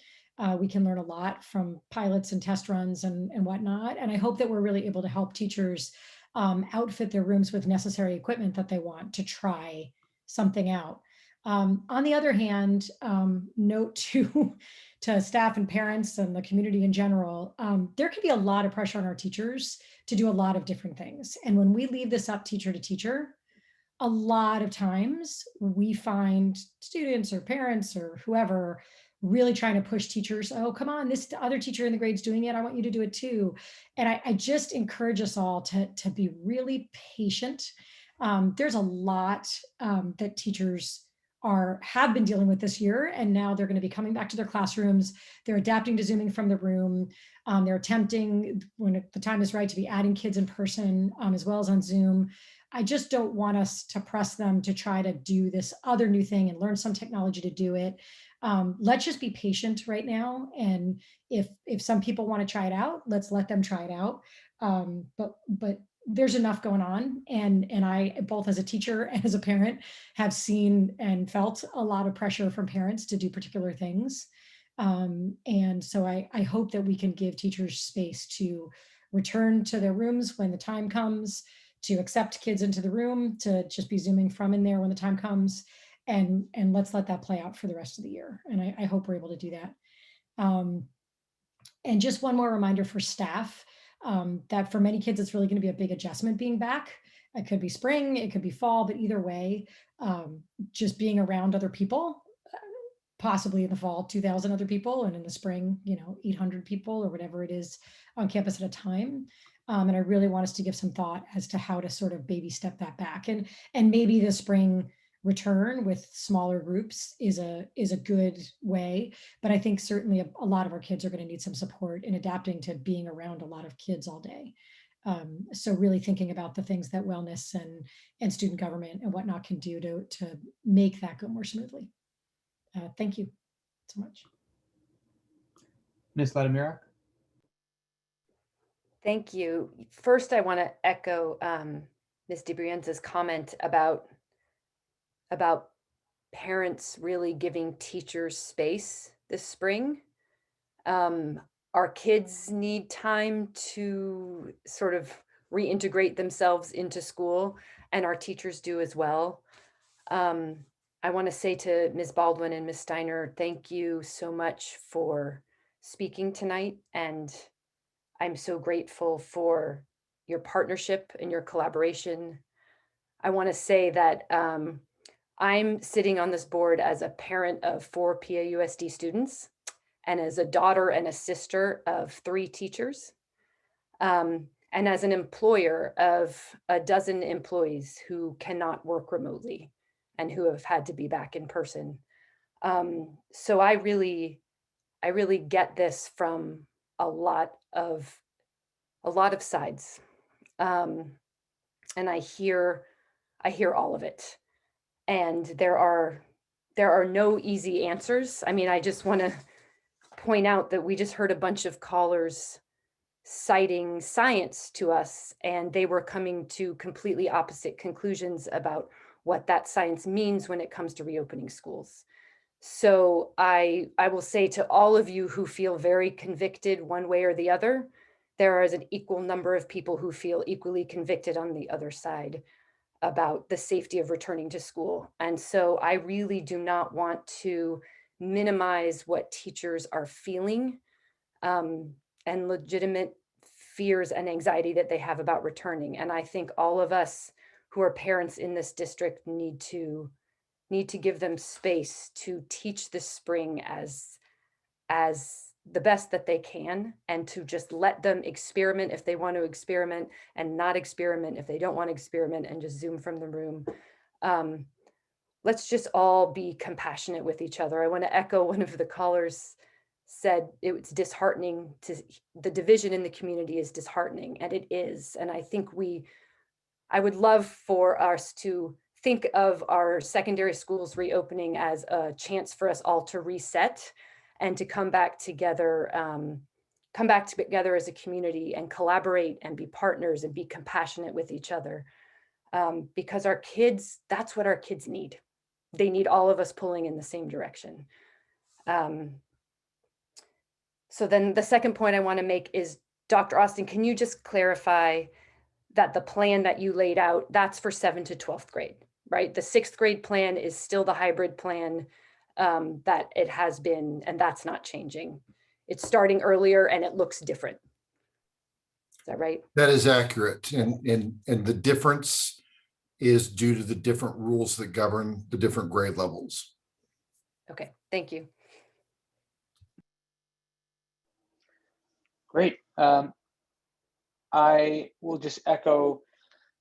We can learn a lot from pilots and test runs and whatnot. And I hope that we're really able to help teachers outfit their rooms with necessary equipment that they want to try something out. On the other hand, note to staff and parents and the community in general, there can be a lot of pressure on our teachers to do a lot of different things. And when we leave this up teacher to teacher, a lot of times we find students or parents or whoever really trying to push teachers. Oh, come on, this other teacher in the grade's doing it. I want you to do it too. And I just encourage us all to be really patient. There's a lot that teachers have been dealing with this year, and now they're going to be coming back to their classrooms. They're adapting to Zooming from the room. They're attempting, when the time is right, to be adding kids in person as well as on Zoom. I just don't want us to press them to try to do this other new thing and learn some technology to do it. Let's just be patient right now. And if some people want to try it out, let's let them try it out. But there's enough going on. And I, both as a teacher and as a parent, have seen and felt a lot of pressure from parents to do particular things. And so I hope that we can give teachers space to return to their rooms when the time comes, to accept kids into the room, to just be Zooming from in there when the time comes. And let's let that play out for the rest of the year. And I hope we're able to do that. And just one more reminder for staff, that for many kids, it's really going to be a big adjustment being back. It could be spring, it could be fall, but either way, just being around other people, possibly in the fall, 2,000 other people, and in the spring, 800 people or whatever it is on campus at a time. And I really want us to give some thought as to how to sort of baby step that back. And maybe the spring return with smaller groups is a good way, but I think certainly a lot of our kids are going to need some support in adapting to being around a lot of kids all day. So really thinking about the things that wellness and student government and whatnot can do to make that go more smoothly. Thank you so much. Ms. Ladimirak? Thank you. First, I want to echo Ms. DeBrienza's comment about parents really giving teachers space this spring. Our kids need time to sort of reintegrate themselves into school, and our teachers do as well. I want to say to Ms. Baldwin and Ms. Steiner, thank you so much for speaking tonight, and I'm so grateful for your partnership and your collaboration. I want to say that I'm sitting on this board as a parent of 4 PAUSD students and as a daughter and a sister of 3 teachers, and as an employer of a dozen employees who cannot work remotely. and who have had to be back in person. So I really get this from a lot of sides. And I hear all of it. And there are no easy answers. I mean, I just want to point out that we just heard a bunch of callers citing science to us, and they were coming to completely opposite conclusions about what that science means when it comes to reopening schools. So I will say to all of you who feel very convicted one way or the other, there is an equal number of people who feel equally convicted on the other side about the safety of returning to school. And so I really do not want to minimize what teachers are feeling, and legitimate fears and anxiety that they have about returning. And I think all of us who are parents in this district need to give them space to teach this spring as the best that they can, and to just let them experiment if they want to experiment, and not experiment if they don't want to experiment, and just Zoom from the room. Let's just all be compassionate with each other. I want to echo one of the callers said it's disheartening to the division in the community is disheartening, and it is. And I think I would love for us to think of our secondary schools reopening as a chance for us all to reset and to come back together as a community and collaborate and be partners and be compassionate with each other. Because our kids, that's what our kids need. They need all of us pulling in the same direction. So then the second point I want to make is, Dr. Austin, can you just clarify that the plan that you laid out, that's for 7th to 12th grade, right? The 6th grade plan is still the hybrid plan that it has been, and that's not changing. It's starting earlier and it looks different. Is that right? That is accurate. And the difference is due to the different rules that govern the different grade levels. Okay, thank you. Great. I will just echo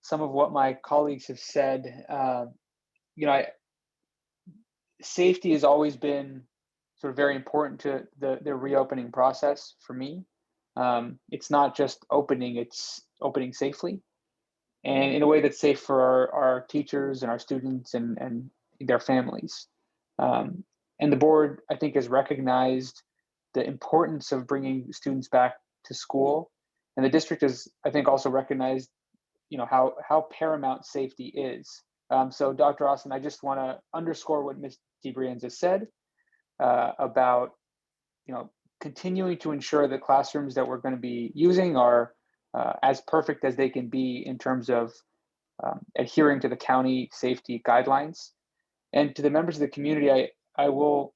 some of what my colleagues have said. Safety has always been sort of very important to the reopening process for me. It's not just opening, it's opening safely and in a way that's safe for our teachers and our students and their families. And the board, I think, has recognized the importance of bringing students back to school. And the district has, I think, also recognized, how paramount safety is. So Dr. Austin, I just want to underscore what Ms. DeBrienza said about, continuing to ensure the classrooms that we're going to be using are as perfect as they can be in terms of adhering to the county safety guidelines. And to the members of the community, I will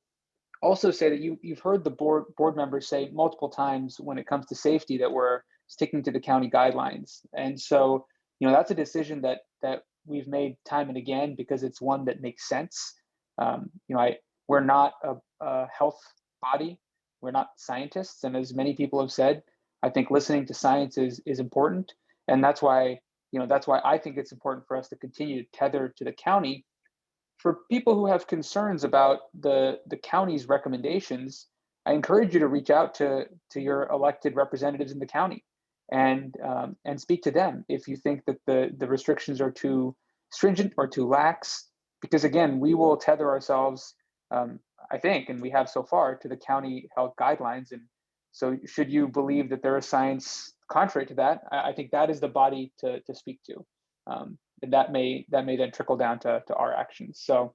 also say that you've heard the board members say multiple times when it comes to safety that we're sticking to the county guidelines. And so, that's a decision that we've made time and again because it's one that makes sense. We're not a health body. We're not scientists. And as many people have said, I think listening to science is important. And that's why I think it's important for us to continue to tether to the county. For people who have concerns about the county's recommendations, I encourage you to reach out to your elected representatives in the county and speak to them if you think that the restrictions are too stringent or too lax. Because again, we will tether ourselves, I think, and we have so far, to the county health guidelines. And so should you believe that there is science contrary to that, I think that is the body to speak to. And that may then trickle down to our actions. So,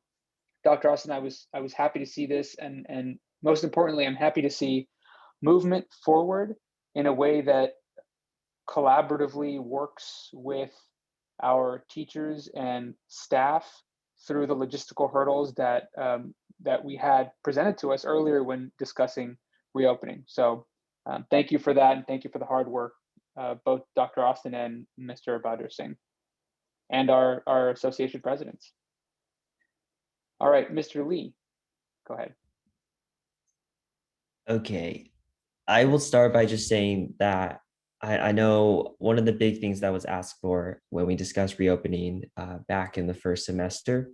Dr. Austin, I was happy to see this, and most importantly, I'm happy to see movement forward in a way that collaboratively works with our teachers and staff through the logistical hurdles that we had presented to us earlier when discussing reopening. So, thank you for that, and thank you for the hard work, both Dr. Austin and Mr. Badr Singh, and our association presidents. All right, Mr. Lee, go ahead. Okay, I will start by just saying that I know one of the big things that was asked for when we discussed reopening back in the first semester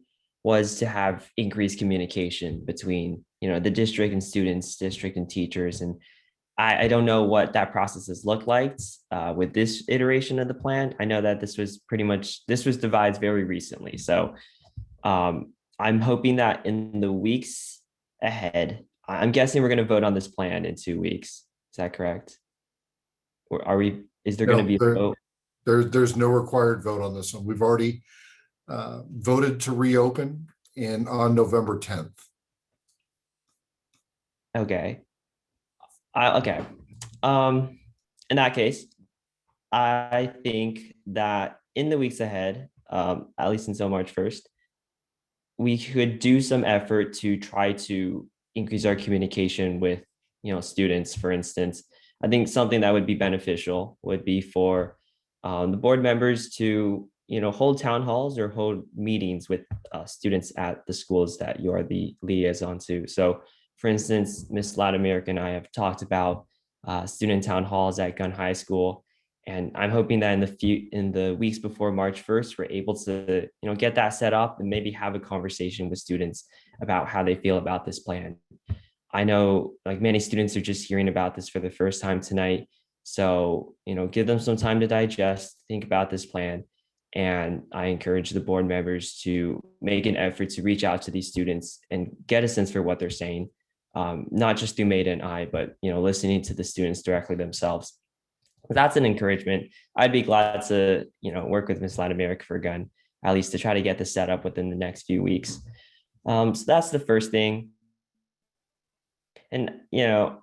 was to have increased communication between, the district and students, district and teachers. And I don't know what that process has looked like with this iteration of the plan. I know that this was devised very recently. So I'm hoping that in the weeks ahead, I'm guessing we're going to vote on this plan in 2 weeks. Is that correct? Or is there going to be a vote? There's no required vote on this one. We've already voted to reopen on November 10th. Okay. Okay. In that case, I think that in the weeks ahead, at least until March 1st, we could do some effort to try to increase our communication with, students. For instance, I think something that would be beneficial would be for the board members to, hold town halls or hold meetings with students at the schools that you are the liaison to. So, for instance, Ms. Latimeric and I have talked about student town halls at Gunn High School, and I'm hoping that in the weeks before March 1st, we're able to, get that set up and maybe have a conversation with students about how they feel about this plan. I know like many students are just hearing about this for the first time tonight. So, give them some time to digest, think about this plan. And I encourage the board members to make an effort to reach out to these students and get a sense for what they're saying, not just through Maida and I, but, listening to the students directly themselves. That's an encouragement. I'd be glad to, work with Ms. Latimeric for Gunn, at least to try to get this set up within the next few weeks. So that's the first thing. And,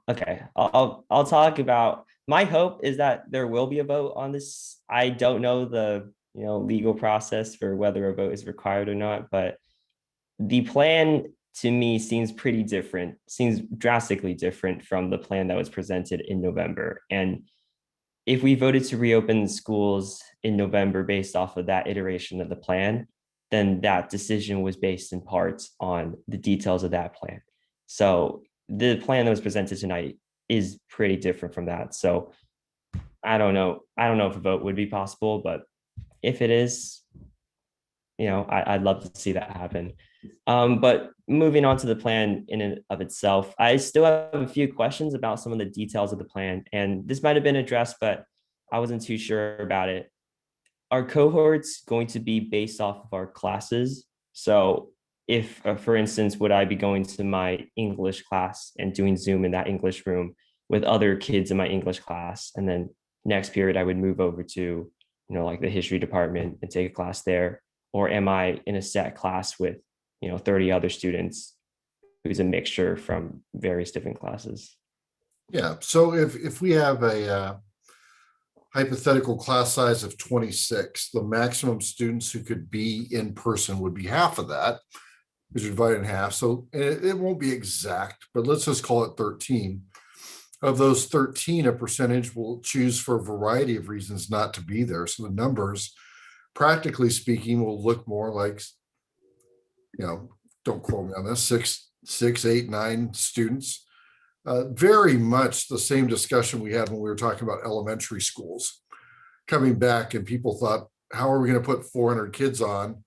okay, I'll talk about, my hope is that there will be a vote on this. I don't know the, legal process for whether a vote is required or not, but the plan to me seems pretty different, seems drastically different from the plan that was presented in November. And if we voted to reopen the schools in November based off of that iteration of the plan, then that decision was based in part on the details of that plan. So the plan that was presented tonight is pretty different from that. So I don't know if a vote would be possible, but if it is, I'd love to see that happen. But moving on to the plan in and of itself, I still have a few questions about some of the details of the plan, and this might have been addressed, but I wasn't too sure about it. Are cohorts going to be based off of our classes? So if, for instance, would I be going to my English class and doing Zoom in that English room with other kids in my English class, and then next period I would move over to, like the history department and take a class there? Or am I in a set class with, 30 other students who's a mixture from various different classes? Yeah, so if we have a hypothetical class size of 26, the maximum students who could be in person would be half of that, which is divided in half. So it won't be exact, but let's just call it 13. Of those 13, a percentage will choose for a variety of reasons not to be there. So the numbers, practically speaking, will look more like, don't quote me on this, 6, 8, 9 students. Very much the same discussion we had when we were talking about elementary schools coming back, and people thought, how are we going to put 400 kids on?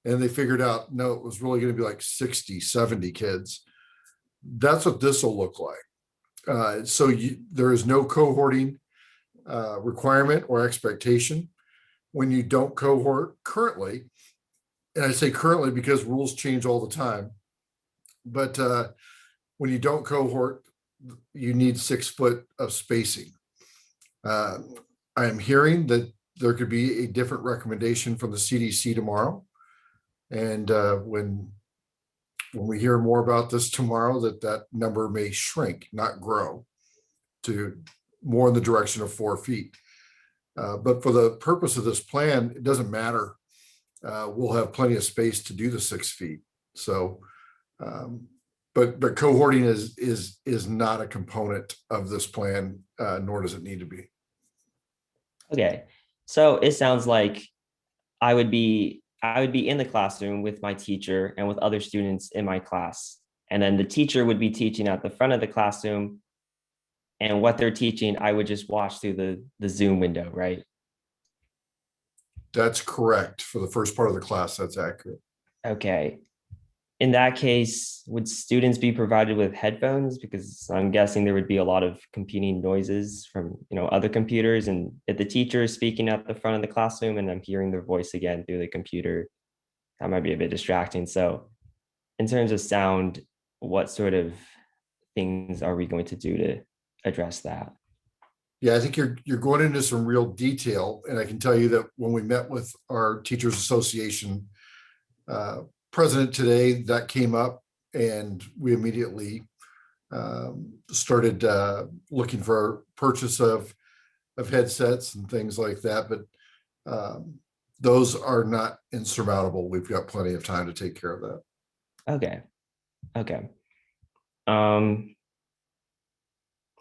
And they figured out, no, it was really going to be like 60, 70 kids. That's what this will look like. So there is no cohorting requirement or expectation. When you don't cohort currently, and I say currently because rules change all the time, but when you don't cohort, you need 6 foot of spacing. I am hearing that there could be a different recommendation from the CDC tomorrow. And when we hear more about this tomorrow, that number may shrink, not grow, to more in the direction of 4 feet. But for the purpose of this plan, it doesn't matter. We'll have plenty of space to do the 6 feet. So, but cohorting is not a component of this plan, nor does it need to be. Okay, so it sounds like I would be in the classroom with my teacher and with other students in my class, and then the teacher would be teaching at the front of the classroom, and what they're teaching, I would just watch through the Zoom window, right? That's correct. For the first part of the class, that's accurate. Okay. in that case, would students be provided with headphones? Because I'm guessing there would be a lot of competing noises from, other computers. And if the teacher is speaking at the front of the classroom and I'm hearing their voice again through the computer, that might be a bit distracting. So in terms of sound, what sort of things are we going to do to address that? Yeah, I think you're going into some real detail, and I can tell you that when we met with our Teachers Association president today, that came up, and we immediately started looking for purchase of headsets and things like that. But those are not insurmountable. We've got plenty of time to take care of that. Okay.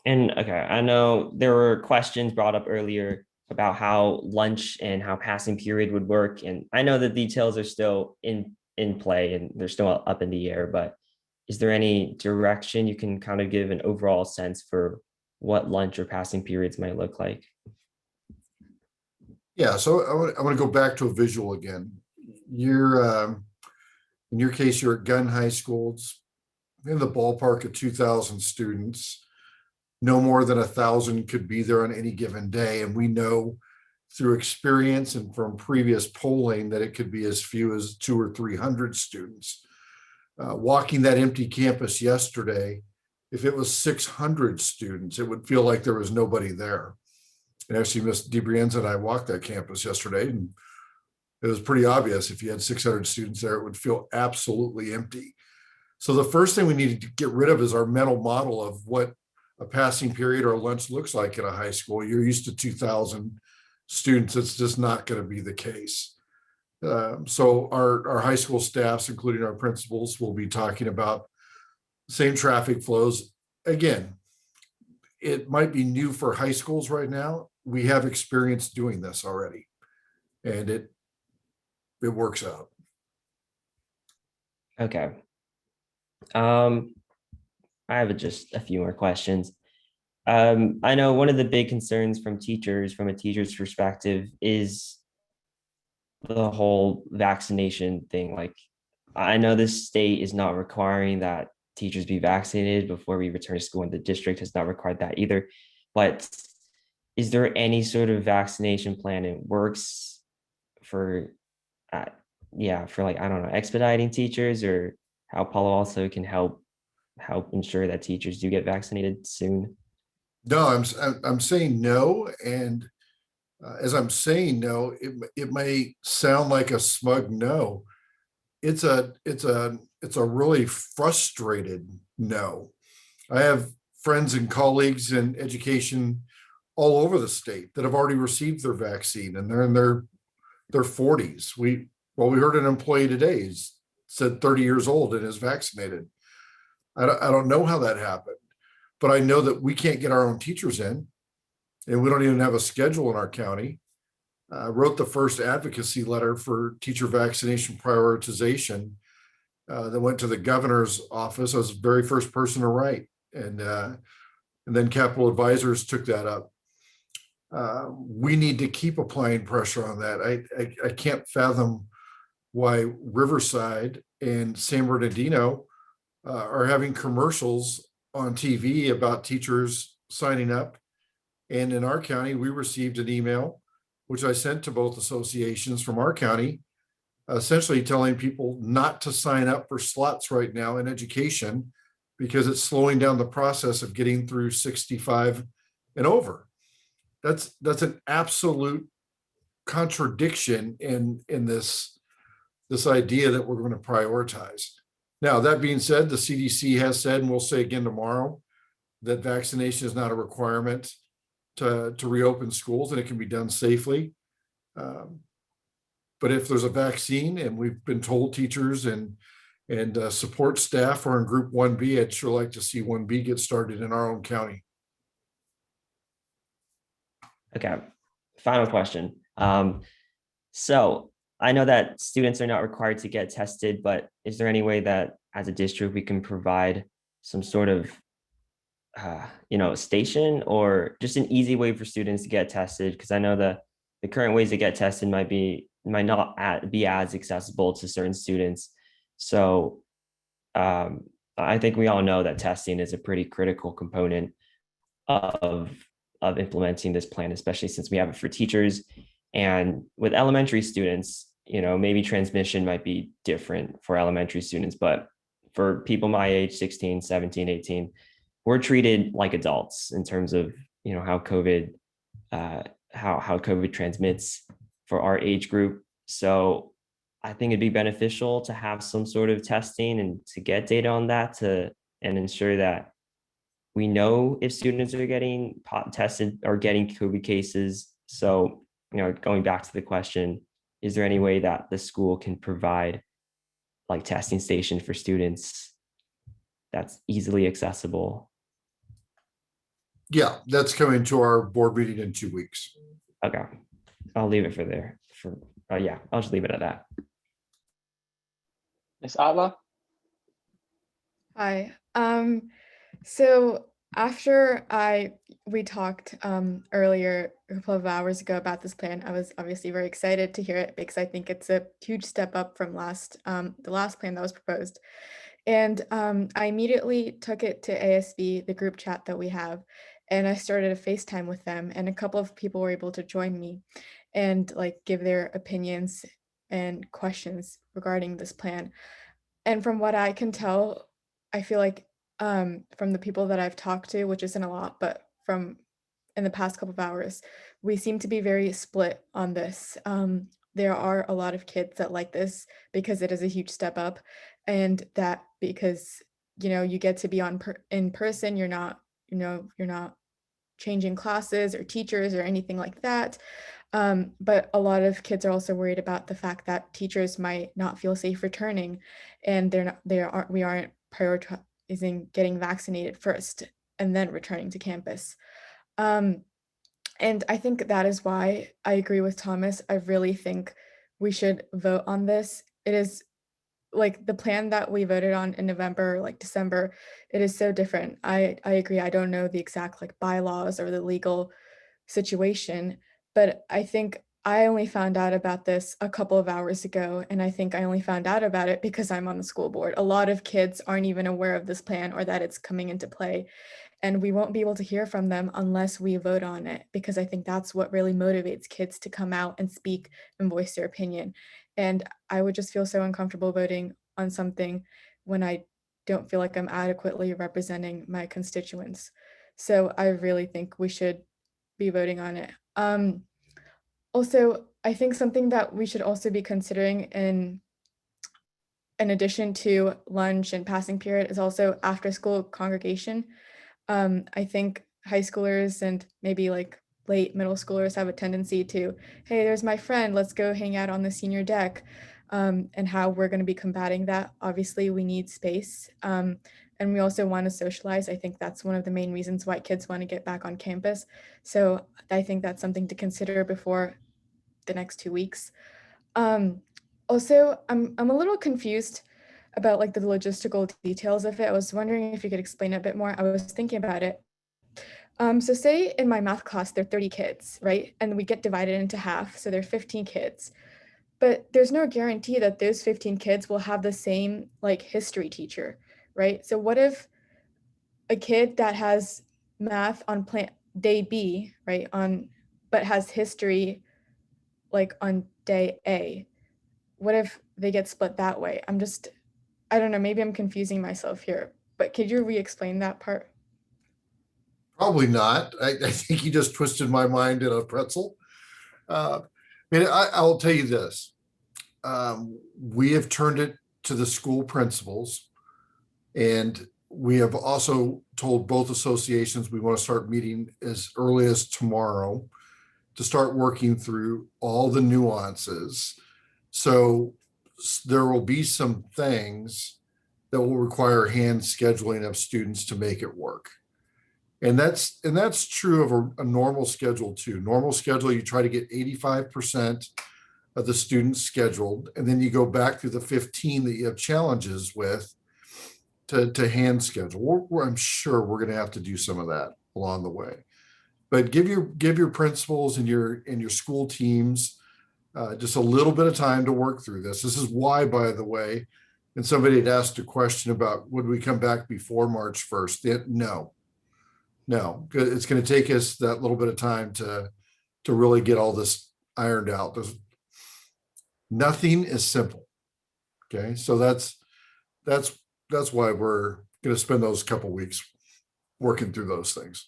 And okay, I know there were questions brought up earlier about how lunch and how passing period would work. And I know the details are still in play and they're still up in the air, but is there any direction you can kind of give an overall sense for what lunch or passing periods might look like? Yeah, so I want to go back to a visual again. In your case, you're at Gunn High School. It's in the ballpark of 2,000 students. No more than 1,000 could be there on any given day. And we know through experience and from previous polling that it could be as few as 200 or 300 students. Walking that empty campus yesterday, if it was 600 students, it would feel like there was nobody there. And actually, Ms. DeBrienza and I walked that campus yesterday, and it was pretty obvious if you had 600 students there, it would feel absolutely empty. So the first thing we need to get rid of is our mental model of what a passing period or lunch looks like at a high school. You're used to 2,000 students. It's just not going to be the case. So our high school staffs, including our principals, will be talking about same traffic flows. Again, it might be new for high schools right now. We have experience doing this already, and it works out. Okay. I have just a few more questions. I know one of the big concerns from a teacher's perspective, is the whole vaccination thing. Like, I know this state is not requiring that teachers be vaccinated before we return to school, and the district has not required that either. But is there any sort of vaccination plan in works for, like, I don't know, expediting teachers, or how Palo Alto can help ensure that teachers do get vaccinated soon? No, I'm saying no, and as I'm saying no, it may sound like a smug no. It's a really frustrated no. I have friends and colleagues in education all over the state that have already received their vaccine, and they're in their 40s. We heard an employee today said 30 years old and is vaccinated. I don't know how that happened, but I know that we can't get our own teachers in, and we don't even have a schedule in our county. I wrote the first advocacy letter for teacher vaccination prioritization that went to the governor's office. I was the very first person to write, and then Capital Advisors took that up. We need to keep applying pressure on that. I can't fathom why Riverside and San Bernardino are having commercials on TV about teachers signing up. And in our county, we received an email, which I sent to both associations from our county, essentially telling people not to sign up for slots right now in education because it's slowing down the process of getting through 65 and over. That's an absolute contradiction in this idea that we're going to prioritize. Now, that being said, the CDC has said, and we'll say again tomorrow, that vaccination is not a requirement to reopen schools, and it can be done safely. But if there's a vaccine, and we've been told teachers and support staff are in group 1B, I'd sure like to see 1B get started in our own county. Okay, final question. So I know that students are not required to get tested, but is there any way that as a district we can provide some sort of station, or just an easy way for students to get tested? Because I know the current ways to get tested might not be as accessible to certain students. So I think we all know that testing is a pretty critical component of implementing this plan, especially since we have it for teachers. And with elementary students, maybe transmission might be different for elementary students, but for people my age, 16, 17, 18, we're treated like adults in terms of, how COVID, how COVID transmits for our age group. So I think it'd be beneficial to have some sort of testing and to get data on that and ensure that we know if students are getting tested or getting COVID cases. So, going back to the question, is there any way that the school can provide like testing station for students that's easily accessible? Yeah, that's coming to our board meeting in 2 weeks. Okay, I'll leave it yeah, I'll just leave it at that. Ms. Atla? Hi. So after we talked earlier a couple of hours ago about this plan, I was obviously very excited to hear it because I think it's a huge step up from the last plan that was proposed. And I immediately took it to ASB, the group chat that we have, and I started a FaceTime with them, and a couple of people were able to join me and like give their opinions and questions regarding this plan. And from what I can tell, I feel like from the people that I've talked to, which isn't a lot, but from in the past couple of hours, we seem to be very split on this. There are a lot of kids that like this because it is a huge step up, and that because you get to be in person, you're not changing classes or teachers or anything like that. But a lot of kids are also worried about the fact that teachers might not feel safe returning, and we aren't prioritizing getting vaccinated first and then returning to campus. And I think that is why I agree with Thomas. I really think we should vote on this. It is like the plan that we voted on in November, like December, it is so different. I agree. I don't know the exact like bylaws or the legal situation, but I think I only found out about this a couple of hours ago, and I think I only found out about it because I'm on the school board. A lot of kids aren't even aware of this plan or that it's coming into play, and we won't be able to hear from them unless we vote on it, because I think that's what really motivates kids to come out and speak and voice their opinion. And I would just feel so uncomfortable voting on something when I don't feel like I'm adequately representing my constituents. So I really think we should be voting on it. Also, I think something that we should also be considering in addition to lunch and passing period is also after school congregation. I think high schoolers and maybe like late middle schoolers have a tendency to, hey, there's my friend, let's go hang out on the senior deck. And how we're going to be combating that. Obviously, we need space. And we also want to socialize. I think that's one of the main reasons why kids want to get back on campus. So I think that's something to consider before the next 2 weeks. Also, I'm a little confused about like the logistical details of it. I was wondering if you could explain it a bit more. I was thinking about it. So say in my math class, there are 30 kids, right? And we get divided into half. So there are 15 kids. But there's no guarantee that those 15 kids will have the same like history teacher, right? So what if a kid that has math on day B, right, but has history like on day A? What if they get split that way? I don't know, maybe I'm confusing myself here, but could you re-explain that part? Probably not. I think you just twisted my mind in a pretzel. I'll tell you this. We have turned it to the school principals, and we have also told both associations we want to start meeting as early as tomorrow to start working through all the nuances. So there will be some things that will require hand scheduling of students to make it work. And that's true of a normal schedule too. Normal schedule, you try to get 85% of the students scheduled, and then you go back through the 15 that you have challenges with to hand schedule. I'm sure we're going to have to do some of that along the way. But give your principals and your school teams just a little bit of time to work through this. This is why, by the way, And somebody had asked a question about, would we come back before March 1st? No, it's going to take us that little bit of time to really get all this ironed out. Nothing is simple. Okay, so that's why we're going to spend those couple weeks working through those things.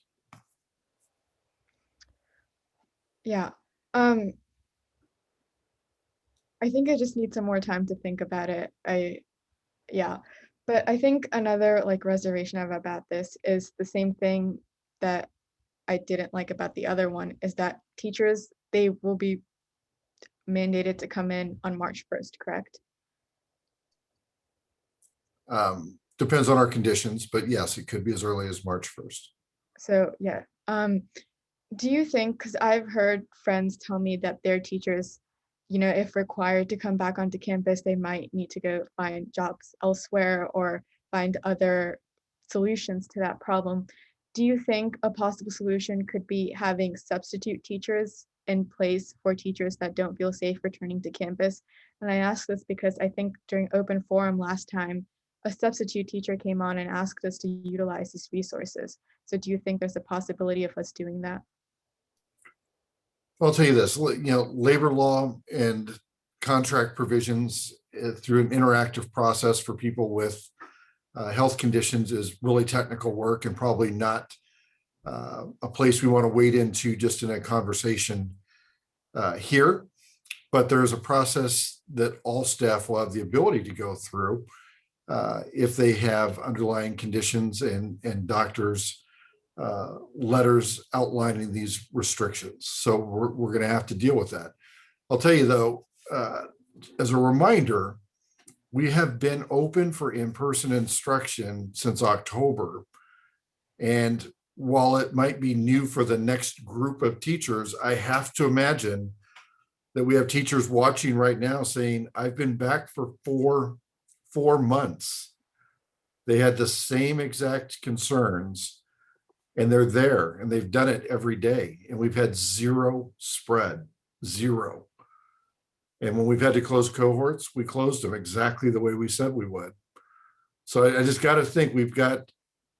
Yeah. I think I just need some more time to think about it. Yeah. But I think another like reservation I have about this is the same thing that I didn't like about the other one, is that teachers, they will be mandated to come in on March 1st, correct? Depends on our conditions, but yes, it could be as early as March 1st. So yeah. Do you think, because I've heard friends tell me that their teachers, if required to come back onto campus, they might need to go find jobs elsewhere or find other solutions to that problem. Do you think a possible solution could be having substitute teachers in place for teachers that don't feel safe returning to campus? And I ask this because I think during open forum last time, a substitute teacher came on and asked us to utilize these resources. So do you think there's a possibility of us doing that? I'll tell you this, labor law and contract provisions through an interactive process for people with health conditions is really technical work and probably not a place we want to wade into just in a conversation here. But there's a process that all staff will have the ability to go through if they have underlying conditions and doctors letters outlining these restrictions. So we're going to have to deal with that. I'll tell you though, as a reminder, we have been open for in-person instruction since October. And while it might be new for the next group of teachers, I have to imagine that we have teachers watching right now saying, I've been back for four months. They had the same exact concerns. And they're there and they've done it every day. And we've had zero spread, zero. And when we've had to close cohorts, we closed them exactly the way we said we would. So I just got to think we've got,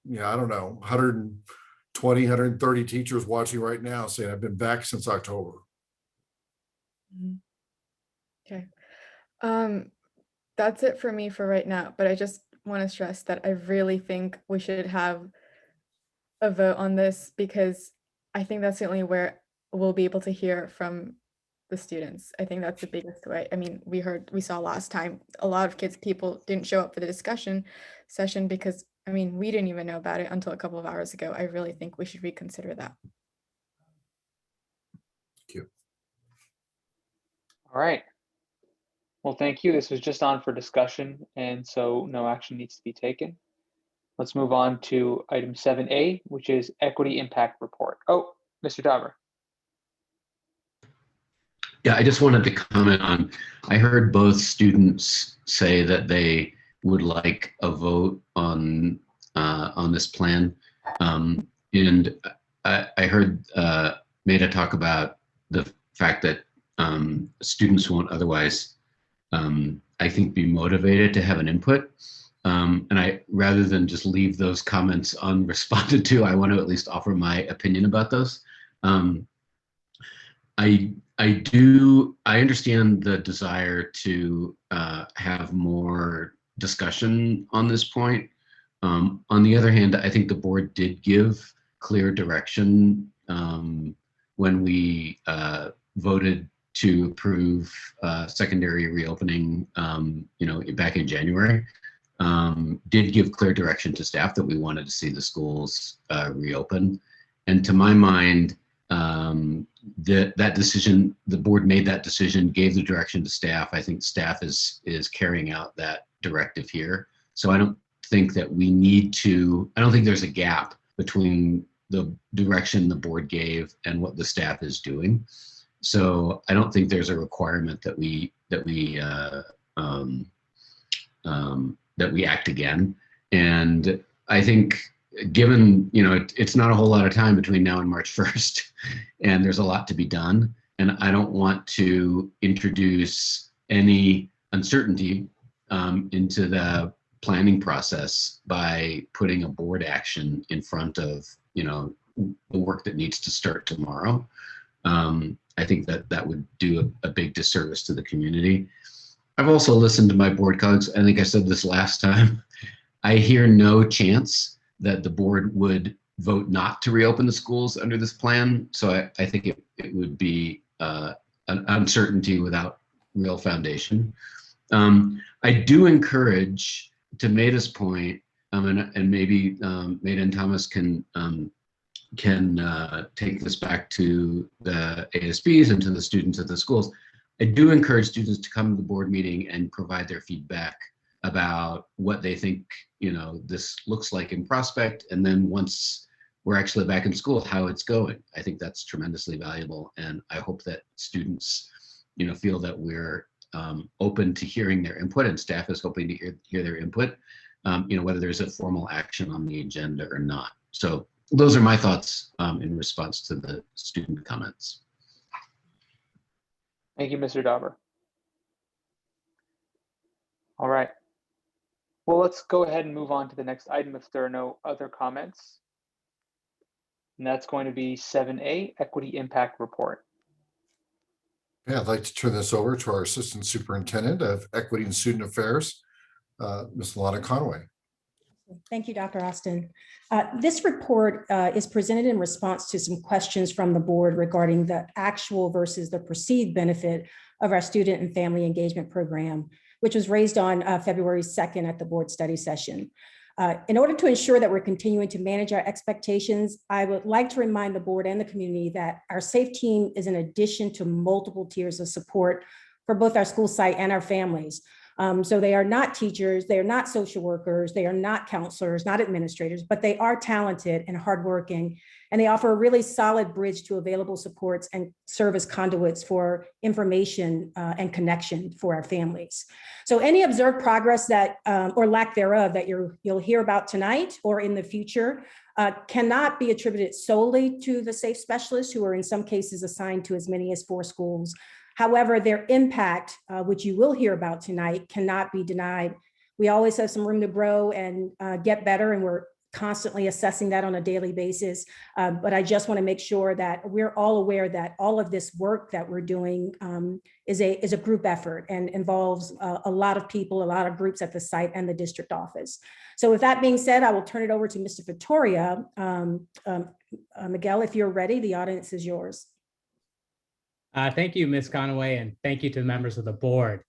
I don't know, 120, 130 teachers watching right now saying, I've been back since October. Okay. That's it for me for right now. But I just want to stress that I really think we should have a vote on this, because I think that's the only where we'll be able to hear from the students. I think that's the biggest way. I mean, we saw last time a lot of people didn't show up for the discussion session because, we didn't even know about it until a couple of hours ago. I really think we should reconsider that. Thank you. All right. Well, thank you. This was just on for discussion, and so no action needs to be taken. Let's move on to item 7A, which is equity impact report. Oh, Mr. Dauber. Yeah, I just wanted to comment on, I heard both students say that they would like a vote on this plan. And I heard Maida talk about the fact that students won't otherwise, I think, be motivated to have an input. And rather than just leave those comments unresponded to, I want to at least offer my opinion about those. I understand the desire to have more discussion on this point. On the other hand, I think the board did give clear direction when we voted to approve secondary reopening, back in January. Did give clear direction to staff that we wanted to see the schools reopen. And to my mind, that decision, the board made that decision, gave the direction to staff. I think staff is carrying out that directive here. So I don't think that we need to, I don't think there's a gap between the direction the board gave and what the staff is doing. So I don't think there's a requirement that we act again. And I think, given, it's not a whole lot of time between now and March 1st, and there's a lot to be done. And I don't want to introduce any uncertainty into the planning process by putting a board action in front of, you know, the work that needs to start tomorrow. I think that would do a big disservice to the community. I've also listened to my board colleagues. I think I said this last time. I hear no chance that the board would vote not to reopen the schools under this plan. So I think it would be an uncertainty without real foundation. I do encourage, to Maida's point, and maybe Maida and Thomas can take this back to the ASBs and to the students at the schools. I do encourage students to come to the board meeting and provide their feedback about what they think, you know, this looks like in prospect, and then once we're actually back in school, how it's going. I think that's tremendously valuable, and I hope that students, you know, feel that we're open to hearing their input, and staff is hoping to hear their input, you know, whether there's a formal action on the agenda or not. So those are my thoughts in response to the student comments. Thank you, Mr. Dauber. All right. Well, let's go ahead and move on to the next item if there are no other comments. And that's going to be 7A, Equity Impact Report. Yeah, I'd like to turn this over to our Assistant Superintendent of Equity and Student Affairs, Ms. Lana Conway. Thank you, Dr. Austin. This report is presented in response to some questions from the board regarding the actual versus the perceived benefit of our student and family engagement program, which was raised on February 2nd at the board study session. In order to ensure that we're continuing to manage our expectations, I would like to remind the board and the community that our SAFE team is an addition to multiple tiers of support for both our school site and our families. So they are not teachers, they are not social workers, they are not counselors, not administrators, but they are talented and hardworking, and they offer a really solid bridge to available supports and serve as conduits for information and connection for our families. So any observed progress that, or lack thereof, that you'll hear about tonight or in the future cannot be attributed solely to the SAFE specialists, who are in some cases assigned to as many as 4 schools. However, their impact, which you will hear about tonight, cannot be denied. We always have some room to grow and get better, and we're constantly assessing that on a daily basis. But I just want to make sure that we're all aware that all of this work that we're doing is a group effort and involves a lot of people, a lot of groups at the site and the district office. So with that being said, I will turn it over to Mr. Vittoria. Miguel, if you're ready, the audience is yours. Thank you, Ms. Conway, and thank you to the members of the board.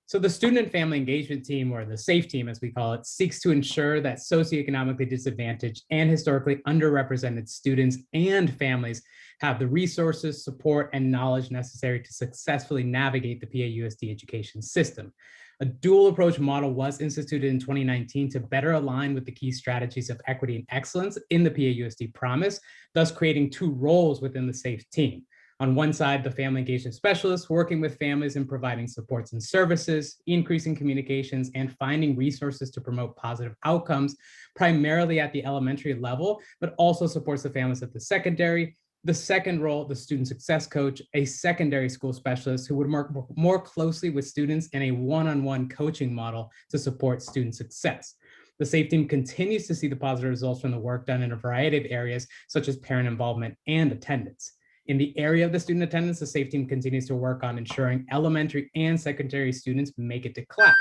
So the Student and Family Engagement Team, or the SAFE team as we call it, seeks to ensure that socioeconomically disadvantaged and historically underrepresented students and families have the resources, support, and knowledge necessary to successfully navigate the PAUSD education system. A dual approach model was instituted in 2019 to better align with the key strategies of equity and excellence in the PAUSD promise, thus creating 2 roles within the SAFE team. On one side, the family engagement specialists working with families and providing supports and services, increasing communications, and finding resources to promote positive outcomes, primarily at the elementary level, but also supports the families at the secondary. The second role, the student success coach, a secondary school specialist who would work more closely with students in a one-on-one coaching model to support student success. The SAFE team continues to see the positive results from the work done in a variety of areas, such as parent involvement and attendance. In the area of the student attendance, the SAFE team continues to work on ensuring elementary and secondary students make it to class.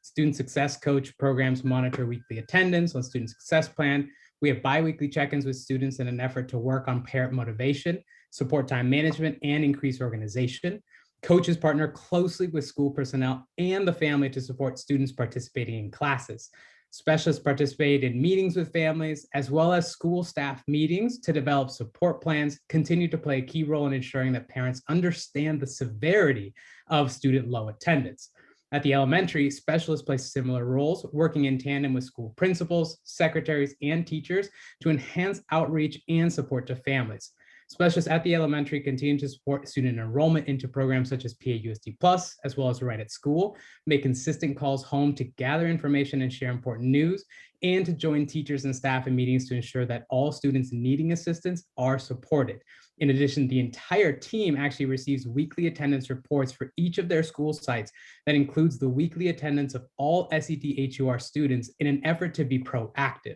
Student success coach programs monitor weekly attendance on student success plan. We have biweekly check-ins with students in an effort to work on parent motivation, support time management, and increase organization. Coaches partner closely with school personnel and the family to support students participating in classes. Specialists participate in meetings with families, as well as school staff meetings to develop support plans, continue to play a key role in ensuring that parents understand the severity of student low attendance. At the elementary, specialists play similar roles, working in tandem with school principals, secretaries, and teachers to enhance outreach and support to families. Specialists at the elementary continue to support student enrollment into programs such as PAUSD Plus, as well as Right at School, make consistent calls home to gather information and share important news, and to join teachers and staff in meetings to ensure that all students needing assistance are supported. In addition, the entire team actually receives weekly attendance reports for each of their school sites that includes the weekly attendance of all SED-HUR students in an effort to be proactive.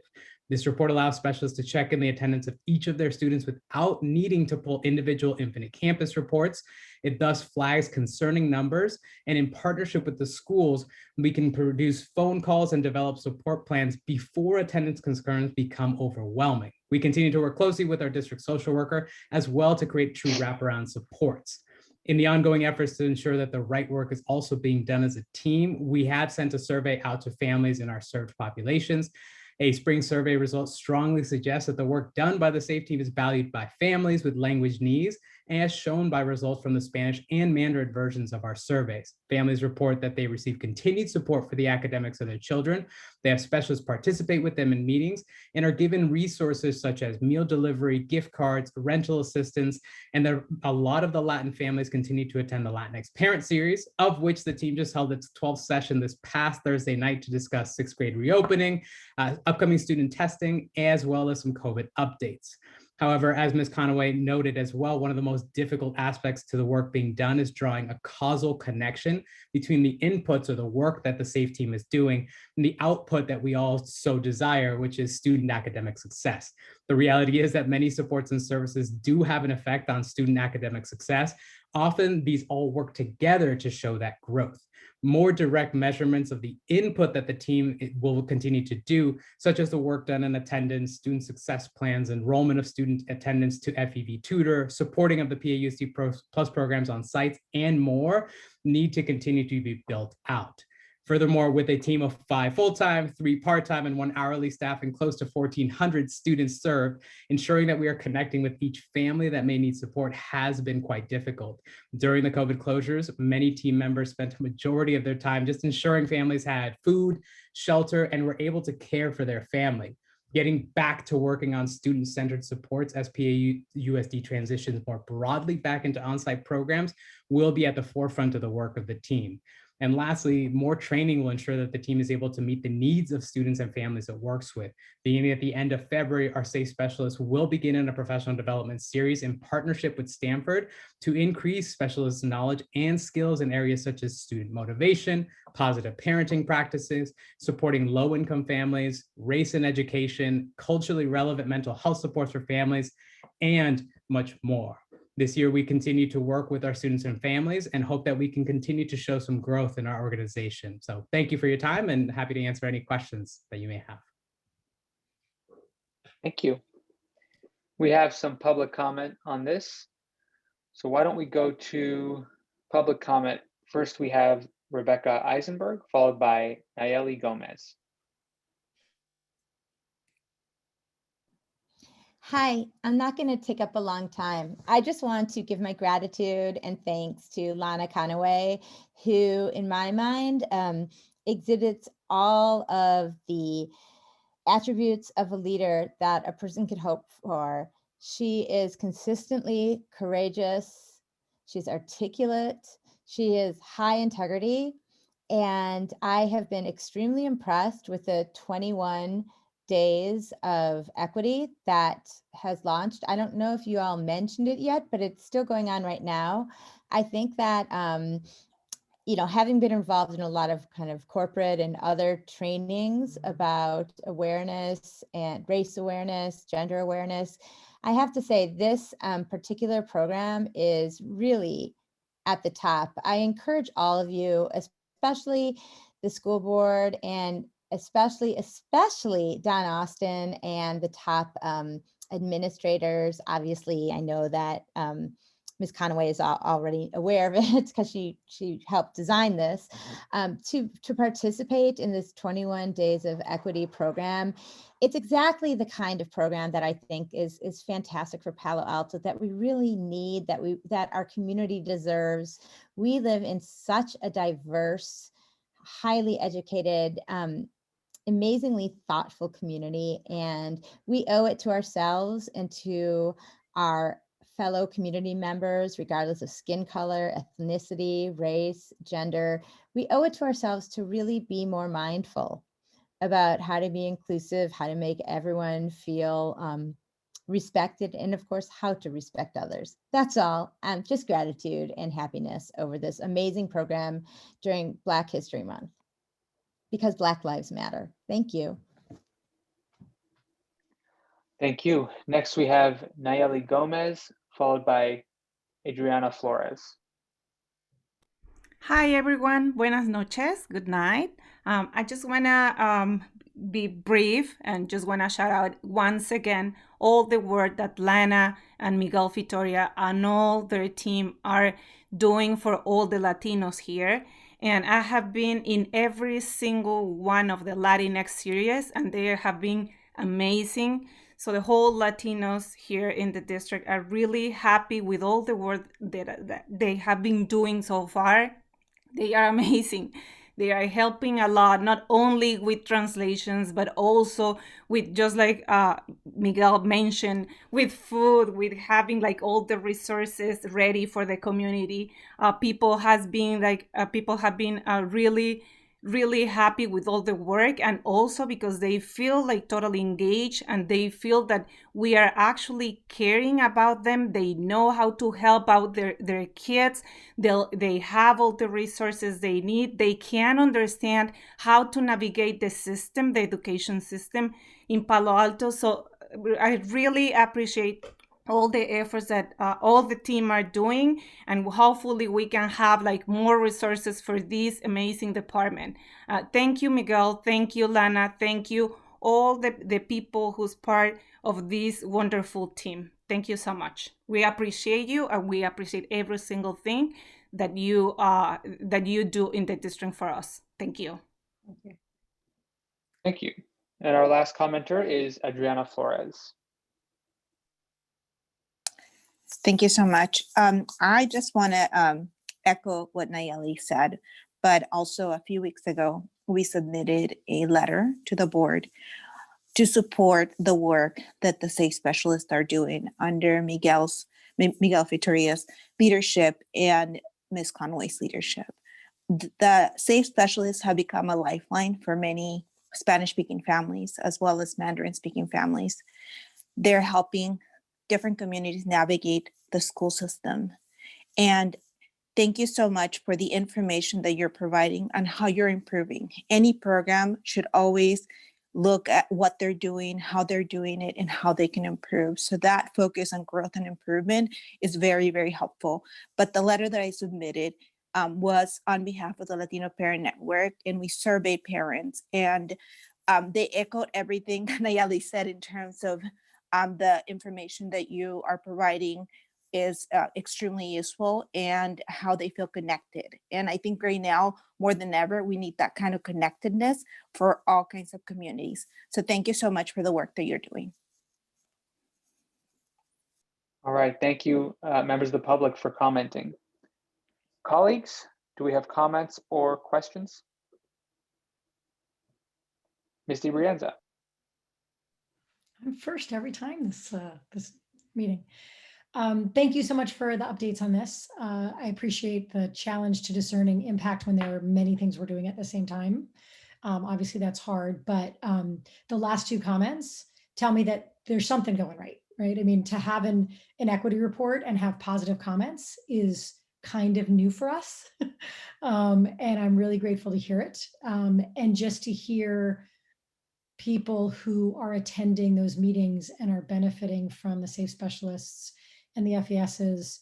This report allows specialists to check in the attendance of each of their students without needing to pull individual Infinite Campus reports. It thus flags concerning numbers, and in partnership with the schools, we can produce phone calls and develop support plans before attendance concerns become overwhelming. We continue to work closely with our district social worker as well to create true wraparound supports. In the ongoing efforts to ensure that the right work is also being done as a team, we have sent a survey out to families in our served populations. A spring survey result strongly suggests that the work done by the SAFE team is valued by families with language needs, as shown by results from the Spanish and Mandarin versions of our surveys. Families report that they receive continued support for the academics of their children. They have specialists participate with them in meetings and are given resources such as meal delivery, gift cards, rental assistance, and a lot of the Latin families continue to attend the Latinx Parent Series, of which the team just held its 12th session this past Thursday night to discuss sixth grade reopening, upcoming student testing, as well as some COVID updates. However, as Ms. Conaway noted as well, one of the most difficult aspects to the work being done is drawing a causal connection between the inputs or the work that the SAFE team is doing and the output that we all so desire, which is student academic success. The reality is that many supports and services do have an effect on student academic success. Often these all work together to show that growth. More direct measurements of the input that the team will continue to do, such as the work done in attendance, student success plans, enrollment of student attendance to FEV tutor, supporting of the PAUSD Plus programs on sites, and more, need to continue to be built out. Furthermore, with a team of 5 full-time, 3 part-time, and 1 hourly staff and close to 1,400 students served, ensuring that we are connecting with each family that may need support has been quite difficult. During the COVID closures, many team members spent a majority of their time just ensuring families had food, shelter, and were able to care for their family. Getting back to working on student-centered supports as PAUSD transitions more broadly back into on-site programs will be at the forefront of the work of the team. And lastly, more training will ensure that the team is able to meet the needs of students and families it works with. Beginning at the end of February, our SAFE specialists will begin in a professional development series in partnership with Stanford to increase specialist knowledge and skills in areas such as student motivation, positive parenting practices, supporting low-income families, race and education, culturally relevant mental health supports for families, and much more. This year, we continue to work with our students and families and hope that we can continue to show some growth in our organization. So thank you for your time and happy to answer any questions that you may have. Thank you. We have some public comment on this. So why don't we go to public comment? First, we have Rebecca Eisenberg, followed by Nayeli Gomez. Hi, I'm not going to take up a long time. I just want to give my gratitude and thanks to Lana Conaway, who in my mind exhibits all of the attributes of a leader that a person could hope for. She is consistently courageous. She's articulate. She is high integrity. And I have been extremely impressed with the 21 days of equity that has launched. I don't know if you all mentioned it yet, but it's still going on right now. I think that, you know, having been involved in a lot of kind of corporate and other trainings about awareness and race awareness, gender awareness, I have to say this particular program is really at the top. I encourage all of you, especially the school board and especially Don Austin and the top administrators. Obviously, I know that Ms. Conaway is already aware of it because she helped design this, to participate in this 21 Days of Equity program. It's exactly the kind of program that I think is fantastic for Palo Alto, that we really need, that our community deserves. We live in such a diverse, highly educated, amazingly thoughtful community, and we owe it to ourselves and to our fellow community members, regardless of skin color, ethnicity, race, gender. We owe it to ourselves to really be more mindful about how to be inclusive, how to make everyone feel respected, and of course, how to respect others. That's all. Just gratitude and happiness over this amazing program during Black History Month, because Black Lives Matter. Thank you. Thank you. Next, we have Nayeli Gomez, followed by Adriana Flores. Hi, everyone. Buenas noches. Good night. I just want to be brief and just want to shout out once again all the work that Lana and Miguel Vitoria and all their team are doing for all the Latinos here. And I have been in every single one of the Latinx series, and they have been amazing. So the whole Latinos here in the district are really happy with all the work that they have been doing so far. They are amazing. They are helping a lot, not only with translations, but also with, just like Miguel mentioned, with food, with having like all the resources ready for the community. People have been really happy with all the work, and also because they feel like totally engaged and they feel that we are actually caring about them. They know how to help out their kids. They have all the resources they need. They can understand how to navigate the system, the education system in Palo Alto. So I really appreciate all the efforts that all the team are doing, and hopefully we can have like more resources for this amazing department. Thank you, Miguel. Thank you, Lana. Thank you, all the people who's part of this wonderful team. Thank you so much. We appreciate you, and we appreciate every single thing that you do in the district for us. Thank you. Okay. Thank you. And our last commenter is Adriana Flores. Thank you so much. I just want to echo what Nayeli said, but also a few weeks ago, we submitted a letter to the board to support the work that the SAFE specialists are doing under Miguel Vitoria's leadership and Ms. Conway's leadership. The SAFE specialists have become a lifeline for many Spanish-speaking families as well as Mandarin-speaking families. They're helping different communities navigate the school system. And thank you so much for the information that you're providing on how you're improving. Any program should always look at what they're doing, how they're doing it, and how they can improve. So that focus on growth and improvement is very, very helpful. But the letter that I submitted was on behalf of the Latino Parent Network, and we surveyed parents, and they echoed everything Nayeli said in terms of the information that you are providing is extremely useful, and how they feel connected. And I think right now, more than ever, we need that kind of connectedness for all kinds of communities. So thank you so much for the work that you're doing. All right, thank you, members of the public, for commenting. Colleagues, do we have comments or questions? Ms. DiBrienza. I'm first every time this meeting. Thank you so much for the updates on this. I appreciate the challenge to discerning impact when there are many things we're doing at the same time. Obviously that's hard, but the last two comments tell me that there's something going right? I mean, to have an equity report and have positive comments is kind of new for us. And I'm really grateful to hear it. And just to hear people who are attending those meetings and are benefiting from the SAFE specialists and the FESs,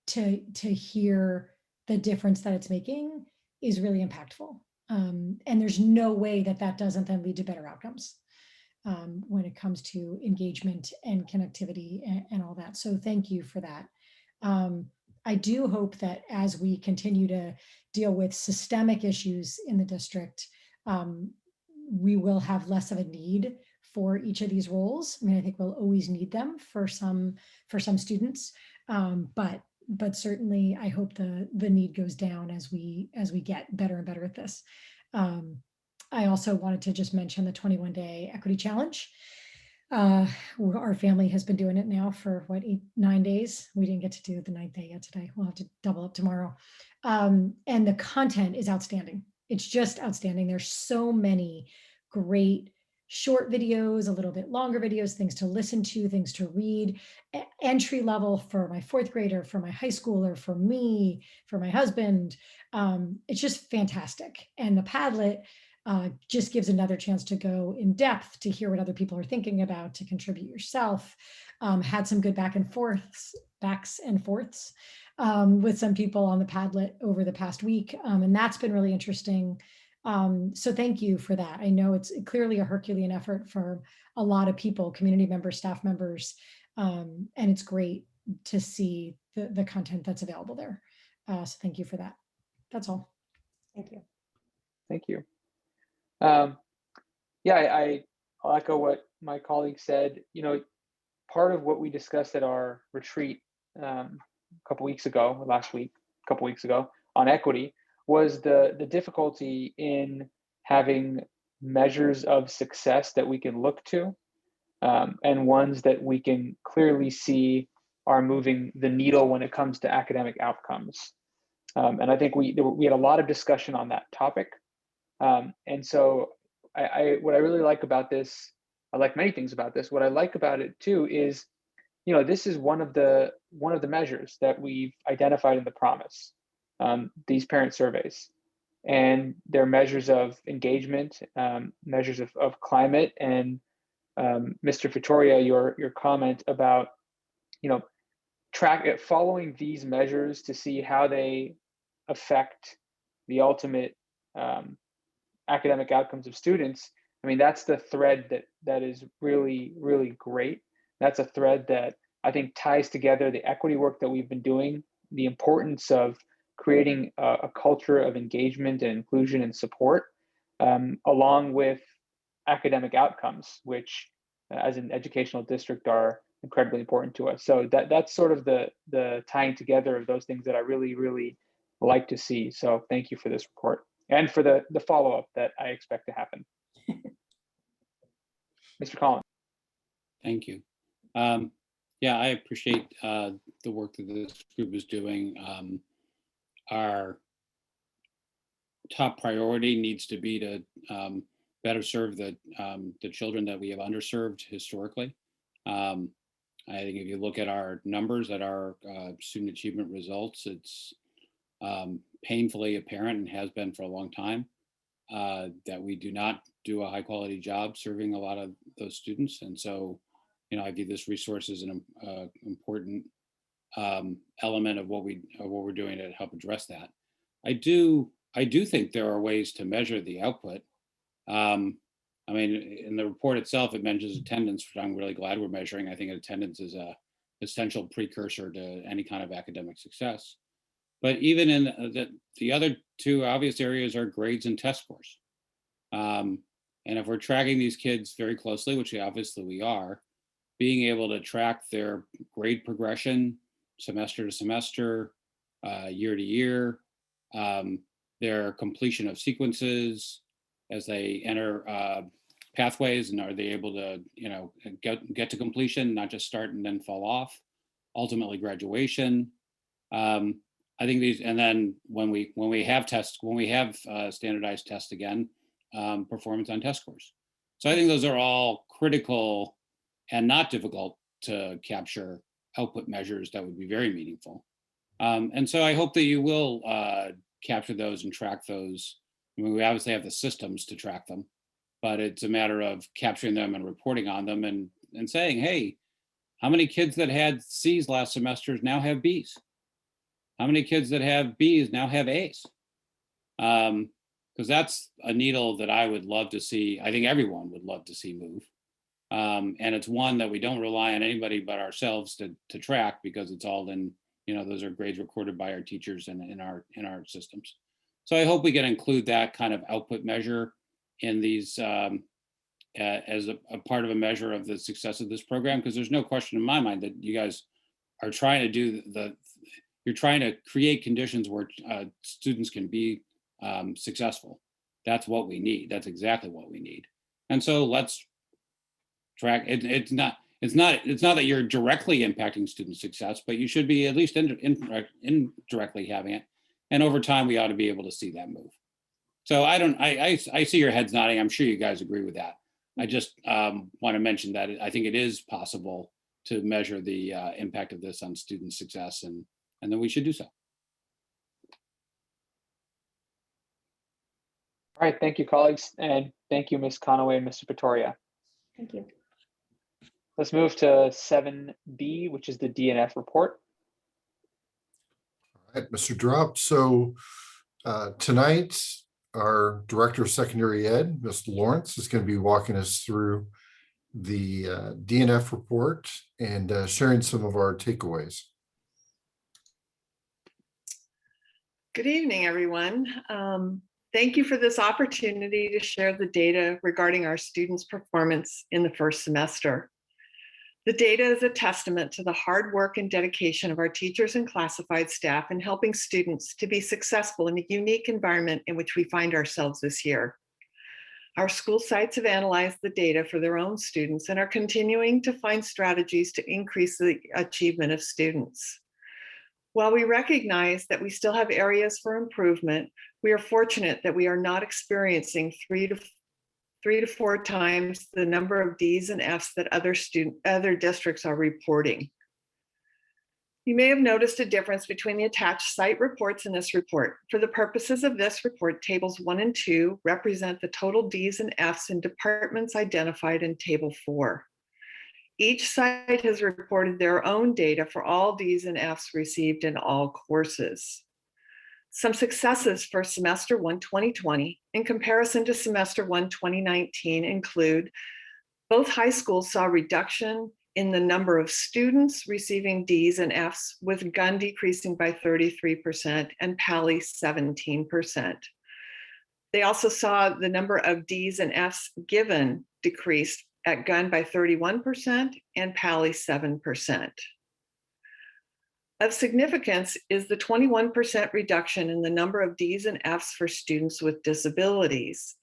to hear the difference that it's making is really impactful. And there's no way that doesn't then lead to better outcomes when it comes to engagement and connectivity and all that. So thank you for that. I do hope that as we continue to deal with systemic issues in the district, we will have less of a need for each of these roles. I mean, I think we'll always need them for some students, but certainly I hope the need goes down as we get better and better at this. I also wanted to just mention the 21-day equity challenge. Our family has been doing it now for 9 days. We didn't get to do the 9th day yet today. We'll have to double up tomorrow. And the content is outstanding. It's just outstanding. There's so many great short videos, a little bit longer videos, things to listen to, things to read, entry level for my fourth grader, for my high schooler, for me, for my husband. It's just fantastic. And the Padlet just gives another chance to go in depth, to hear what other people are thinking about, to contribute yourself. Had some good backs and forths with some people on the Padlet over the past week. And that's been really interesting. So thank you for that. I know it's clearly a Herculean effort for a lot of people, community members, staff members, and it's great to see the content that's available there. So thank you for that. That's all. Thank you. Thank you. Yeah, I'll echo what my colleague said. You know, part of what we discussed at our retreat a couple weeks ago, last week, a couple weeks ago, on equity, was the difficulty in having measures of success that we can look to, and ones that we can clearly see are moving the needle when it comes to academic outcomes. And I think we had a lot of discussion on that topic. And so what I really like about this, I like many things about this. What I like about it too is, you know, this is one of the measures that we've identified in the promise, these parent surveys, and they're measures of engagement, measures of climate, and Mr. Vittoria, your comment about, you know, following these measures to see how they affect the ultimate academic outcomes of students. I mean, that's the thread that is really, really great. That's a thread that I think ties together the equity work that we've been doing, the importance of creating a culture of engagement and inclusion and support, along with academic outcomes, which as an educational district are incredibly important to us. So that's sort of the tying together of those things that I really, really like to see. So thank you for this report and for the follow-up that I expect to happen. Mr. Collins. Thank you. Yeah, I appreciate the work that this group is doing. Our top priority needs to be to better serve the children that we have underserved historically. I think if you look at our numbers, at our student achievement results, it's painfully apparent, and has been for a long time, that we do not do a high quality job serving a lot of those students. And so, you know, I view this resource as an important element of what we're doing to help address that. I do think there are ways to measure the output. I mean, in the report itself, it mentions attendance, which I'm really glad we're measuring. I think attendance is a essential precursor to any kind of academic success. But even in the other two obvious areas are grades and test scores. And if we're tracking these kids very closely, which obviously we are, being able to track their grade progression semester to semester, year to year, their completion of sequences as they enter pathways, and are they able to, you know, get to completion, not just start and then fall off, ultimately graduation. I think these, and then when we have tests, when we have standardized tests again, performance on test scores. So I think those are all critical and not difficult to capture output measures that would be very meaningful. And so I hope that you will capture those and track those. I mean, we obviously have the systems to track them, but it's a matter of capturing them and reporting on them, and saying, hey, how many kids that had C's last semester now have B's? How many kids that have B's now have A's? Because that's a needle that I would love to see. I think everyone would love to see move. And it's one that we don't rely on anybody but ourselves to track, because it's all in, you know, those are grades recorded by our teachers and in our systems. So I hope we can include that kind of output measure in these as a part of a measure of the success of this program, because there's no question in my mind that you guys are trying to do you're trying to create conditions where students can be successful. That's what we need. That's exactly what we need. And so let's track it. It's not that you're directly impacting student success, but you should be at least indirectly having it. And over time, we ought to be able to see that move. So I see your heads nodding. I'm sure you guys agree with that. I just want to mention that I think it is possible to measure the impact of this on student success, and then we should do so. All right, thank you, colleagues, and thank you, Ms. Conaway and Mr. Pretoria. Thank you. Let's move to 7B, which is the DNF report. All right, Mr. Drop. So tonight, our Director of Secondary Ed, Mr. Lawrence, is going to be walking us through the DNF report and sharing some of our takeaways. Good evening, everyone. Thank you for this opportunity to share the data regarding our students' performance in the first semester. The data is a testament to the hard work and dedication of our teachers and classified staff in helping students to be successful in the unique environment in which we find ourselves this year. Our school sites have analyzed the data for their own students and are continuing to find strategies to increase the achievement of students. While we recognize that we still have areas for improvement, we are fortunate that we are not experiencing three to four times the number of D's and F's that other districts are reporting. You may have noticed a difference between the attached site reports in this report. For the purposes of this report, tables 1 and 2 represent the total D's and F's in departments identified in table 4. Each site has reported their own data for all D's and F's received in all courses. Some successes for semester 1 2020 in comparison to semester 1 2019 include both high schools saw a reduction in the number of students receiving D's and F's, with Gunn decreasing by 33% and Pali 17%. They also saw the number of D's and F's given decreased at Gunn by 31% and Pali 7%. Of significance is the 21% reduction in the number of D's and F's for students with disabilities.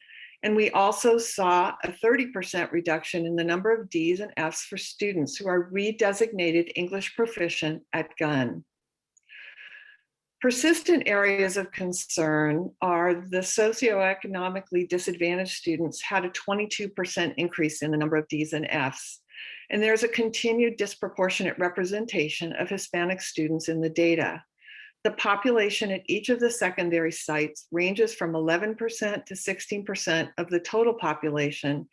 And we also saw a 30% reduction in the number of D's and F's for students who are redesignated English proficient at Gunn. Persistent areas of concern are the socioeconomically disadvantaged students had a 22% increase in the number of D's and F's. And there's a continued disproportionate representation of Hispanic students in the data. The population at each of the secondary sites ranges from 11% to 16% of the total population,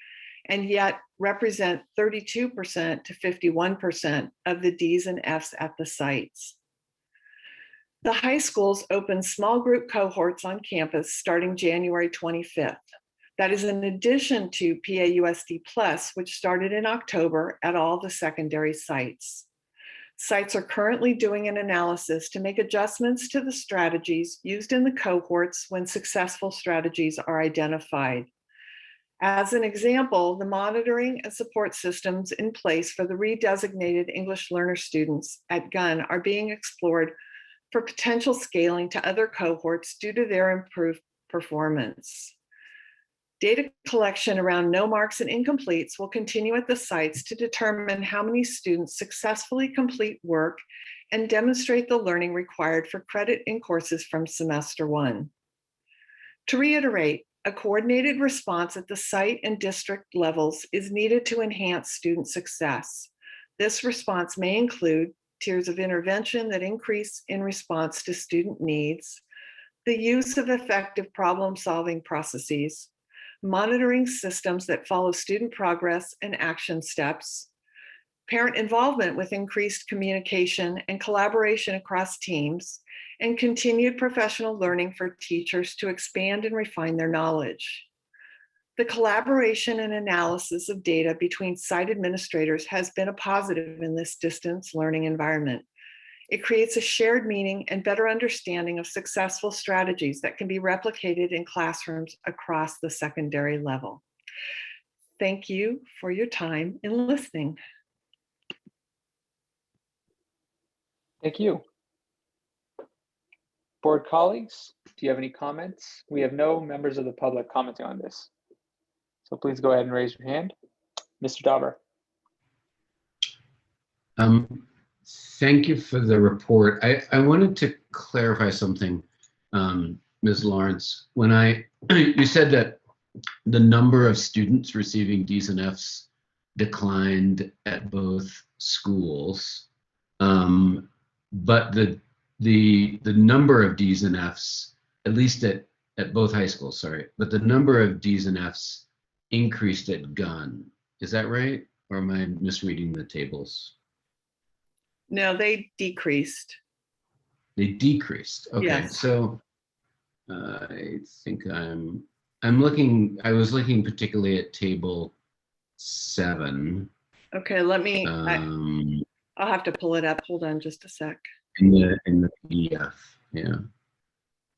and yet represent 32% to 51% of the D's and F's at the sites. The high schools opened small group cohorts on campus starting January 25th. That is in addition to PAUSD Plus, which started in October at all the secondary sites. Sites are currently doing an analysis to make adjustments to the strategies used in the cohorts when successful strategies are identified. As an example, the monitoring and support systems in place for the redesignated English learner students at Gunn are being explored for potential scaling to other cohorts due to their improved performance. Data collection around no marks and incompletes will continue at the sites to determine how many students successfully complete work and demonstrate the learning required for credit in courses from semester 1. To reiterate, a coordinated response at the site and district levels is needed to enhance student success. This response may include tiers of intervention that increase in response to student needs, the use of effective problem-solving processes, monitoring systems that follow student progress and action steps, parent involvement with increased communication and collaboration across teams, and continued professional learning for teachers to expand and refine their knowledge. The collaboration and analysis of data between site administrators has been a positive in this distance learning environment. It creates a shared meaning and better understanding of successful strategies that can be replicated in classrooms across the secondary level. Thank you for your time in listening. Thank you. Board colleagues, do you have any comments? We have no members of the public commenting on this. So please go ahead and raise your hand. Mr. Dauber. Thank you for the report. I wanted to clarify something, Ms. Lawrence. When you said that the number of students receiving Ds and Fs declined at both schools, but the number of Ds and Fs, at least at both high schools, sorry, but the number of Ds and Fs increased at Gunn. Is that right? Or am I misreading the tables? No, they decreased. They decreased. Okay, Yes. so I think I was looking particularly at table 7. Okay, let me, Um, I'll have to pull it up. Hold on just a sec. in the PDF, yeah.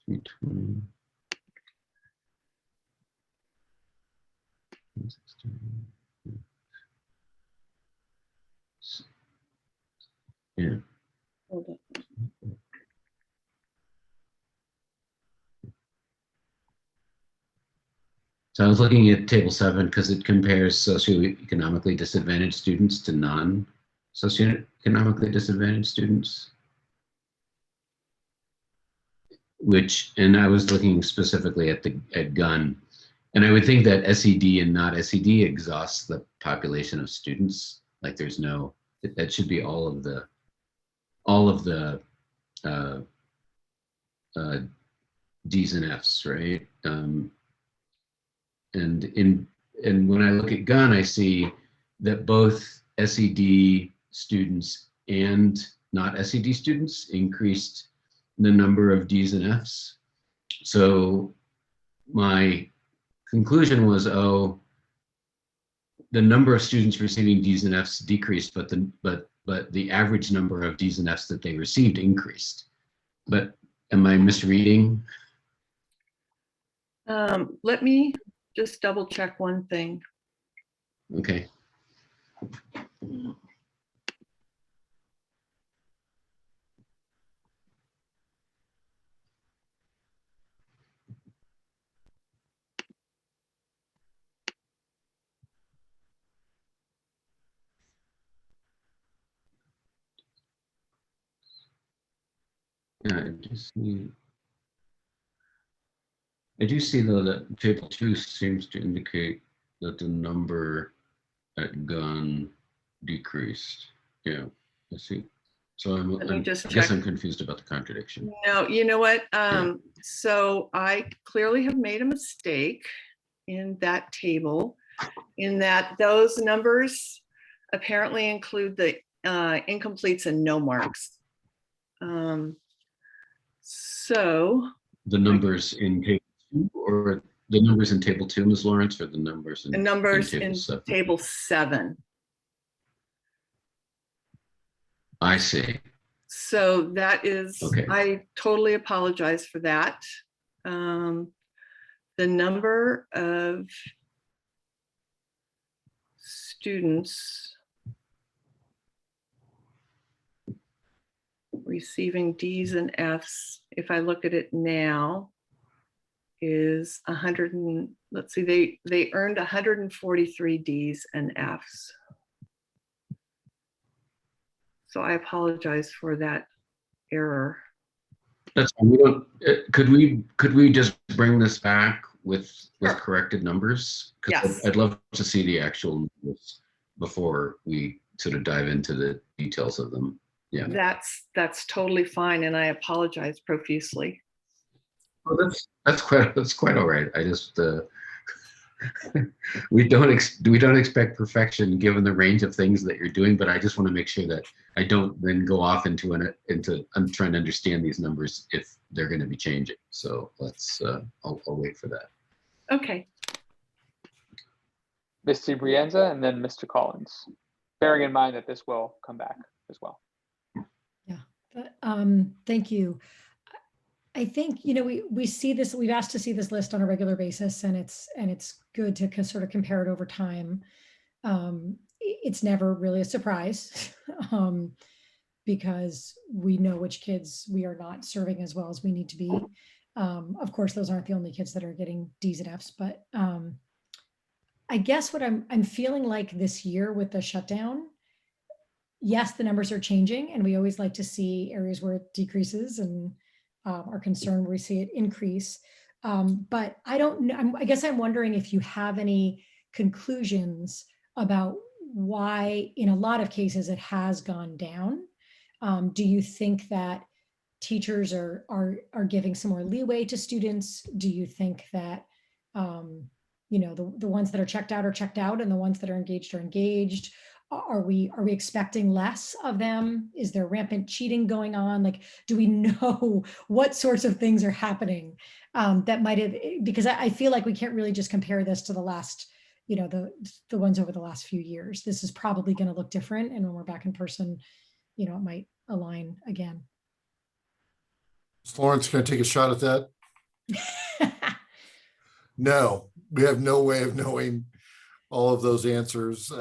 320. Yeah. Hold on. So I was looking at table 7 because it compares socioeconomically disadvantaged students to non-socioeconomically disadvantaged students. And I was looking specifically at Gunn. And I would think that SED and not SED exhausts the population of students. Like there's no, that should be all of the Ds and Fs, right? And when I look at Gunn, I see that both SED students and not SED students increased the number of Ds and Fs. So my conclusion was, oh, the number of students receiving Ds and Fs decreased, but the average number of Ds and Fs that they received increased. But am I misreading? Let me just double check one thing. Okay. Yeah, I do see though that table 2 seems to indicate that the number at Gunn decreased. Yeah, I see. So I guess I'm confused about the contradiction. No, you know what? So I clearly have made a mistake in that table, in that those numbers apparently include the incompletes and no marks. So the numbers in table 2, or the numbers in table 2, Ms. Lawrence, or the numbers in table 7. I see. So that is, okay. I totally apologize for that. The number of students receiving Ds and Fs, if I look at it now, is 100 and, let's see, they earned 143 Ds and Fs. So I apologize for that error. That's fine. We don't. Could we just bring this back with corrected numbers? Yes. I'd love to see the actual numbers before we sort of dive into the details of them. Yeah. That's totally fine, and I apologize profusely. Well, that's quite all right. I just we don't expect perfection given the range of things that you're doing, but I just want to make sure that I don't then go off into I'm trying to understand these numbers if they're going to be changing. So let's I'll wait for that. Okay. Mr. Brienza and then Mr. Collins, bearing in mind that this will come back as well. Yeah, thank you. I think, you know, we see this, we've asked to see this list on a regular basis, and it's good to sort of compare it over time. It's never really a surprise because we know which kids we are not serving as well as we need to be. Of course, those aren't the only kids that are getting Ds and Fs, but I guess what I'm feeling like this year with the shutdown, yes, the numbers are changing, and we always like to see areas where it decreases and are concerned where we see it increase. But I don't know, I guess I'm wondering if you have any conclusions about why in a lot of cases it has gone down. Do you think that teachers are giving some more leeway to students? Do you think that you know, the ones that are checked out and the ones that are engaged are engaged? Are we expecting less of them? Is there rampant cheating going on? Like, do we know what sorts of things are happening that might have, because I feel like we can't really just compare this to the last, you know, the ones over the last few years. This is probably going to look different, and when we're back in person, you know, it might align again. Is Lawrence going to take a shot at that? No, we have no way of knowing all of those answers.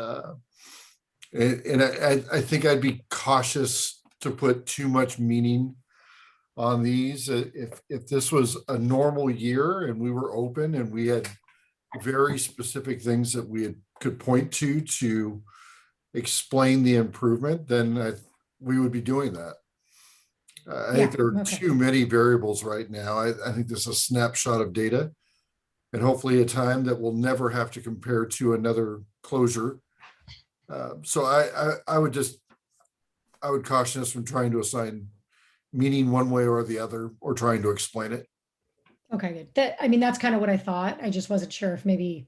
And I think I'd be cautious to put too much meaning on these. If this was a normal year and we were open and we had very specific things that we could point to explain the improvement, then we would be doing that. I think there are too many variables right now. I think this is a snapshot of data, and hopefully a time that we'll never have to compare to another closure. So I would caution us from trying to assign meaning one way or the other, or trying to explain it. Okay, good. I mean, that's kind of what I thought. I just wasn't sure if maybe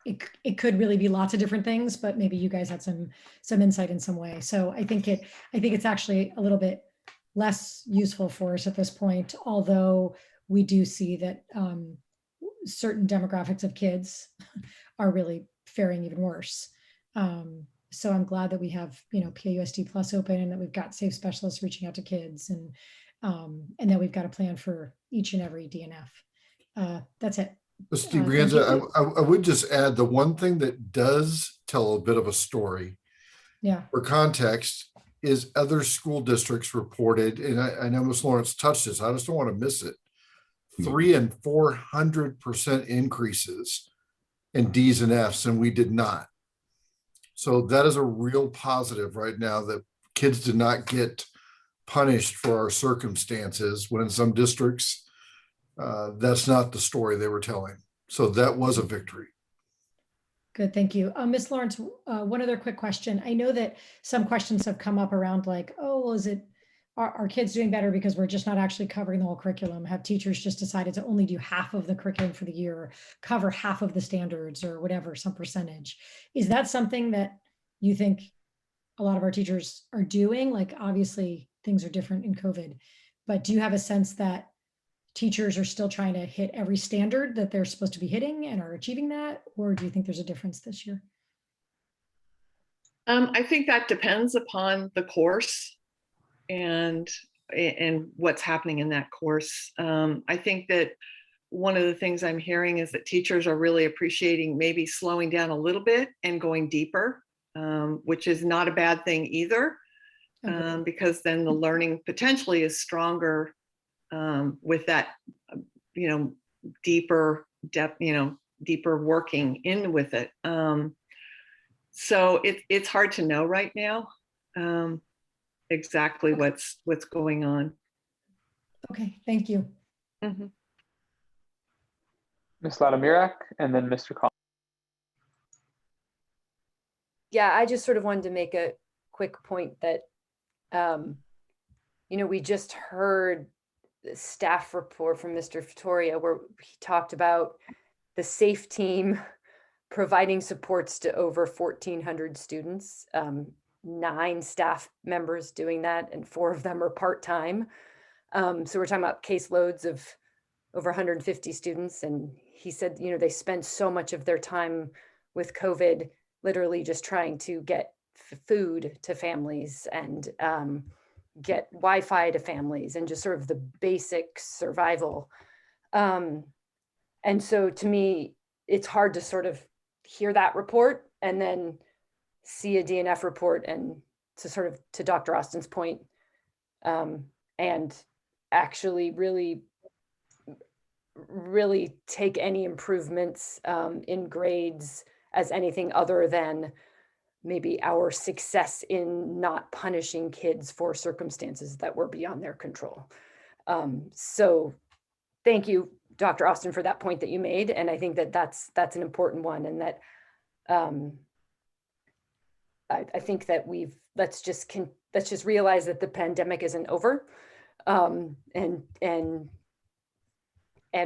it could really be lots of different things, but maybe you guys had some insight in some way. So I think it's actually a little bit less useful for us at this point, although we do see that certain demographics of kids are really faring even worse. So I'm glad that we have, you know, PAUSD Plus open, and that we've got safe specialists reaching out to kids, and that we've got a plan for each and every DNF. That's it. Steve Brianza, I would just add the one thing that does tell a bit of a story, for context, is other school districts reported, and I know Ms. Lawrence touched this, I just don't want to miss it, 300% and 400% increases in D's and F's, and we did not. So that is a real positive right now, that kids did not get punished for our circumstances, when in some districts, that's not the story they were telling. So that was a victory. Good, thank you. Ms. Lawrence, one other quick question. I know that some questions have come up around like, oh, well, are kids doing better because we're just not actually covering the whole curriculum? Have teachers just decided to only do half of the curriculum for the year, or cover half of the standards, or whatever, some percentage? Is that something that you think a lot of our teachers are doing? Like, obviously things are different in COVID, but do you have a sense that teachers are still trying to hit every standard that they're supposed to be hitting and are achieving that? Or do you think there's a difference this year? I think that depends upon the course and what's happening in that course. I think that one of the things I'm hearing is that teachers are really appreciating maybe slowing down a little bit and going deeper, which is not a bad thing either, because then the learning potentially is stronger with that, you know, deeper depth, you know, deeper working in with it. So it's hard to know right now exactly what's going on. Okay, thank you. Mm-hmm. Ms. Ladimirak, and then Mr. Collins. Yeah, I just sort of wanted to make a quick point that, you know, we just heard the staff report from Mr. Vittoria, where he talked about the SAFE team providing supports to over 1,400 students, 9 staff members doing that, and 4 of them are part-time. So we're talking about caseloads of over 150 students. And he said, you know, they spend so much of their time with COVID literally just trying to get food to families, and get Wi-Fi to families, and just sort of the basic survival. And so to me, it's hard to sort of hear that report and then see a DNF report, and to sort of, to Dr. Austin's point, and actually really take any improvements in grades as anything other than maybe our success in not punishing kids for circumstances that were beyond their control. So thank you, Dr. Austin, for that point that you made. And I think that that's an important one, and that I think that let's just realize that the pandemic isn't over, and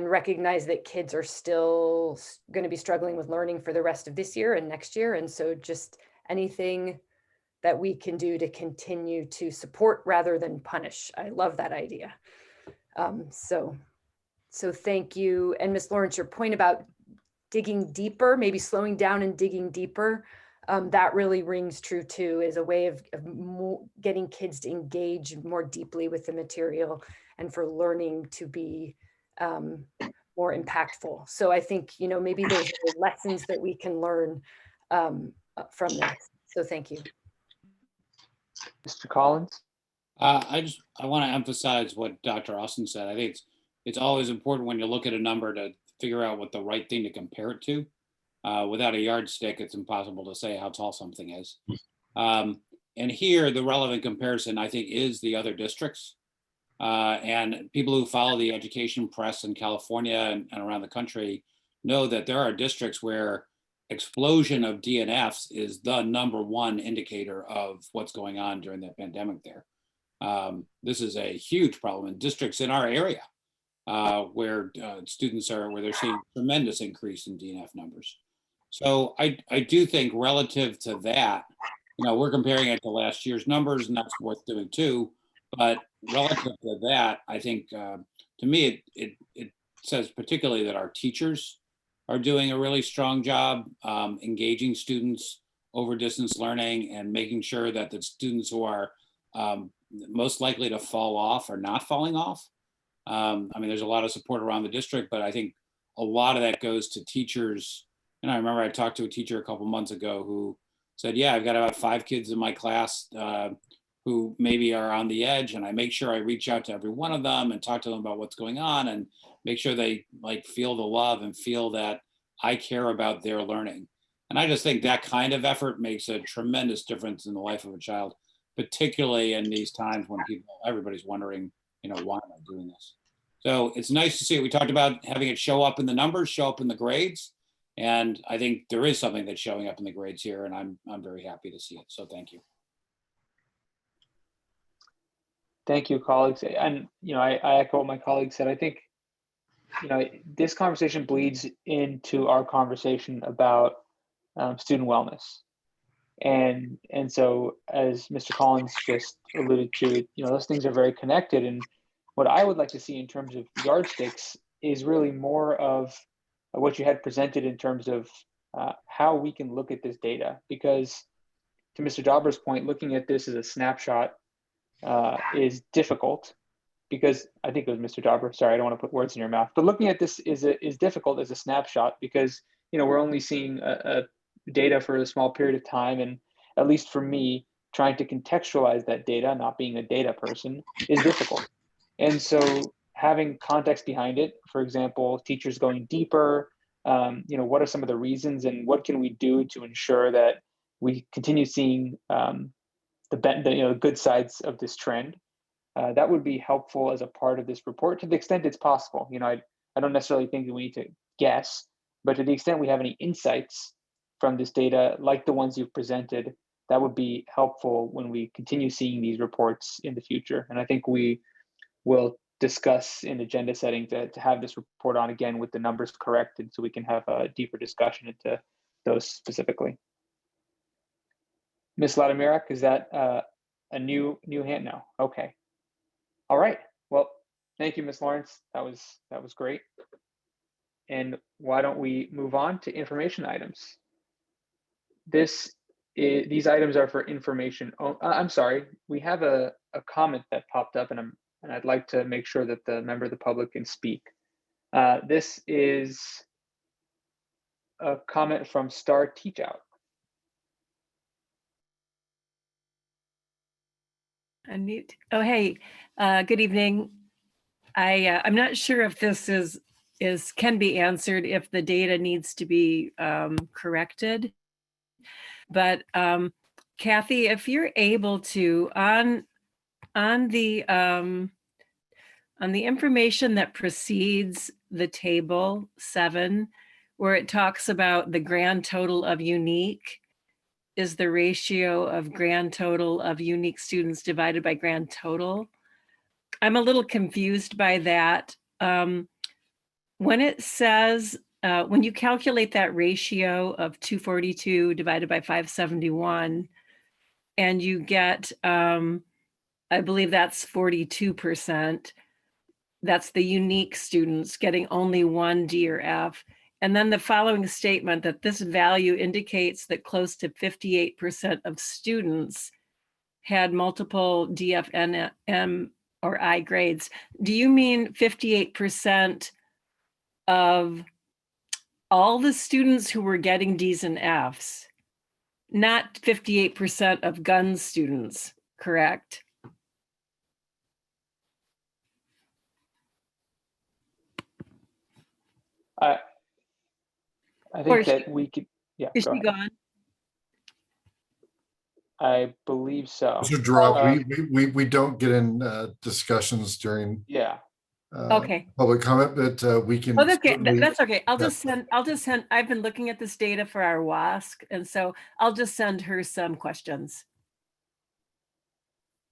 recognize that kids are still going to be struggling with learning for the rest of this year and next year. And so just anything that we can do to continue to support rather than punish. I love that idea. So thank you. And Ms. Lawrence, your point about digging deeper, maybe slowing down and digging deeper, that really rings true too, as a way of getting kids to engage more deeply with the material and for learning to be more impactful. So I think, maybe those are lessons that we can learn from this. So thank you. Mr. Collins? I want to emphasize what Dr. Austin said. I think it's always important when you look at a number to figure out what the right thing to compare it to. Without a yardstick, it's impossible to say how tall something is. And here, the relevant comparison, I think, is the other districts. And people who follow the education press in California and around the country know that there are districts where explosion of DNFs is the #1 indicator of what's going on during the pandemic there. This is a huge problem in districts in our area where students are, where they're seeing tremendous increase in DNF numbers. So I do think relative to that, we're comparing it to last year's numbers, and that's worth doing too. But relative to that, I think to me, it says particularly that our teachers are doing a really strong job engaging students over distance learning and making sure that the students who are most likely to fall off are not falling off. I mean, there's a lot of support around the district, but I think a lot of that goes to teachers. And I remember I talked to a teacher a couple months ago who said, yeah, I've got about 5 kids in my class who maybe are on the edge, and I make sure I reach out to every one of them and talk to them about what's going on and make sure they feel the love and feel that I care about their learning. And I just think that kind of effort makes a tremendous difference in the life of a child, particularly in these times when everybody's wondering, why am I doing this? So it's nice to see it. We talked about having it show up in the numbers, show up in the grades. And I think there is something that's showing up in the grades here, and I'm very happy to see it. So thank you. Thank you, colleagues. And, I echo what my colleague said. I think, this conversation bleeds into our conversation about student wellness. And so, as Mr. Collins just alluded to, those things are very connected. And what I would like to see in terms of yardsticks is really more of what you had presented in terms of how we can look at this data. Because to Mr. Dauber's point, looking at this as a snapshot is difficult, because I think it was Mr. Dauber. Sorry, I don't want to put words in your mouth. But looking at this is difficult as a snapshot, because we're only seeing data for a small period of time, and at least for me, trying to contextualize that data, not being a data person, is difficult. And so having context behind it, for example, teachers going deeper, what are some of the reasons, and what can we do to ensure that we continue seeing the good sides of this trend? That would be helpful as a part of this report, to the extent it's possible. I don't necessarily think that we need to guess, but to the extent we have any insights from this data, like the ones you've presented, that would be helpful when we continue seeing these reports in the future. And I think we will discuss in agenda setting to have this report on again with the numbers corrected, so we can have a deeper discussion into those specifically. Ms. Ladimirak, is that a new hand now? Okay. All right. Well, thank you, Ms. Lawrence. That was great. And why don't we move on to information items? These items are for information. Oh, I'm sorry. We have a comment that popped up, and I'd like to make sure that the member of the public can speak. This is a comment from Star Teach Out. Unmute. Oh, hey, good evening. I'm not sure if this can be answered if the data needs to be corrected, but Kathy, if you're able to on the On the information that precedes the table 7, where it talks about the grand total of unique, is the ratio of grand total of unique students divided by grand total. I'm a little confused by that. When it says, when you calculate that ratio of 242 divided by 571, and you get, I believe that's 42%, that's the unique students getting only 1 D or F. And then the following statement that this value indicates that close to 58% of students had multiple DF, M, or I grades. Do you mean 58% of all the students who were getting Ds and Fs, not 58% of gun students, correct? I think that we could, yeah. Is go she ahead. gone? I believe so. Mr. Drop, we don't get in discussions during Yeah. Okay. public comment, but we can. Oh, that's okay. certainly- That's okay. I'll just send, I've been looking at this data for our WASC, and so I'll just send her some questions.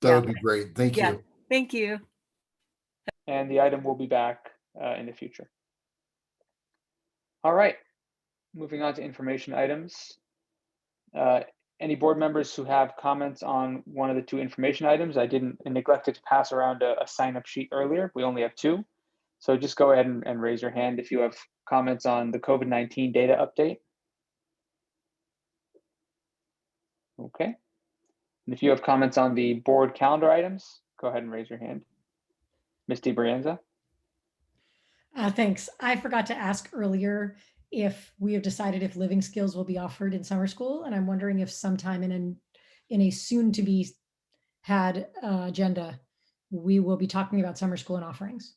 That would be great. Thank Yeah. you. Thank you. And the item will be back in the future. All right, moving on to information items. Any board members who have comments on one of the 2 information items? I neglected to pass around a sign-up sheet earlier. We only have 2. So just go ahead and raise your hand if you have comments on the COVID-19 data update. Okay. And if you have comments on the board calendar items, go ahead and raise your hand. Ms. DiBrienza? Thanks. I forgot to ask earlier if we have decided if living skills will be offered in summer school, and I'm wondering if sometime in a soon to be had agenda, we will be talking about summer school and offerings.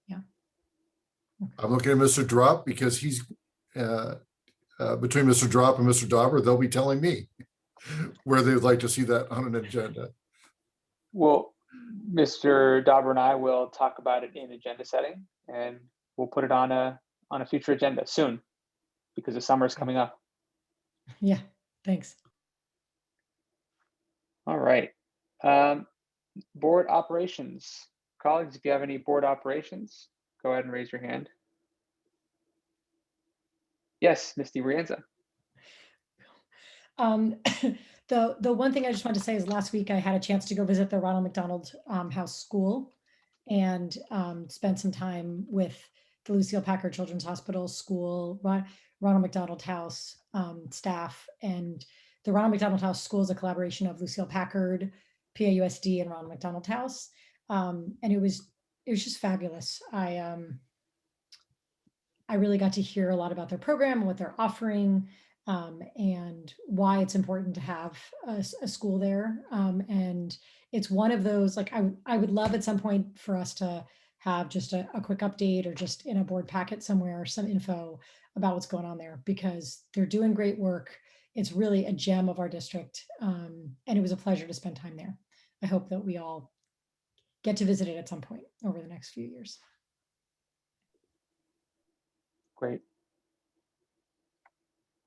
Yeah. I'm looking at Mr. Drop because he's between Mr. Drop and Mr. Dauber, they'll be telling me where they would like to see that on an agenda. Well, Mr. Dauber and I will talk about it in agenda setting, and we'll put it on a future agenda soon because the summer is coming up. Yeah, thanks. All right. Board operations. Colleagues, if you have any board operations, go ahead and raise your hand. Yes, Ms. DiBrienza. The one thing I just wanted to say is last week I had a chance to go visit the Ronald McDonald House School and spend some time with the Lucille Packard Children's Hospital School, Ronald McDonald House staff. And the Ronald McDonald House School is a collaboration of Lucille Packard, PAUSD, and Ronald McDonald House. And it was just fabulous. I really got to hear a lot about their program and what they're offering. And why it's important to have a school there. And it's one of those, like, I would love at some point for us to have just a quick update or just in a board packet somewhere, some info about what's going on there, because they're doing great work. It's really a gem of our district. And it was a pleasure to spend time there. I hope that we all get to visit it at some point over the next few years. Great.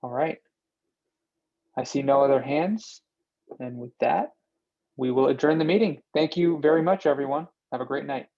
All right. I see no other hands. And with that, we will adjourn the meeting. Thank you very much, everyone. Have a great night.